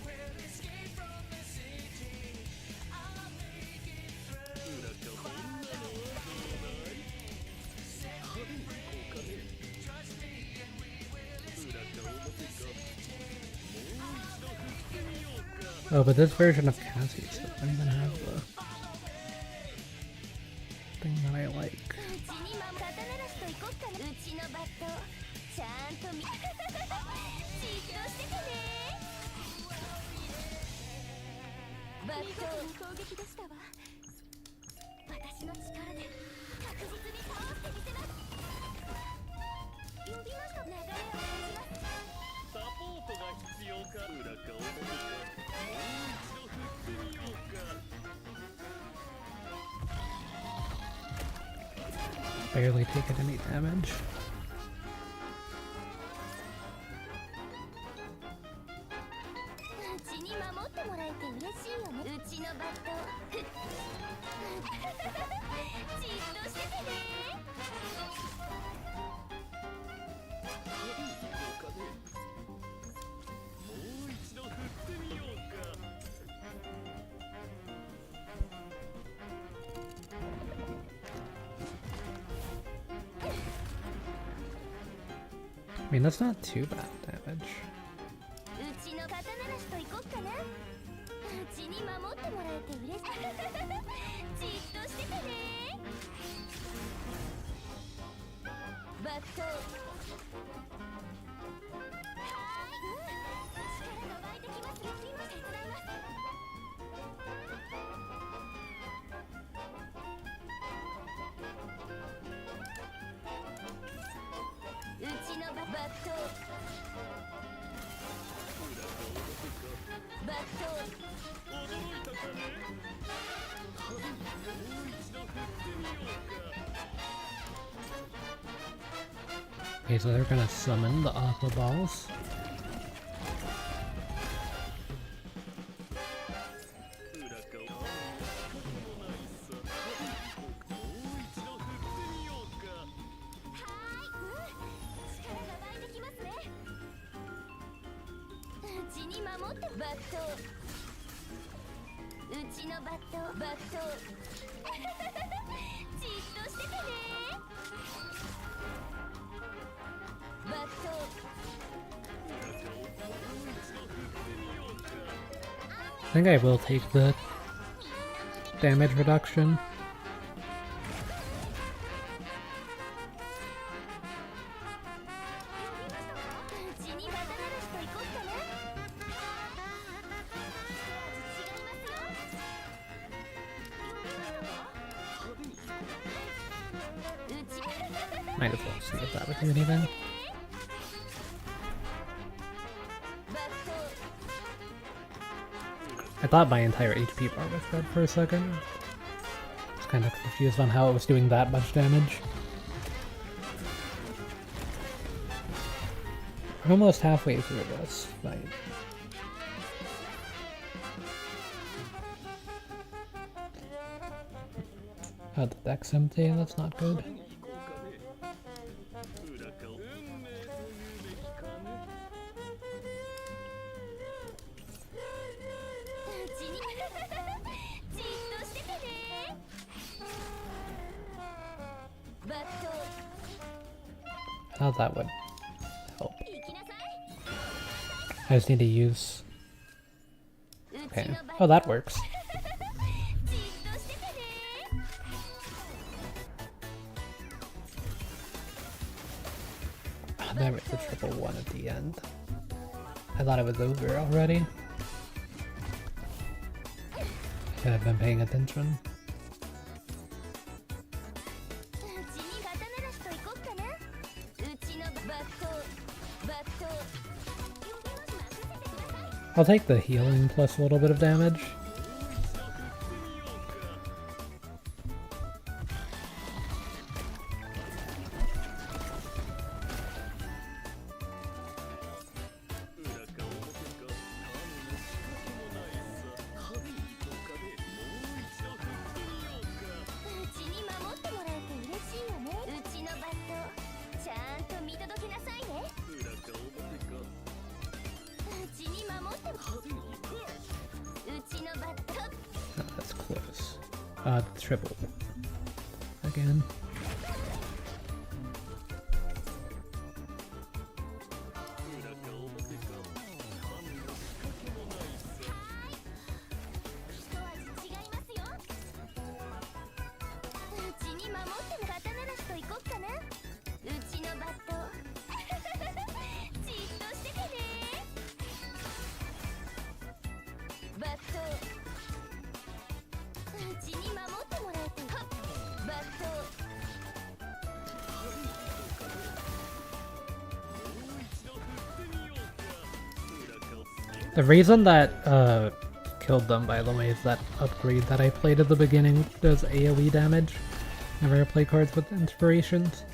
Oh, but this version of Cassie's doesn't even have the thing that I like. 行こっかな。うちのバットちゃんと見じっとしててね。バット攻撃でしたわ。私の力で確実に倒してみせます。呼びました。流れを感じます。サポートが必要か。裏か表か。もう一度振ってみようか。Barely taken any damage. うちに守ってもらえて嬉しいよね。うちのバットじっとしててね。もう一度振ってみようか。I mean, that's not too bad damage. うちの刀なしと行こっかな。うちに守ってもらえて嬉しいじっとしててね。バットはーい、力が湧いてきますよ。今手伝います。うちのバットバット驚いたかね。もう一度振ってみようか。 Okay, so they're gonna summon the aqua balls. 裏かもないさ。もう一度振ってみようか。はーい、力が湧いてきますね。うちに守ってバットうちのバットじっとしててね。バット I think I will take the damage reduction. うちにバタナラシと行こっかな。Might as well see if that would do anything. I thought my entire HP bar was dead for a second. I was kind of confused on how it was doing that much damage. We're almost halfway through this fight. Oh, the deck's empty, that's not good. 裏か運命というべきかね。うちにじっとしててね。バット Thought that would help. 行きなさい。 I just need to use... うち Okay. のバッ Oh, that works. じっとしててね。 Oh, there was a triple one at the end. I thought it was over already. Should have been paying attention. うちに刀なしと行こっかな。うちのバット呼びます。任せてください。 I'll take the healing plus a little bit of damage. Oh, that's close. Triple. Again. The reason that killed them, by the way, is that upgrade that I played at the beginning does AoE damage whenever I play cards with inspirations.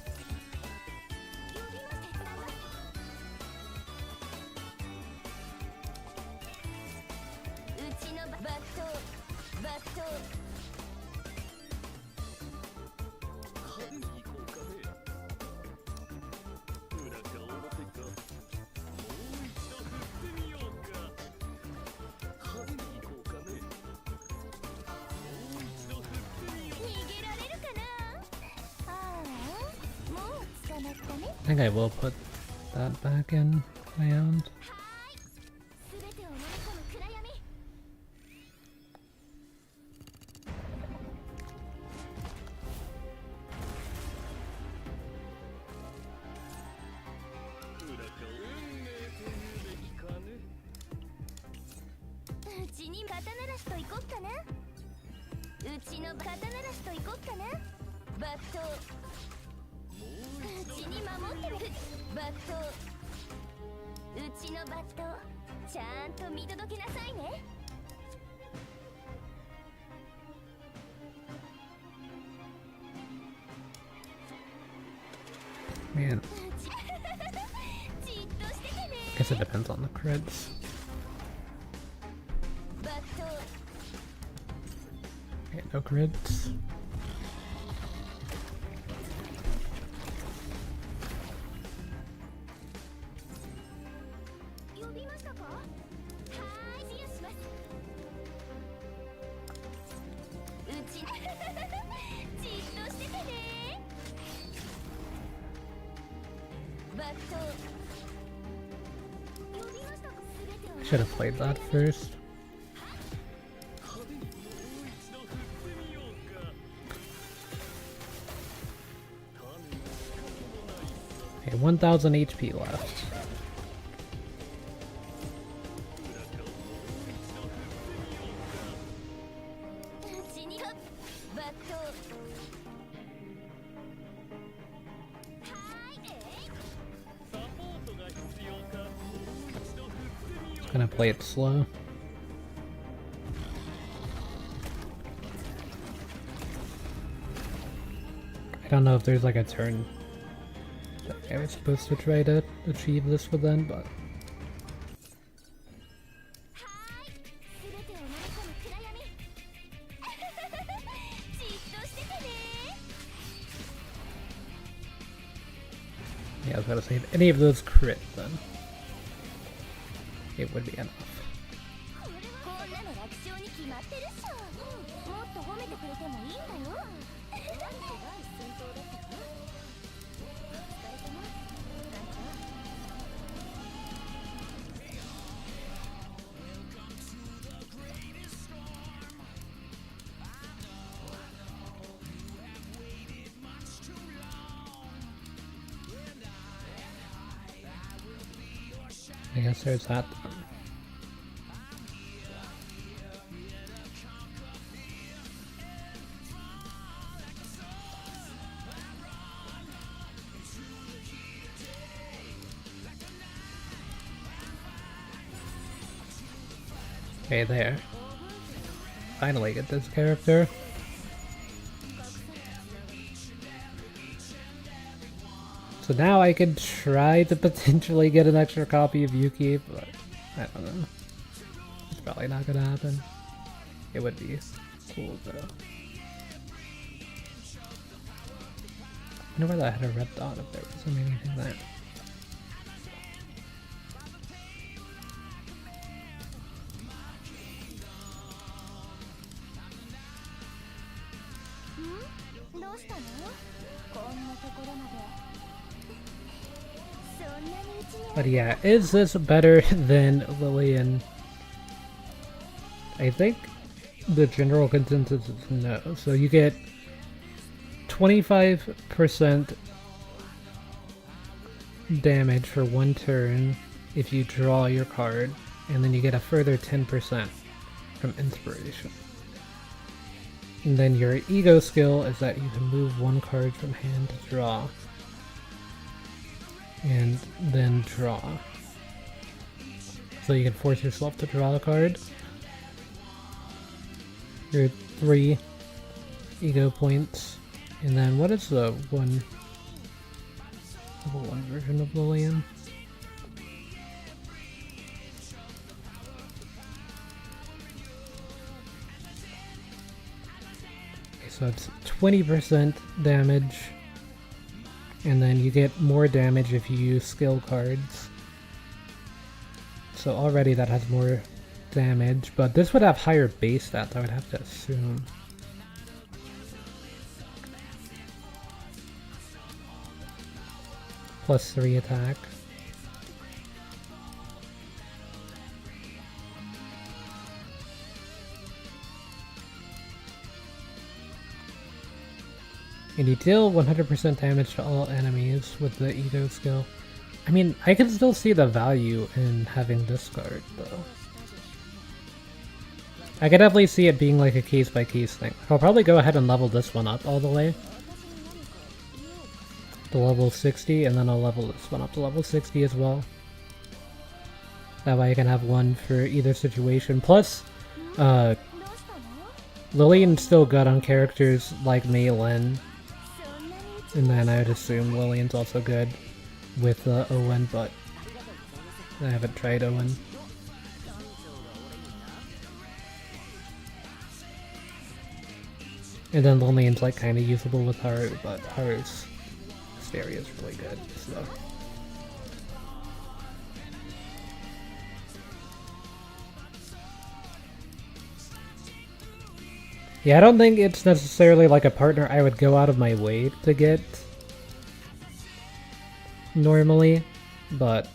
I think I will put that back in my hand. Man. Guess it depends on the crits. Okay, no crits. Should have played that first. Okay, 1000 HP left. Gonna play it slow. I don't know if there's like a turn that I was supposed to try to achieve this with them, but yeah, I was gonna say if any of those crit then it would be enough. I guess there's that. Okay, there. Finally get this character. So now I could try to potentially get an extra copy of Yuki, but I don't know. It's probably not gonna happen. It would be cool though. I wonder why that had a red dot if there was anything there. But yeah, is this better than Lillian? I think the general consensus is no. So you get 25% damage for one turn if you draw your card, and then you get a further 10% from inspiration. And then your ego skill is that you can move one card from hand to draw. And then draw. so you can force yourself to draw a card. Your 3 ego points. And then what is the level 1 version of Lillian? Okay, so it's 20% damage. And then you get more damage if you use skill cards. So already that has more damage, but this would have higher base stats, I would have to assume. Plus 3 attack. And you deal 100% damage to all enemies with the Ego skill. I mean, I can still see the value in having this card, though. I could definitely see it being like a case-by-case thing. I'll probably go ahead and level this one up all the way to level 60, and then I'll level this one up to level 60 as well. That way I can have one for either situation. Plus, Lillian's still good on characters like Mei Lin. And then I would assume Lillian's also good with Owen, but I haven't tried Owen. And then Lillian's like kind of usable with Haru, but Haru's hysteria is really good, so. Yeah, I don't think it's necessarily like a partner I would go out of my way to get normally, but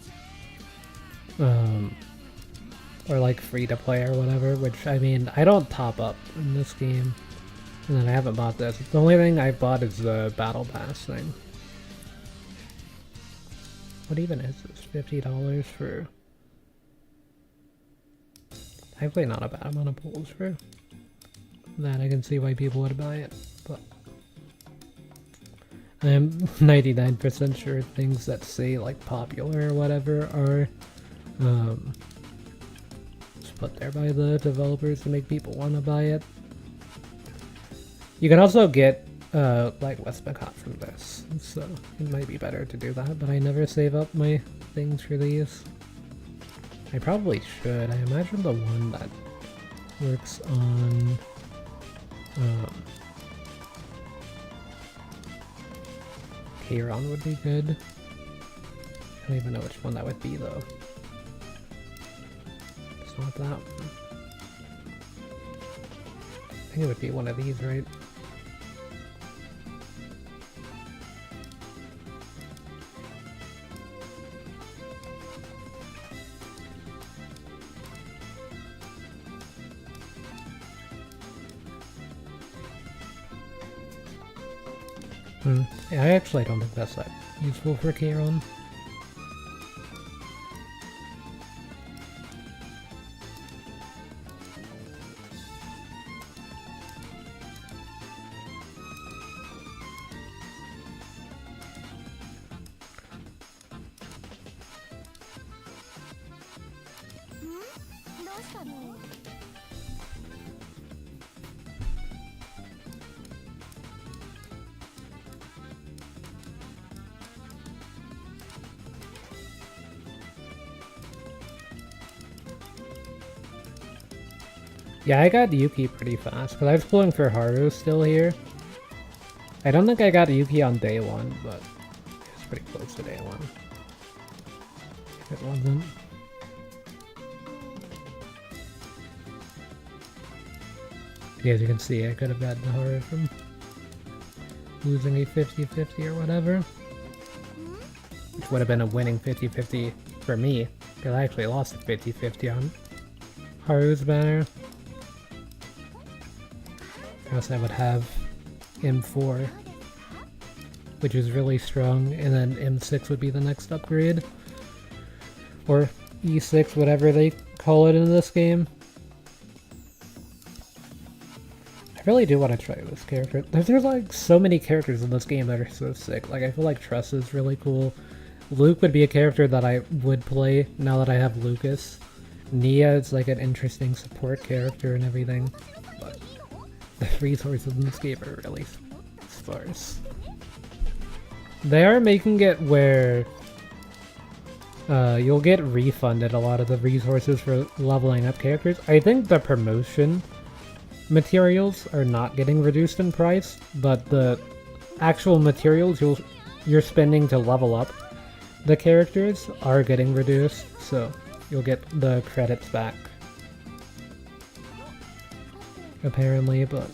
or like free to play or whatever, which I mean, I don't top up in this game, and then I haven't bought this. The only thing I bought is the battle pass thing. What even is this? $50 for hopefully not a bad amount of pulls for that. I can see why people would buy it, but I am 99% sure things that say like popular or whatever are just put there by the developers to make people want to buy it. You can also get like Westmacott from this, so it might be better to do that, but I never save up my things for these. I probably should. I imagine the one that works on Kairon would be good. I don't even know which one that would be though. It's not that one. I think it would be one of these, right? Yeah, I actually don't think that's that useful for Kairon. Yeah, I got Yuki pretty fast, because I was pulling for Haru still here. I don't think I got Yuki on day 1, but it was pretty close to day 1. If it wasn't. Yeah, as you can see, I could have gotten Haru from losing a 50-50 or whatever. Which would have been a winning 50-50 for me, because I actually lost a 50-50 on Haru's banner. Else I would have M4, which is really strong, and then M6 would be the next upgrade. Or E6, whatever they call it in this game. I really do want to try this character. There's like so many characters in this game that are so sick. Like I feel like Tress is really cool. Luke would be a character that I would play now that I have Lucas. Nia is like an interesting support character and everything, but the resources in this game are really sparse. They are making it where you'll get refunded a lot of the resources for leveling up characters. I think the promotion materials are not getting reduced in price, but the actual materials you're spending to level up the characters are getting reduced, so you'll get the credits back. Apparently, but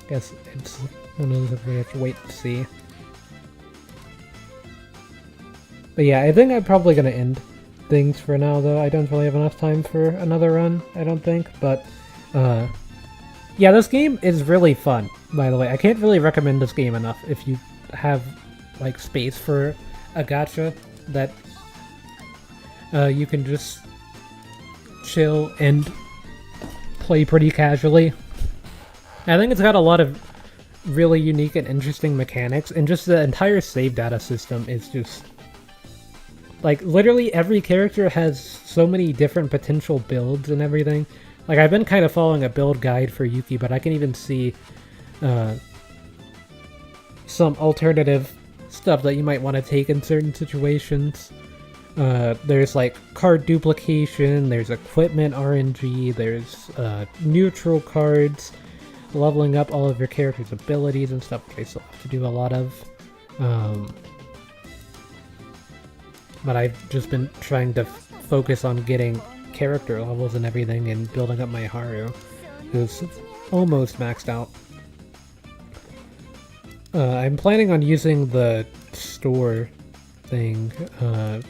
I guess it's one of those that we have to wait to see. But yeah, I think I'm probably gonna end things for now, though. I don't really have enough time for another run, I don't think, but yeah, this game is really fun, by the way. I can't really recommend this game enough if you have like space for a gacha that you can just chill and play pretty casually. I think it's got a lot of really unique and interesting mechanics, and just the entire save data system is just like literally every character has so many different potential builds and everything. Like, I've been kind of following a build guide for Yuki, but I can even see some alternative stuff that you might want to take in certain situations. There's like card duplication, there's equipment RNG, there's neutral cards, leveling up all of your character's abilities and stuff, which I still have to do a lot of. But I've just been trying to focus on getting character levels and everything and building up my Haru, who's almost maxed out. I'm planning on using the store thing to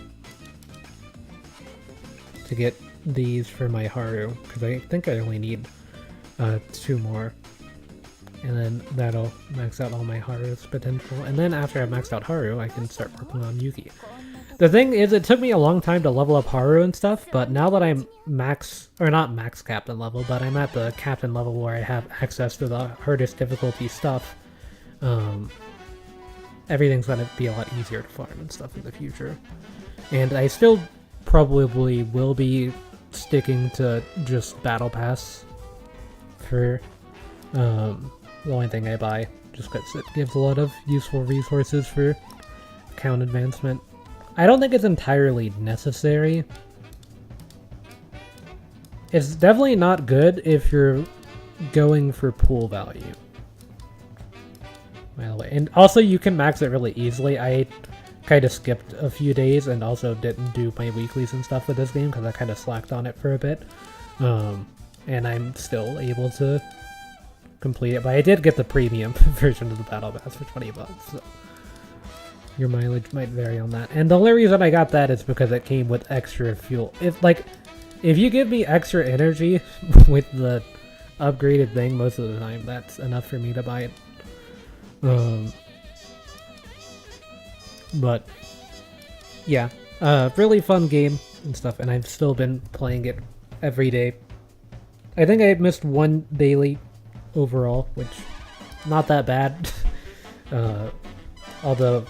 get these for my Haru, because I think I only need 2 more. And then that'll max out all my Haru's potential. And then after I've maxed out Haru, I can start working on Yuki. The thing is, it took me a long time to level up Haru and stuff, but now that I'm not max captain level, but I'm at the captain level where I have access to the hardest difficulty stuff, everything's gonna be a lot easier to farm and stuff in the future. And I still probably will be sticking to just Battle Pass for the only thing I buy, just because it gives a lot of useful resources for account advancement. I don't think it's entirely necessary. It's definitely not good if you're going for pool value, by the way. And also, you can max it really easily. I kind of skipped a few days and also didn't do my weeklies and stuff with this game because I kind of slacked on it for a bit. And I'm still able to complete it, but I did get the premium version of the Battle Pass for 20 bucks, so your mileage might vary on that. And the only reason I got that is because it came with extra fuel. If you give me extra energy with the upgraded thing, most of the time that's enough for me to buy it. But yeah, really fun game and stuff, and I've still been playing it every day. I think I missed 1 daily overall, which not that bad. Although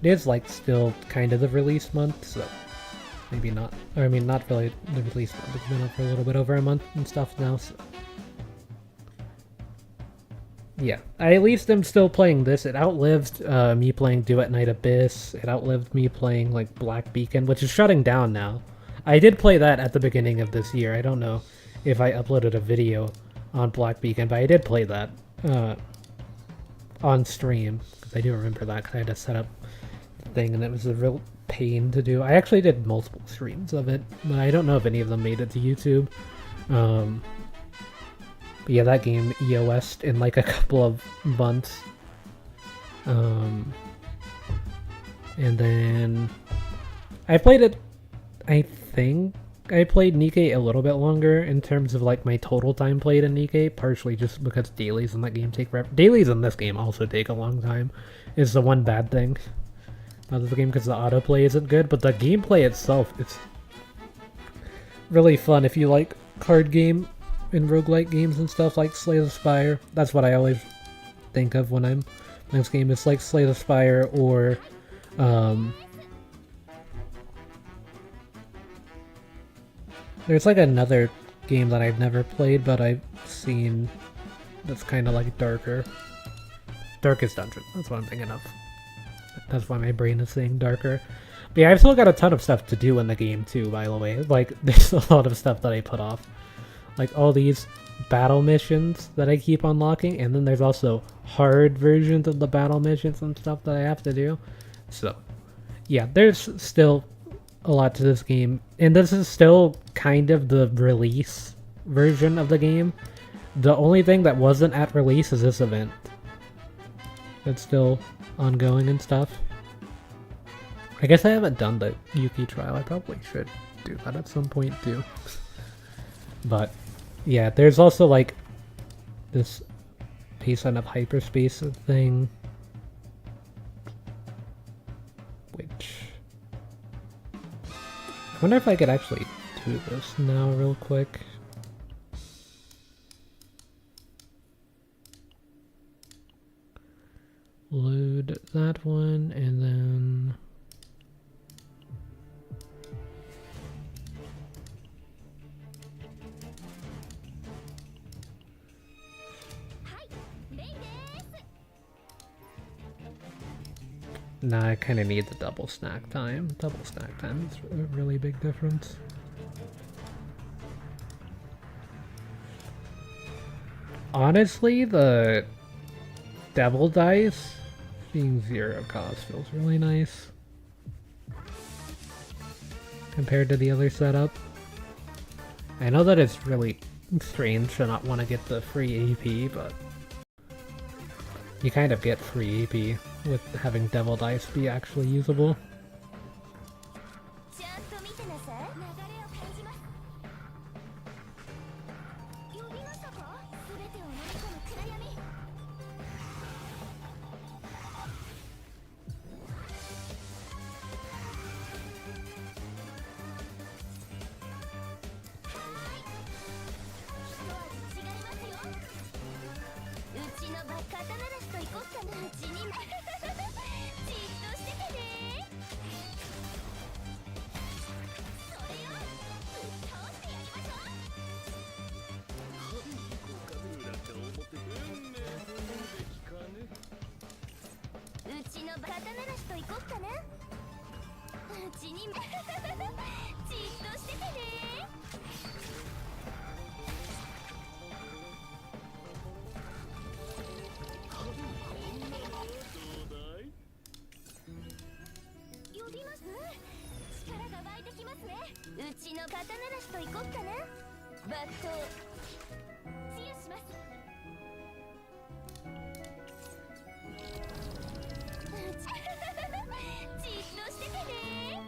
it is like still kind of the release month, so maybe not. Or I mean, not really the release month. It's been up for a little bit over a month and stuff now, so yeah. I at least am still playing this. It outlived me playing Duet Night Abyss. It outlived me playing like Black Beacon, which is shutting down now. I did play that at the beginning of this year. I don't know if I uploaded a video on Black Beacon, but I did play that on stream, because I do remember that, because I had to set up the thing, and it was a real pain to do. I actually did multiple streams of it, but I don't know if any of them made it to YouTube. But yeah, that game EOS'd in like a couple of months. And then I played it, I think I played Nikke a little bit longer in terms of like my total time played in Nikke, partially just because dailies in that game take forever. Dailies in this game also take a long time, is the one bad thing about the game, because the autoplay isn't good, but the gameplay itself is really fun if you like card game and roguelike games and stuff like Slay the Spire. That's what I always think of when I'm playing this game. It's like Slay the Spire or There's like another game that I've never played, but I've seen that's kind of like darker. Darkest Dungeon, that's what I'm thinking of. That's why my brain is saying darker. But yeah, I've still got a ton of stuff to do in the game too, by the way. Like, there's a lot of stuff that I put off. Like all these battle missions that I keep unlocking, and then there's also hard versions of the battle missions and stuff that I have to do. So, yeah, there's still a lot to this game. And this is still kind of the release version of the game. The only thing that wasn't at release is this event. It's still ongoing and stuff. I guess I haven't done the Yuki trial. I probably should do that at some point too. But yeah, there's also like this Basin of Hyperspace thing, which I wonder if I could actually do this now real quick. Load that one and then nah, I kind of need the double snack time. Double snack time is a really big difference. Honestly, the Devil Dice being 0 cost feels really nice compared to the other setup. I know that it's really strange to not want to get the free AP, but you kind of get free AP with having Devil Dice be actually usable.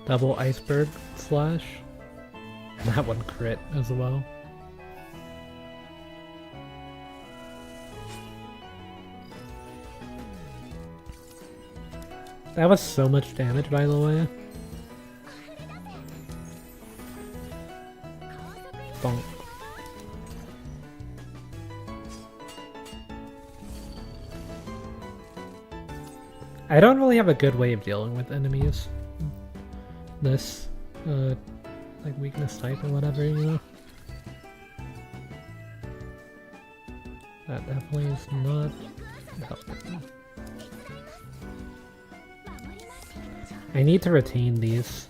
Double Iceberg Slash. And that one crit as well. That was so much damage, by the way. Bonk. I don't really have a good way of dealing with enemies. This, like weakness type or whatever, you know? That definitely is not helping. I need to retain these.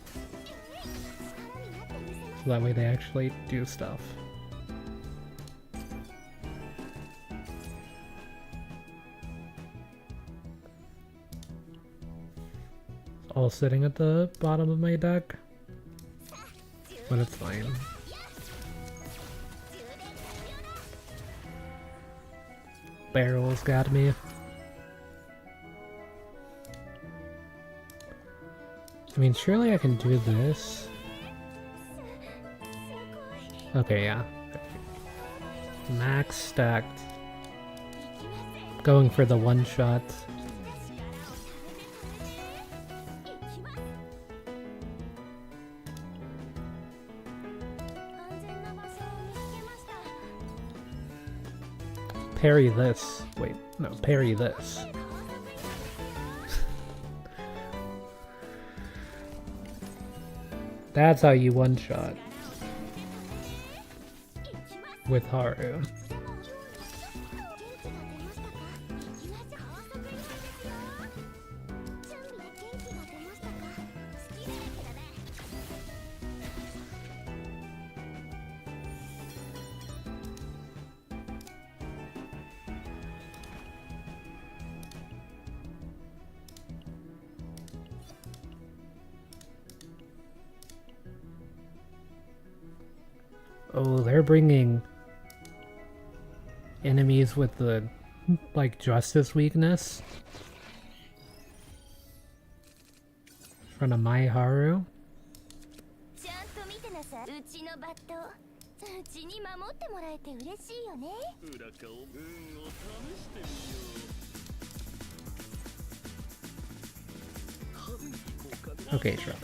So that way they actually do stuff. All sitting at the bottom of my deck, but it's fine. Barrel's got me. I mean, surely I can do this. Okay, yeah. Max stacked. Going for the one shot. Parry this. Wait, no, parry this. That's how you one-shot. with Haru. 準備で元気が出ましたか？好きだらけだね。 Oh, they're bringing enemies with the, like, justice weakness. In front of my Haru. ちゃんと見てなさい。うちのバット、うちに守ってもらえて嬉しいよね。裏顔運を試してみよう。春に行こうかな。 Okay, sure.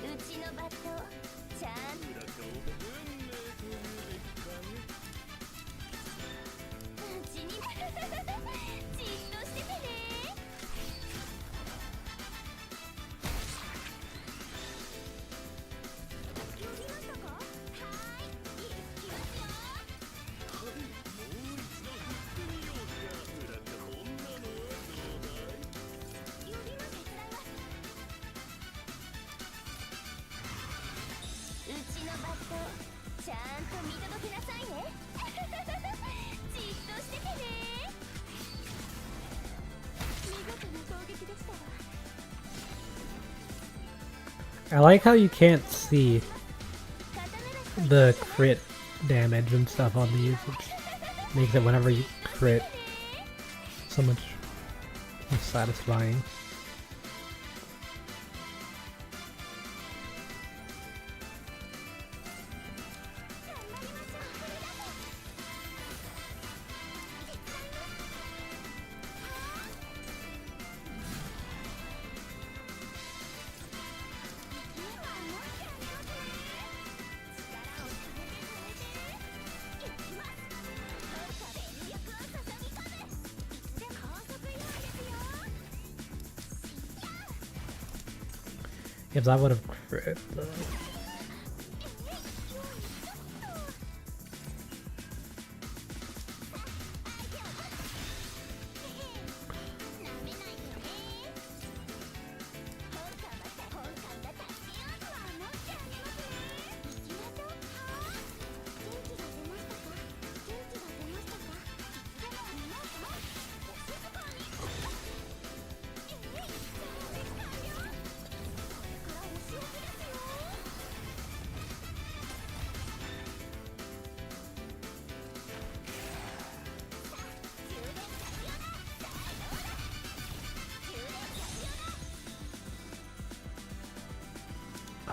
うちのバット、ちゃんと裏顔運命というべきかね。うちにじっとしててね。呼びましたか？はーい、行きますよ。春にもう一度振ってみようか。裏顔こんなのはどうだい？呼びます。手伝います。うちのバット、ちゃんと見届けなさいね。じっとしててね。見事な攻撃でしたわ。 I like how you can't see 刀なら the crit damage and stuff on these, which makes it whenever you crit so much more satisfying. If that would have crit though.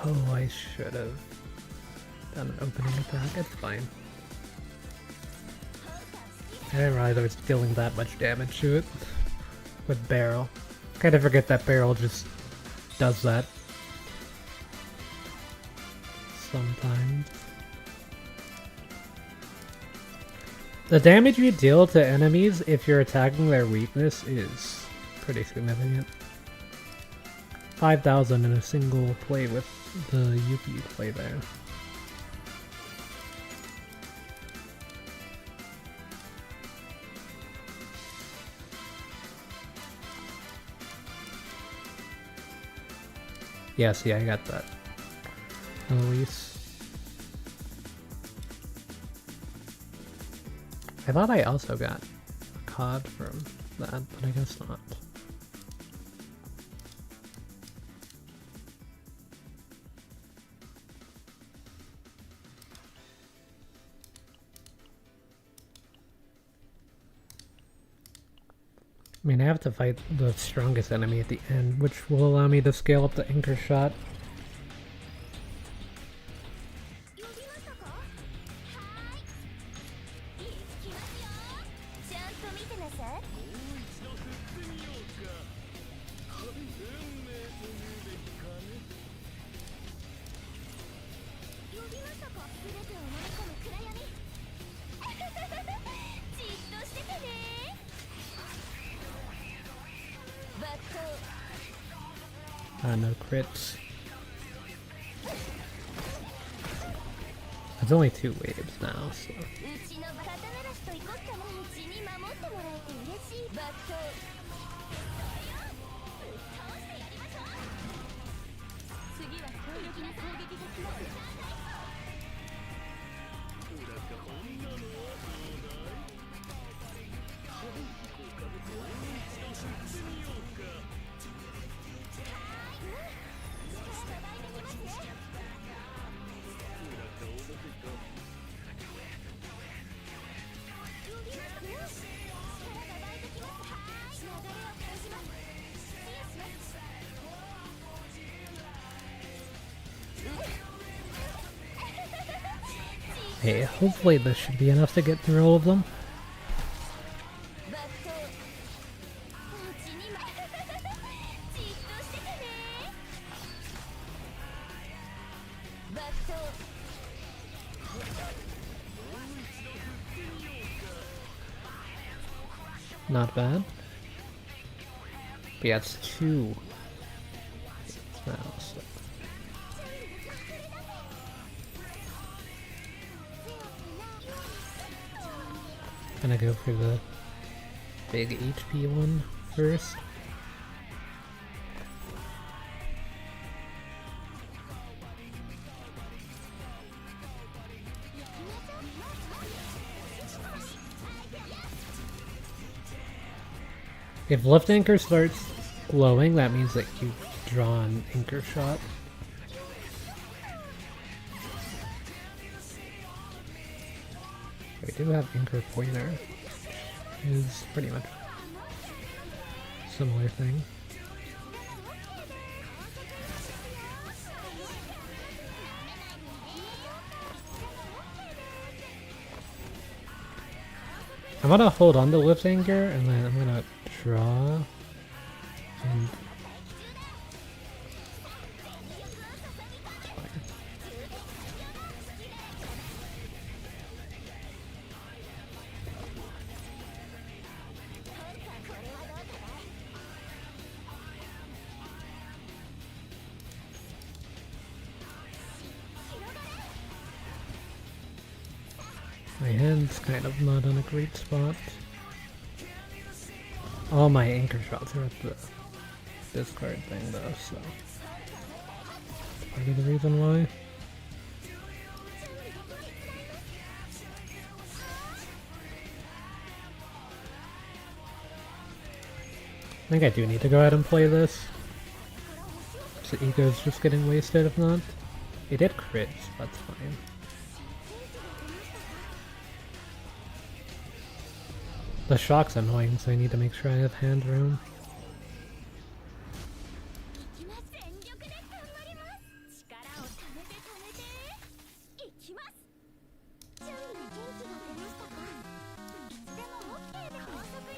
Oh, I should have done an opening attack. It's fine. I didn't realize I was dealing that much damage to it with barrel. Kind of forget that barrel just does that sometimes. The damage you deal to enemies if you're attacking their weakness is pretty significant. 5,000 in a single play with the Yuki play there. Yeah, see, I got that. Release. I thought I also got a COD from that, but I guess not. I mean, I have to fight the strongest enemy at the end, which will allow me to scale up the anchor shot. 呼びましたか？はーい、行きますよ。ちゃんと見てなさい。もう一度振ってみようか。春運命というべきかね。呼びましたか？全てを飲み込む暗闇。じっとしててね。No crits. It's only 2 waves now, so... うちの肩慣らしと行こっかな。うちに守ってもらえて嬉しい。バット次は強力な攻撃が来ます。Hey, hopefully this should be enough to get through all of them. バットうちにじっとしててね。バット Not bad. But yeah, it's 2 now, so... Gonna go for the big HP one first. If left anchor starts glowing, that means that you've drawn anchor shot. We do have anchor pointer. Is pretty much a similar thing. I'm gonna hold on to lift anchor and then I'm gonna draw and my hand's kind of not in a great spot. All my anchor shots are at the discard thing though, so that's part of the reason why. I think I do need to go ahead and play this. So ego's just getting wasted if not. It did crit, so that's fine. The shock's annoying, so I need to make sure I have hand room.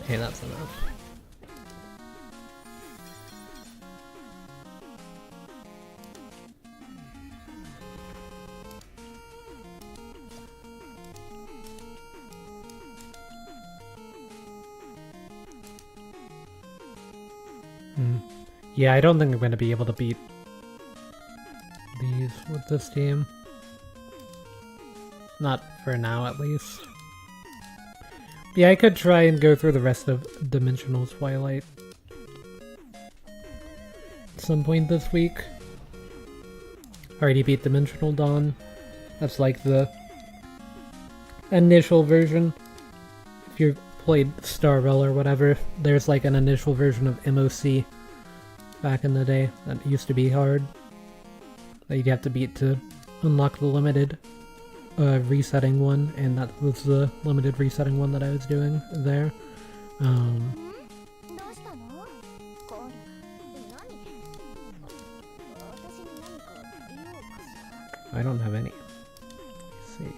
Okay, that's enough. Yeah, I don't think I'm going to be able to beat these with this team. Not for now, at least. Yeah, I could try and go through the rest of Dimensional Twilight at some point this week. Already beat Dimensional Dawn. That's like the initial version. If you played Starrel or whatever, there's like an initial version of MOC back in the day that used to be hard, that you'd have to beat to unlock the limited resetting one, and that was the limited resetting one that I was doing there. I don't have any. Let's see.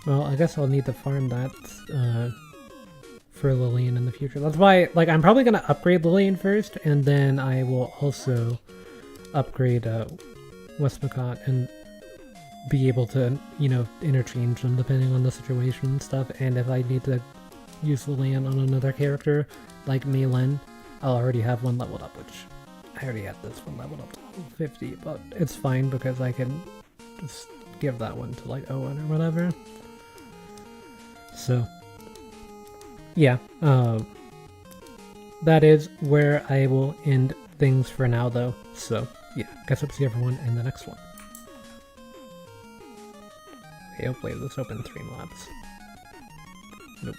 Well, I guess I'll need to farm that for Lillian in the future. That's why, like, I'm probably gonna upgrade Lillian first, and then I will also upgrade Westmacott and be able to, you know, interchange them depending on the situation and stuff. And if I need to use Lillian on another character, like Mei Len, I'll already have one leveled up, which I already had this one leveled up to level 50, but it's fine because I can just give that one to like Owen or whatever. So, yeah, that is where I will end things for now though. So, yeah, guess I'll see everyone in the next one. Okay, hopefully this opens Streamlabs. Nope.